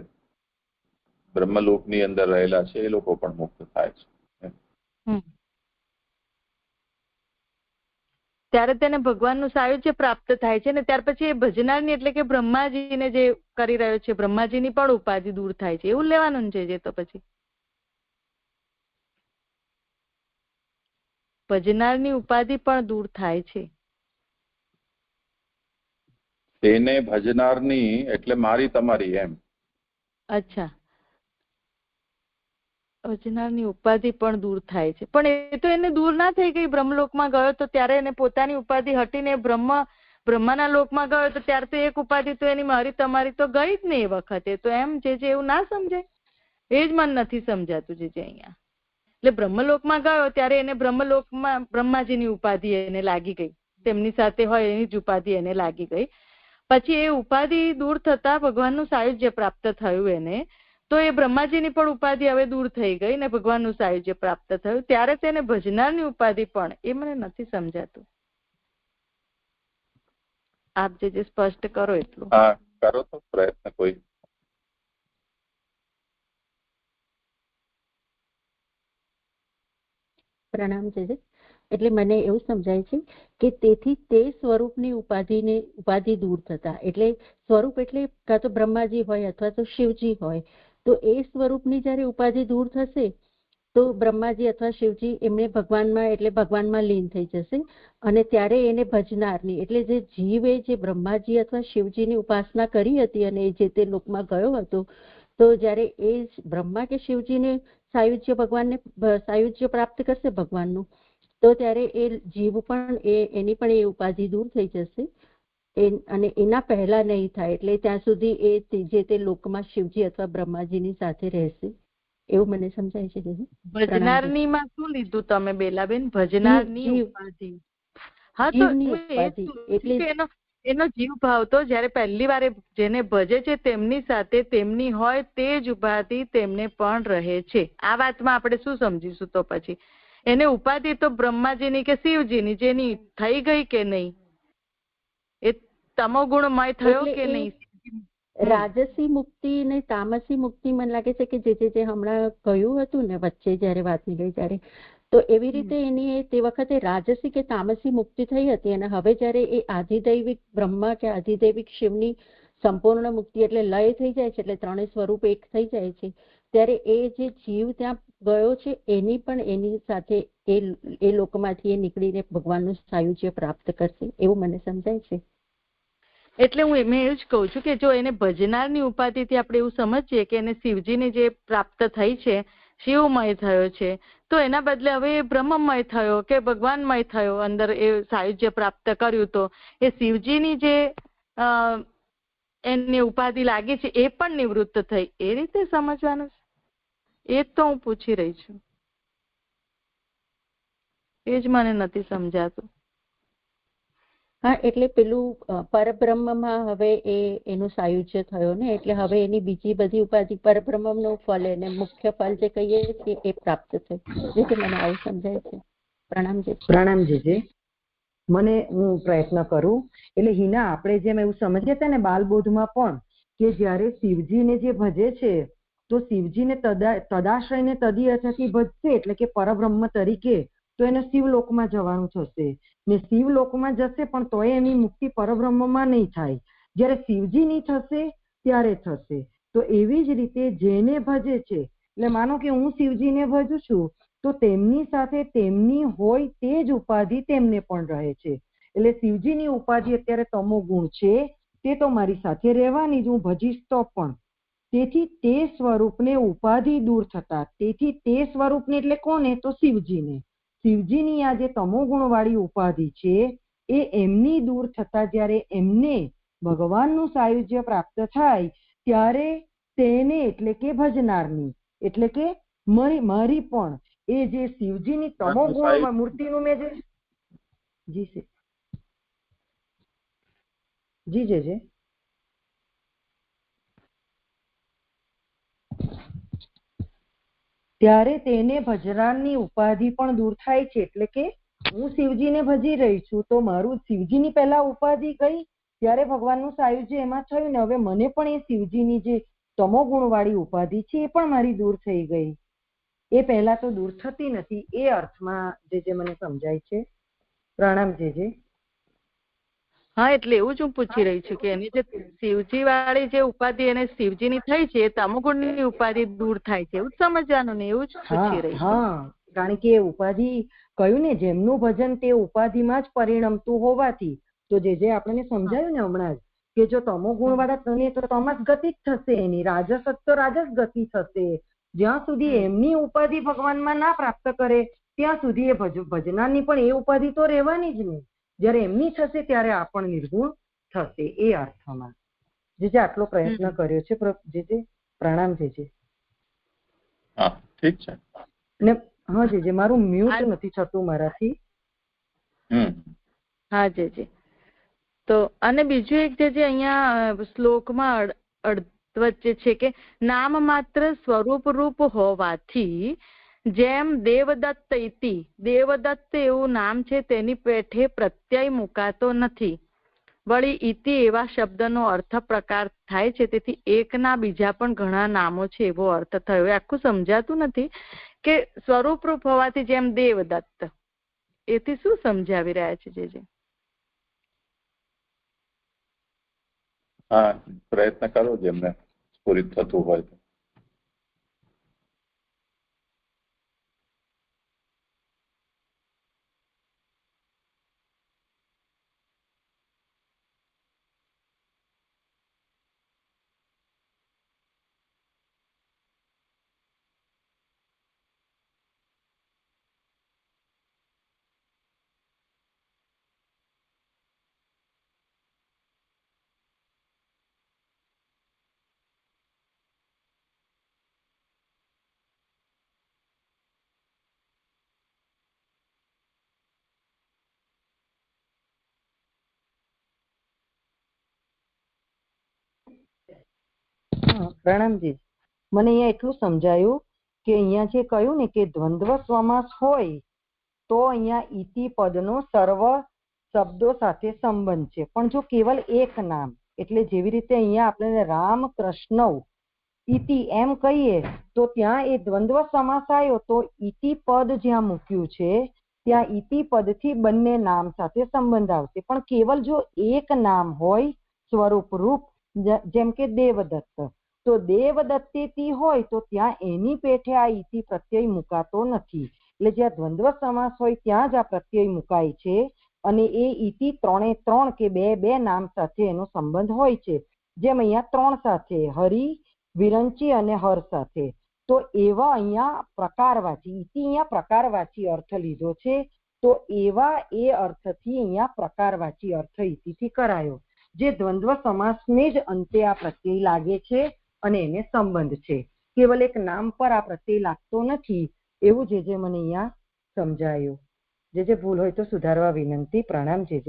બ્રહ્મલોકની અંદર રહેલા છે એ લોકો પણ મુક્ત થાય છે. ત્યારે તેને ભગવાનનું સાયુજ્ય પ્રાપ્ત થાય છે ને ત્યાર પછી એ ભજનારની એટલે કે બ્રહ્માજીને જે કરી રહ્યો છે બ્રહ્માજીની પણ ઉપાધિ દૂર થાય છે, એવું લેવાનું છે. જે તો પછી ભજનારની ઉપાધિ પણ દૂર થાય છે. એને ભજનારની એટલે મારી તમારી એમ. અચ્છા, ભજનારની ઉપાધિ પણ દૂર થાય છે, પણ એ તો એને દૂર ના થઈ ગઈ. બ્રહ્મલોકમાં ગયો તો ત્યારે એને પોતાની ઉપાધિ હટીને બ્રહ્માના લોકમાં ગયો તો ત્યારે તો એક ઉપાધિ તો એની મારી તમારી તો ગઈ જ ને એ વખતે. તો એમ જે એવું ના સમજાય, એ જ મને નથી સમજાતું જે અહીંયા. એટલે બ્રહ્મલોકમાં ગયો ત્યારે એને બ્રહ્મલોકમાં બ્રહ્માજીની ઉપાધિ એને લાગી ગઈ, તેમની સાથે હોય એની જ ઉપાધિ એને લાગી ગઈ. પછી એ ઉપાધિ દૂર થતા ભગવાનનું સાયુજ્ય પ્રાપ્ત થયું એને. તો એ બ્રહ્માજીની પણ ઉપાધિ હવે દૂર થઈ ગઈ ને ભગવાનનું સાયુજ્ય પ્રાપ્ત થયું, ત્યારે તેને ભજનારની ઉપાધિ પણ, એ મને નથી સમજાતું. આપ જે સ્પષ્ટ કરો એટલું. હા, કરો તો પ્રયત્ન કોઈ. પ્રણામ છે. એટલે મને એવું સમજાય છે કે તેથી તે સ્વરૂપની ઉપાધિ દૂર થતા, એટલે સ્વરૂપ એટલે કાં તો બ્રહ્માજી હોય અથવા તો શિવજી હોય, તો એ સ્વરૂપની જયારે ઉપાધિ દૂર થશે તો બ્રહ્માજી અથવા શિવજી એમને ભગવાનમાં એટલે ભગવાનમાં લીન થઈ જશે, અને ત્યારે એને ભજનારની એટલે જે જીવે જે બ્રહ્માજી અથવા શિવજીની ઉપાસના કરી હતી અને જે તે લોકમાં ગયો હતો, તો જયારે એ બ્રહ્મા કે શિવજીને સાયુજ્ય ભગવાનને સાયુજ્ય પ્રાપ્ત કરશે ભગવાનનું, તો ત્યારે એ જીવ પણ એની પણ એ ઉપાધિ દૂર થઈ જશે, અને એના પહેલા નહીં થાય, એટલે ત્યાં સુધી એ જે તે લોકમાં શિવજી અથવા બ્રહ્માજીની સાથે રહેશે, એવું મને સમજાય છે. ભજનારની માં શું લીધું તમે બેલાબેન? ભજનારની ઉપાધિ. હા, તો એટલે એનો જીવ ભાવ તો જયારે પહેલી વાર જેને ભજે છે તેમની સાથે તેમની હોય તે જ ઉપાધિ તેમને પણ રહે છે. આ વાતમાં આપણે શું સમજીશું? તો પછી એને ઉપાધિ તો બ્રહ્માજીની કે શિવજીની જેની થઈ ગઈ કે નહીં, એ તમો ગુણમય થયો કે નહીં? રાજસી મુક્તિ ને તામસી મુક્તિ મને લાગે છે કે જે હમણાં કહ્યું હતું ને વચ્ચે જયારે વાત નીકળી ત્યારે, તો એવી રીતે એની તે વખતે રાજસી કે તામસી મુક્તિ થઈ હતી, અને હવે જયારે એ આધિદૈવિક બ્રહ્મા કે આધિદૈવિક શિવની સંપૂર્ણ મુક્તિ એટલે લય થઈ જાય છે, એટલે ત્રણેય સ્વરૂપ એક થઈ જાય છે, ત્યારે એ જે જીવ ત્યાં ગયો છે એની પણ એની સાથે એ લોકમાંથી એ નીકળીને ભગવાનનું સાયુજ્ય પ્રાપ્ત કરશે, એવું મને સમજાય છે. એટલે મેં એવું જ કહું છું કે જો એને ભજનારની ઉપાધિથી આપણે એવું સમજીએ કે એને શિવજીની જે પ્રાપ્ત થઈ છે, શિવમય થયો છે, તો એના બદલે હવે એ બ્રહ્મમય થયો કે ભગવાનમય થયો, અંદર એ સાયુજ્ય પ્રાપ્ત કર્યું, તો એ શિવજીની જે એની ઉપાધિ લાગી છે એ પણ નિવૃત્ત થઈ, એ રીતે સમજવાનું છે. એ તો હું પૂછી રહી છું, એ જ મને નથી સમજાતું. હા, એટલે પેલું પરબ્રહ્મમાં હવે એનું સાયુજ્ય થયો ને, એટલે હવે એની બીજી બધી ઉપાધિ પરબ્રહ્મનું ફળ એને મુખ્ય ફળ જે કહીએ છીએ એ પ્રાપ્ત થયું, જે મને આવું સમજાય છે. પ્રણામ જે મને હું પ્રયત્ન કરું. એટલે હિના, આપણે જેમ એવું સમજીએ હતા ને બાલબોધમાં પણ, કે જયારે શિવજીને જે ભજે છે તો શિવજીને તદાશ્રયને તદીયથથી ભજશે એટલે કે પરબ્રહ્મ તરીકે, તો એને શિવલોકમાં જવાનું થશે, ને શિવલોકમાં જશે પણ તોય એની મુક્તિ પરબ્રહ્મમાં નહીં થાય, જ્યારે શિવજીની થશે ત્યારે થશે. તો એવી જ રીતે જેને ભજે છે, એટલે માનો કે હું શિવજીને ભજું છું તો તેમની સાથે તેમની હોય તે જ ઉપાધિ તેમને પણ રહે છે. એટલે શિવજીની ઉપાધિ અત્યારે તમો ગુણ છે, તે તો મારી સાથે રહેવાની જ, હું ભજીશ તો પણ. તેથી તે સ્વરૂપને ઉપાધિ દૂર થતા, તેથી તે સ્વરૂપને એટલે કોને? તો શિવજીને. શિવજીની આ જે તમોગુણ વાળી ઉપાધિ છે એ એમની દૂર થતા જ્યારે એમને ભગવાનનું સાયુજ્ય પ્રાપ્ત થાય ત્યારે તેને એટલે કે ભજનારની એટલે કે મારી પણ એ જે શિવજીની તમોગુણ મૂર્તિનું મેં જે જી ત્યારે તેને ભજનારની ઉપાધિ પણ દૂર થાય છે. એટલે કે હું શિવજીને ભજી રહી છું તો મારું શિવજીની પહેલા ઉપાધિ ગઈ, ત્યારે ભગવાનનું સાયુજ્ય એમાં થયું ને હવે મને પણ એ શિવજીની જે તમોગુણ વાળી ઉપાધિ છે એ પણ મારી દૂર થઈ ગઈ. એ પહેલા તો દૂર થતી નથી, એ અર્થમાં જે મને સમજાય છે. પ્રણામ જે. હા, એટલે એવું જ હું પૂછી રહી છું કે એની જે શિવજી વાળી જે ઉપાધિ એને શિવજીની થઈ છે, તમોગુણની ઉપાધિ દૂર થાય છે, એવું જ સમજવાનું ને? એવું જ પૂછી રહી છું. હા, કારણ કે ઉપાધિ કહ્યું ને, જેમનું ભજન તે ઉપાધિમાં જ પરિણમતું હોવાથી, તો જે આપણને સમજાયું ને હમણાં જ કે જો તમોગુણ વાળા તને તો તમસ ગતિ જ થશે, એની રાજસ તો રાજસ ગતિ થશે. જ્યાં સુધી એમની ઉપાધિ ભગવાનમાં ના પ્રાપ્ત કરે ત્યાં સુધી એ ભજનાની પણ એ ઉપાધિ તો રહેવાની જ નહીં. જયારે એમની થશે ત્યારે આ પણ નિર્ગુણ થશે. એ અર્થમાં જે આટલો પ્રયત્ન કર્યો છે. જે પ્રણામ જે. હા, ઠીક છે. ને હા જે મારું મ્યુટ નથી થતું મારાથી. હા જે. તો અને બીજું એક જે અહીંયા શ્લોકમાં જે છે કે નામ માત્ર સ્વરૂપ રૂપ હોવાથી જેમ દેવદત્ત ઇતિ, દેવદત્ત એવું નામ છે તેની પેઠે પ્રત્યય મુકાતો નથી. વળી ઇતિ એવા શબ્દનો અર્થ પ્રકાર થાય છે, તેથી એકના બીજા પણ ઘણા નામો છે એવો અર્થ થયો. આખું સમજાતું નથી કે સ્વરૂપ રૂપ હોવાથી જેમ દેવદત્ત, એથી શું સમજાવી રહ્યા છે જે? હા, પ્રયત્ન કરો જેમને સ્ફુરિત થતું હોય તો. પ્રણામજી. મને અહીંયા એટલું સમજાયું કે અહીંયા જે કહ્યું ને કે દ્વંદ્વ સમાસ હોય તો અહીંયા ઇતિ પદનો સર્વ શબ્દો સાથે સંબંધ છે. પણ જો કેવલ એક નામ, એટલે જેવી રીતે અહીંયા આપણે રામ કૃષ્ણ ઇતિ એમ કહીએ તો ત્યાં એ દ્વંદ્વ સમાસ આવ્યો તો ઇતિ પદ જ્યાં મૂક્યું છે ત્યાં ઇતિ પદથી બંને નામ સાથે સંબંધ આવશે. પણ કેવલ જો એક નામ હોય સ્વરૂપ રૂપ, જેમ કે દેવદત્ત, તો દેવદત્તેથી હોય તો ત્યાં એની પેઠે આ ઇતિ પ્રત્યય મુકાતો નથી. એટલે જ્યાં દ્વંદ્વ સમાસ હોય ત્યાં જ આ પ્રત્યય મુકાય છે અને એ ઇતિ 3 3 કે 2 2 નામ સાથે એનો સંબંધ હોય છે. જેમ અહીંયા 3 સાથે, હરિ, વિરંચી અને હર સાથે. તો એવા અહીંયા પ્રકારવાચી, ઇતિ અહીંયા પ્રકારવાચી અર્થ લીધો છે, તો એવા એ અર્થથી અહીંયા પ્રકારવાચી અર્થ ઇતિથી કરાયો, જે દ્વંદ્વ સમાસને જ અંતે આ પ્રત્યય લાગે છે અને એને સંબંધ છે. કેવલ એક નામ પર આ પ્રત્યય લાગતો નથી, એવું જે મને અહીંયા સમજાયું. જે ભૂલ હોય તો સુધારવા વિનંતી. પ્રણામ. જે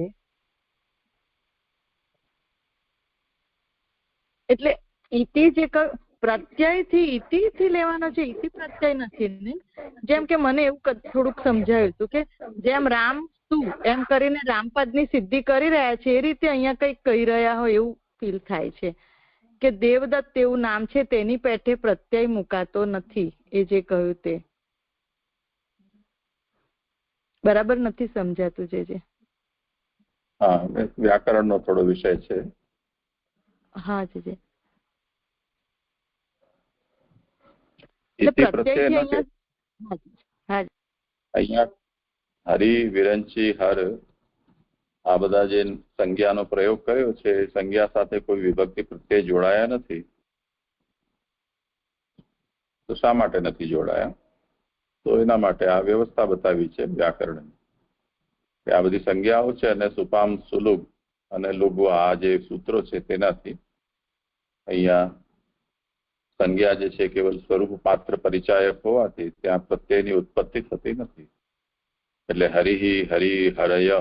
એટલે ઇતિ જે પ્રત્યય થી ઇતિ થી લેવાનો છે, ઇતિ પ્રત્યય નથી ને? જેમ કે મને એવું થોડુંક સમજાયું હતું કે જેમ રામ તું એમ કરીને રામપદ ની સિદ્ધિ કરી રહ્યા છે, એ રીતે અહીંયા કઈક કહી રહ્યા હોય એવું ફીલ થાય છે કે દેવદત્ત એવું નામ છે તેની પેઠે પ્રત્યય મુકાતો નથી. એ જે કહ્યું તે બરાબર નથી સમજાતું જે? હા, વ્યાકરણનો થોડો વિષય છે. હા જે અહીંયા હરિ, વિરંચી, હર આ બધા જે સંજ્ઞાનો પ્રયોગ કર્યો છે એ સંજ્ઞા સાથે કોઈ વિભક્તિ પ્રત્યય જોડાયા નથી. તો શા માટે નથી જોડાયા? તો એના માટે આ વ્યવસ્થા બતાવી છે વ્યાકરણ. આ બધી સંજ્ઞાઓ છે અને સુપામ, સુલુગ અને લુગવા આ જે સૂત્રો છે તેનાથી અહીંયા સંજ્ઞા જે છે કેવલ સ્વરૂપ પાત્ર પરિચાયક હોવાથી ત્યાં પ્રત્યયની ઉત્પત્તિ થતી નથી. એટલે હરિ, હરિ, હરય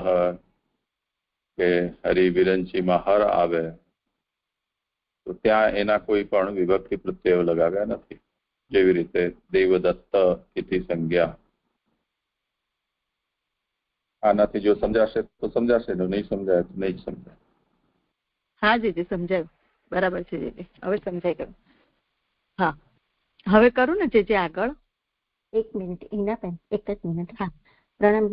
કે હરિ વિરંચીમાં હર આવે તો ત્યાં એના કોઈ પણ વિભક્તિ પ્રત્યયો લગાવ્યા નથી. જેવી રીતે દેવદત્ત ઇતિ સંજ્ઞા. આનાથી જો સમજાશે તો સમજાશે, નહીં સમજાય તો નહીં સમજાય. હા જી સમજાયું, બરાબર છે જી, હવે સમજાઈ ગયું. હા, હવે કરું ને જે આગળ? એક મિનિટ ઈનાબેન, એક જ મિનિટ. હા, પ્રણામ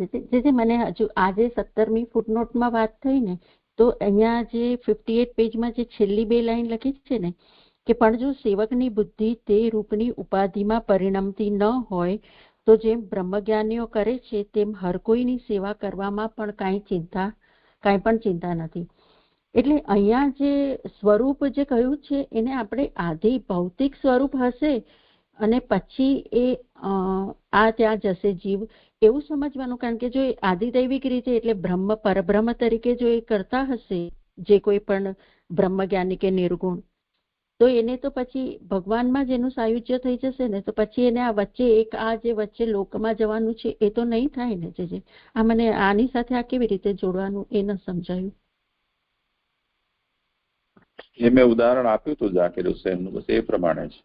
જે મને હજુ આજે 17મી ફૂટનોટમાં વાત થઈ ને, તો અહીંયા જે 58 પેજમાં જે છેલ્લી 2 લાઈન લખી છે ને કે પણ જો સેવકની બુદ્ધિ તે રૂપની ઉપાધિમાં પરિણમતી ન હોય તો જેમ બ્રહ્મજ્ઞાનીઓ કરે છે તેમ હર કોઈની સેવા કરવામાં પણ કાંઈ પણ ચિંતા નથી. એટલે અહીંયા જે સ્વરૂપ જે કહ્યું છે એને આપણે આદિ ભૌતિક સ્વરૂપ હશે અને પછી એ આ ત્યાં જશે જીવ, એવું સમજવાનું. કારણ કે જો એ આદિદૈવિક રીતે એટલે પરબ્રહ્મ તરીકે જો એ કરતા હશે જે કોઈ પણ બ્રહ્મજ્ઞાની કે નિર્ગુણ, તો એને તો પછી ભગવાનમાં જ એનું સાયુજ્ય થઈ જશે ને, તો પછી એને આ વચ્ચે આ જે વચ્ચે લોકમાં જવાનું છે એ તો નહીં થાય ને. જે આ મને આની સાથે આ કેવી રીતે જોડવાનું એ ન સમજાયું. એ મેં ઉદાહરણ આપ્યું હતું ઝાકીર હુસેનનું, બસ એ પ્રમાણે છે.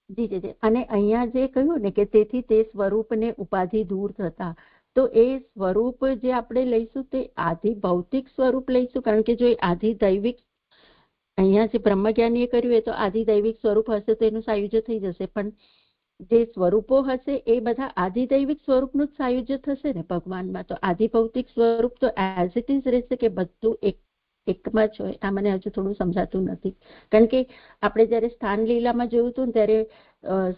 જી જી. અને અહીંયા જે કહ્યું ને કે તેથી તે સ્વરૂપને ઉપાધિ દૂર થતા, તો એ સ્વરૂપ જે આપણે લઈશું તે આધિ ભૌતિક સ્વરૂપ લઈશું, કારણ કે જો એ આધિ દૈવિક અહીંયા જે બ્રહ્મજ્ઞાનીએ કર્યું એ તો આધિ દૈવિક સ્વરૂપ હશે તો એનું સાયુજ્ય થઈ જશે, પણ જે સ્વરૂપો હશે એ બધા આધિ દૈવિક સ્વરૂપનું જ સાયુજ્ય થશે ને ભગવાનમાં. તો આધિ ભૌતિક સ્વરૂપ તો એઝ ઇટ ઇઝ રહેશે કે બધું એકમાં જ હોય? આ મને હજુ થોડું સમજાતું નથી, કારણ કે આપણે જયારે સ્થાન લીલામાં જોયું હતું ને ત્યારે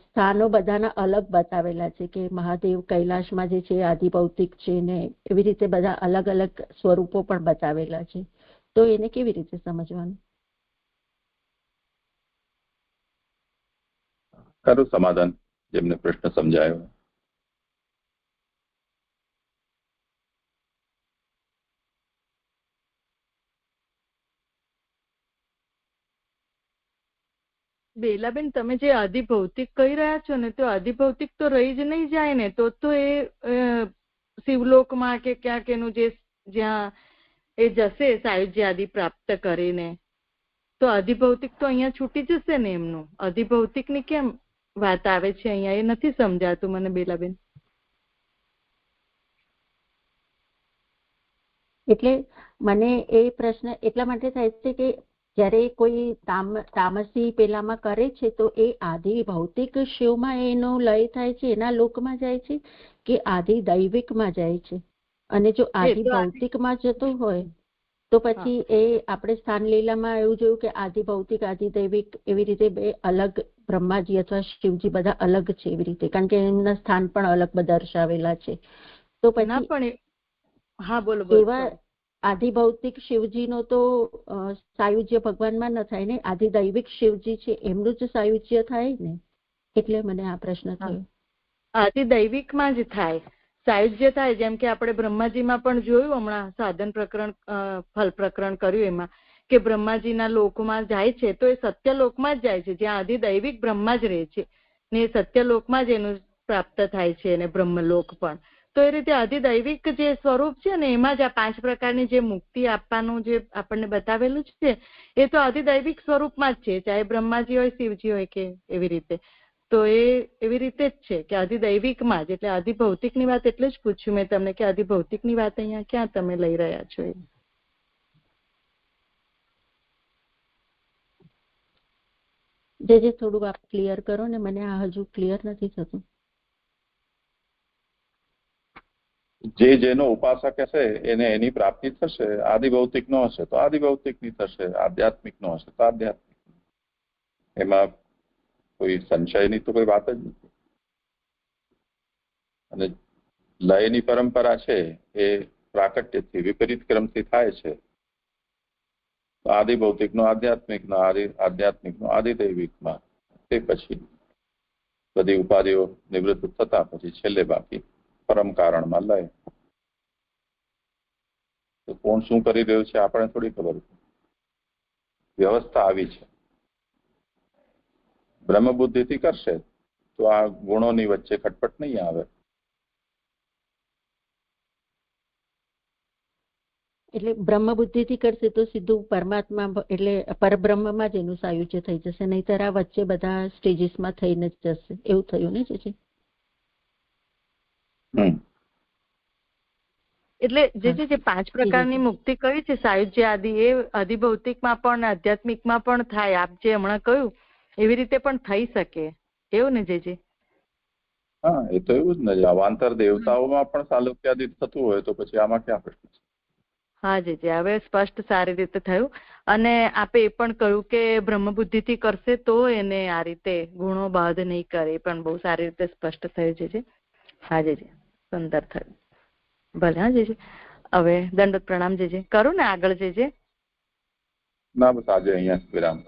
સ્થાનો બધાના અલગ બતાવેલા છે કે મહાદેવ કૈલાશમાં જે છે આધિ ભૌતિક છે ને એવી રીતે બધા અલગ અલગ સ્વરૂપો પણ બતાવેલા છે. તો એને કેવી રીતે સમજવાનું? ખરું સમાધાન જેમને પ્રશ્ન સમજાયો. બેલાબેન, તમે જે આધિભૌતિક કહી રહ્યા છો ને, તો આધિભૌતિક તો રહી જ નહીં જાય ને, તો એ શિવલોકમાં કે ક્યાંક એનું જે જ્યાં એ જશે સાયુજ્ય આદિ પ્રાપ્ત કરીને, તો આધિભૌતિક તો અહીંયા છૂટી જશે ને એમનું. આધિભૌતિક ની કેમ વાત આવે છે અહીંયા? એ નથી સમજાતું મને બેલાબેન. એટલે મને એ પ્રશ્ન એટલા માટે થાય છે કે જ્યારે કોઈ તામસી પેલામાં કરે છે તો એ આધિ ભૌતિક શિવમાં એનો લય થાય છે, એના લોકમાં જાય છે કે આધિ દૈવિકમાં જાય છે? અને જો આધિ ભૌતિકમાં જતો હોય તો પછી એ આપણે સ્થાન લીલામાં એવું જોયું કે આધિ ભૌતિક આધિ દૈવિક એવી રીતે બે અલગ, બ્રહ્માજી અથવા શિવજી બધા અલગ છે એવી રીતે, કારણ કે એમના સ્થાન પણ અલગ બધા દર્શાવેલા છે. તો પછી હા બોલો. એવા આધિ ભૌતિક શિવજીનો તો સાયુજ્ય ભગવાનમાં ન થાય ને, આધિ દૈવિક શિવજી છે એમનું જ સાયુજ્ય થાય ને, એટલે મને આ પ્રશ્ન થયો. આધિ દૈવિકમાં જ થાય, સાયુજ્ય થાય. જેમ કે આપણે બ્રહ્માજીમાં પણ જોયું, હમણાં સાધન પ્રકરણ ફલ પ્રકરણ કર્યું એમાં, કે બ્રહ્માજીના લોકમાં જાય છે તો એ સત્યલોકમાં જ જાય છે જ્યાં આધિ દૈવિક બ્રહ્મા જ રહે છે ને, એ સત્યલોકમાં જ એનું પ્રાપ્ત થાય છે અને બ્રહ્મલોક પણ. તો એ રીતે આધિ દૈવિક જે સ્વરૂપ છે ને એમાં જ આ 5 પ્રકારની જે મુક્તિ આપવાનું જે આપણને બતાવેલું છે એ તો આધિ દૈવિક સ્વરૂપમાં જ છે, ચાહે બ્રહ્માજી હોય શિવજી હોય કે એવી રીતે. તો એ એવી રીતે જ છે કે આધિ દૈવિકમાં જ. એટલે આધિ ભૌતિકની વાત એટલે જ પૂછ્યું મેં તમને કે આધિ ભૌતિકની વાત અહીંયા ક્યાં તમે લઈ રહ્યા છો? જે થોડું આપ ક્લિયર કરો ને, મને આ હજુ ક્લિયર નથી થતું. જે જેનો ઉપાસક હશે એને એની પ્રાપ્તિ થશે. આદિ ભૌતિક નો હશે તો આદિ ભૌતિક ની થશે, આધ્યાત્મિક નો હશે તો આધ્યાત્મિક. એમાં કોઈ સંશયની તો કોઈ વાત જ નથી. અને લયની પરંપરા છે એ પ્રાકટ્યથી વિપરીત ક્રમથી થાય છે. આદિ ભૌતિક નો આધ્યાત્મિક નો, આધ્યાત્મિક નો આદિ દૈવિકમાં, તે પછી બધી ઉપાધિઓ નિવૃત્ત થતા પછી છેલ્લે બાકી પરમ કારણમાં લય. તો કોણ શું કરી રહ્યું છે આપણે થોડી ખબર છે. વ્યવસ્થા આવી છે. બ્રહ્મ બુદ્ધિથી કરશે તો આ ગુણોની વચ્ચે ખટપટ નહીં આવે. એટલે બ્રહ્મ બુદ્ધિથી કરશે તો સીધું પરમાત્મા એટલે પરબ્રહ્મમાં જ એનું સાયુજ્ય થઈ જશે, નહીતર આ વચ્ચે બધા સ્ટેજીસમાં થઈને જ જશે. એવું થયું ને છે? એટલે જે 5 પ્રકારની મુક્તિ કહી છે સાયુજ્ય આદિ, એ આધિભૌતિકમાં પણ આધ્યાત્મિકમાં પણ થાય. આપ જે હમણાં કહ્યું એવી રીતે પણ થઈ શકે, એવું ને જે? હા, એ તો એવું જ ને. અવાંતર દેવતાઓમાં પણ સાલોક્યાદિ થતું હોય તો પછી આમાં ક્યાં પ્રશ્ન છે? હા જી, હવે સ્પષ્ટ સારી રીતે થયું. અને આપે એ પણ કહ્યું કે બ્રહ્મ બુદ્ધિથી કરશે તો એને આ રીતે ગુણો બાદ નહીં કરે, પણ બહુ સારી રીતે સ્પષ્ટ થયું છે. હા જી, સુંદર થયું. ભલે. હા જી, હવે દંડવત પ્રણામ જે કરું ને આગળ જે? ના, બસ આજે અહીંયા વિરામ.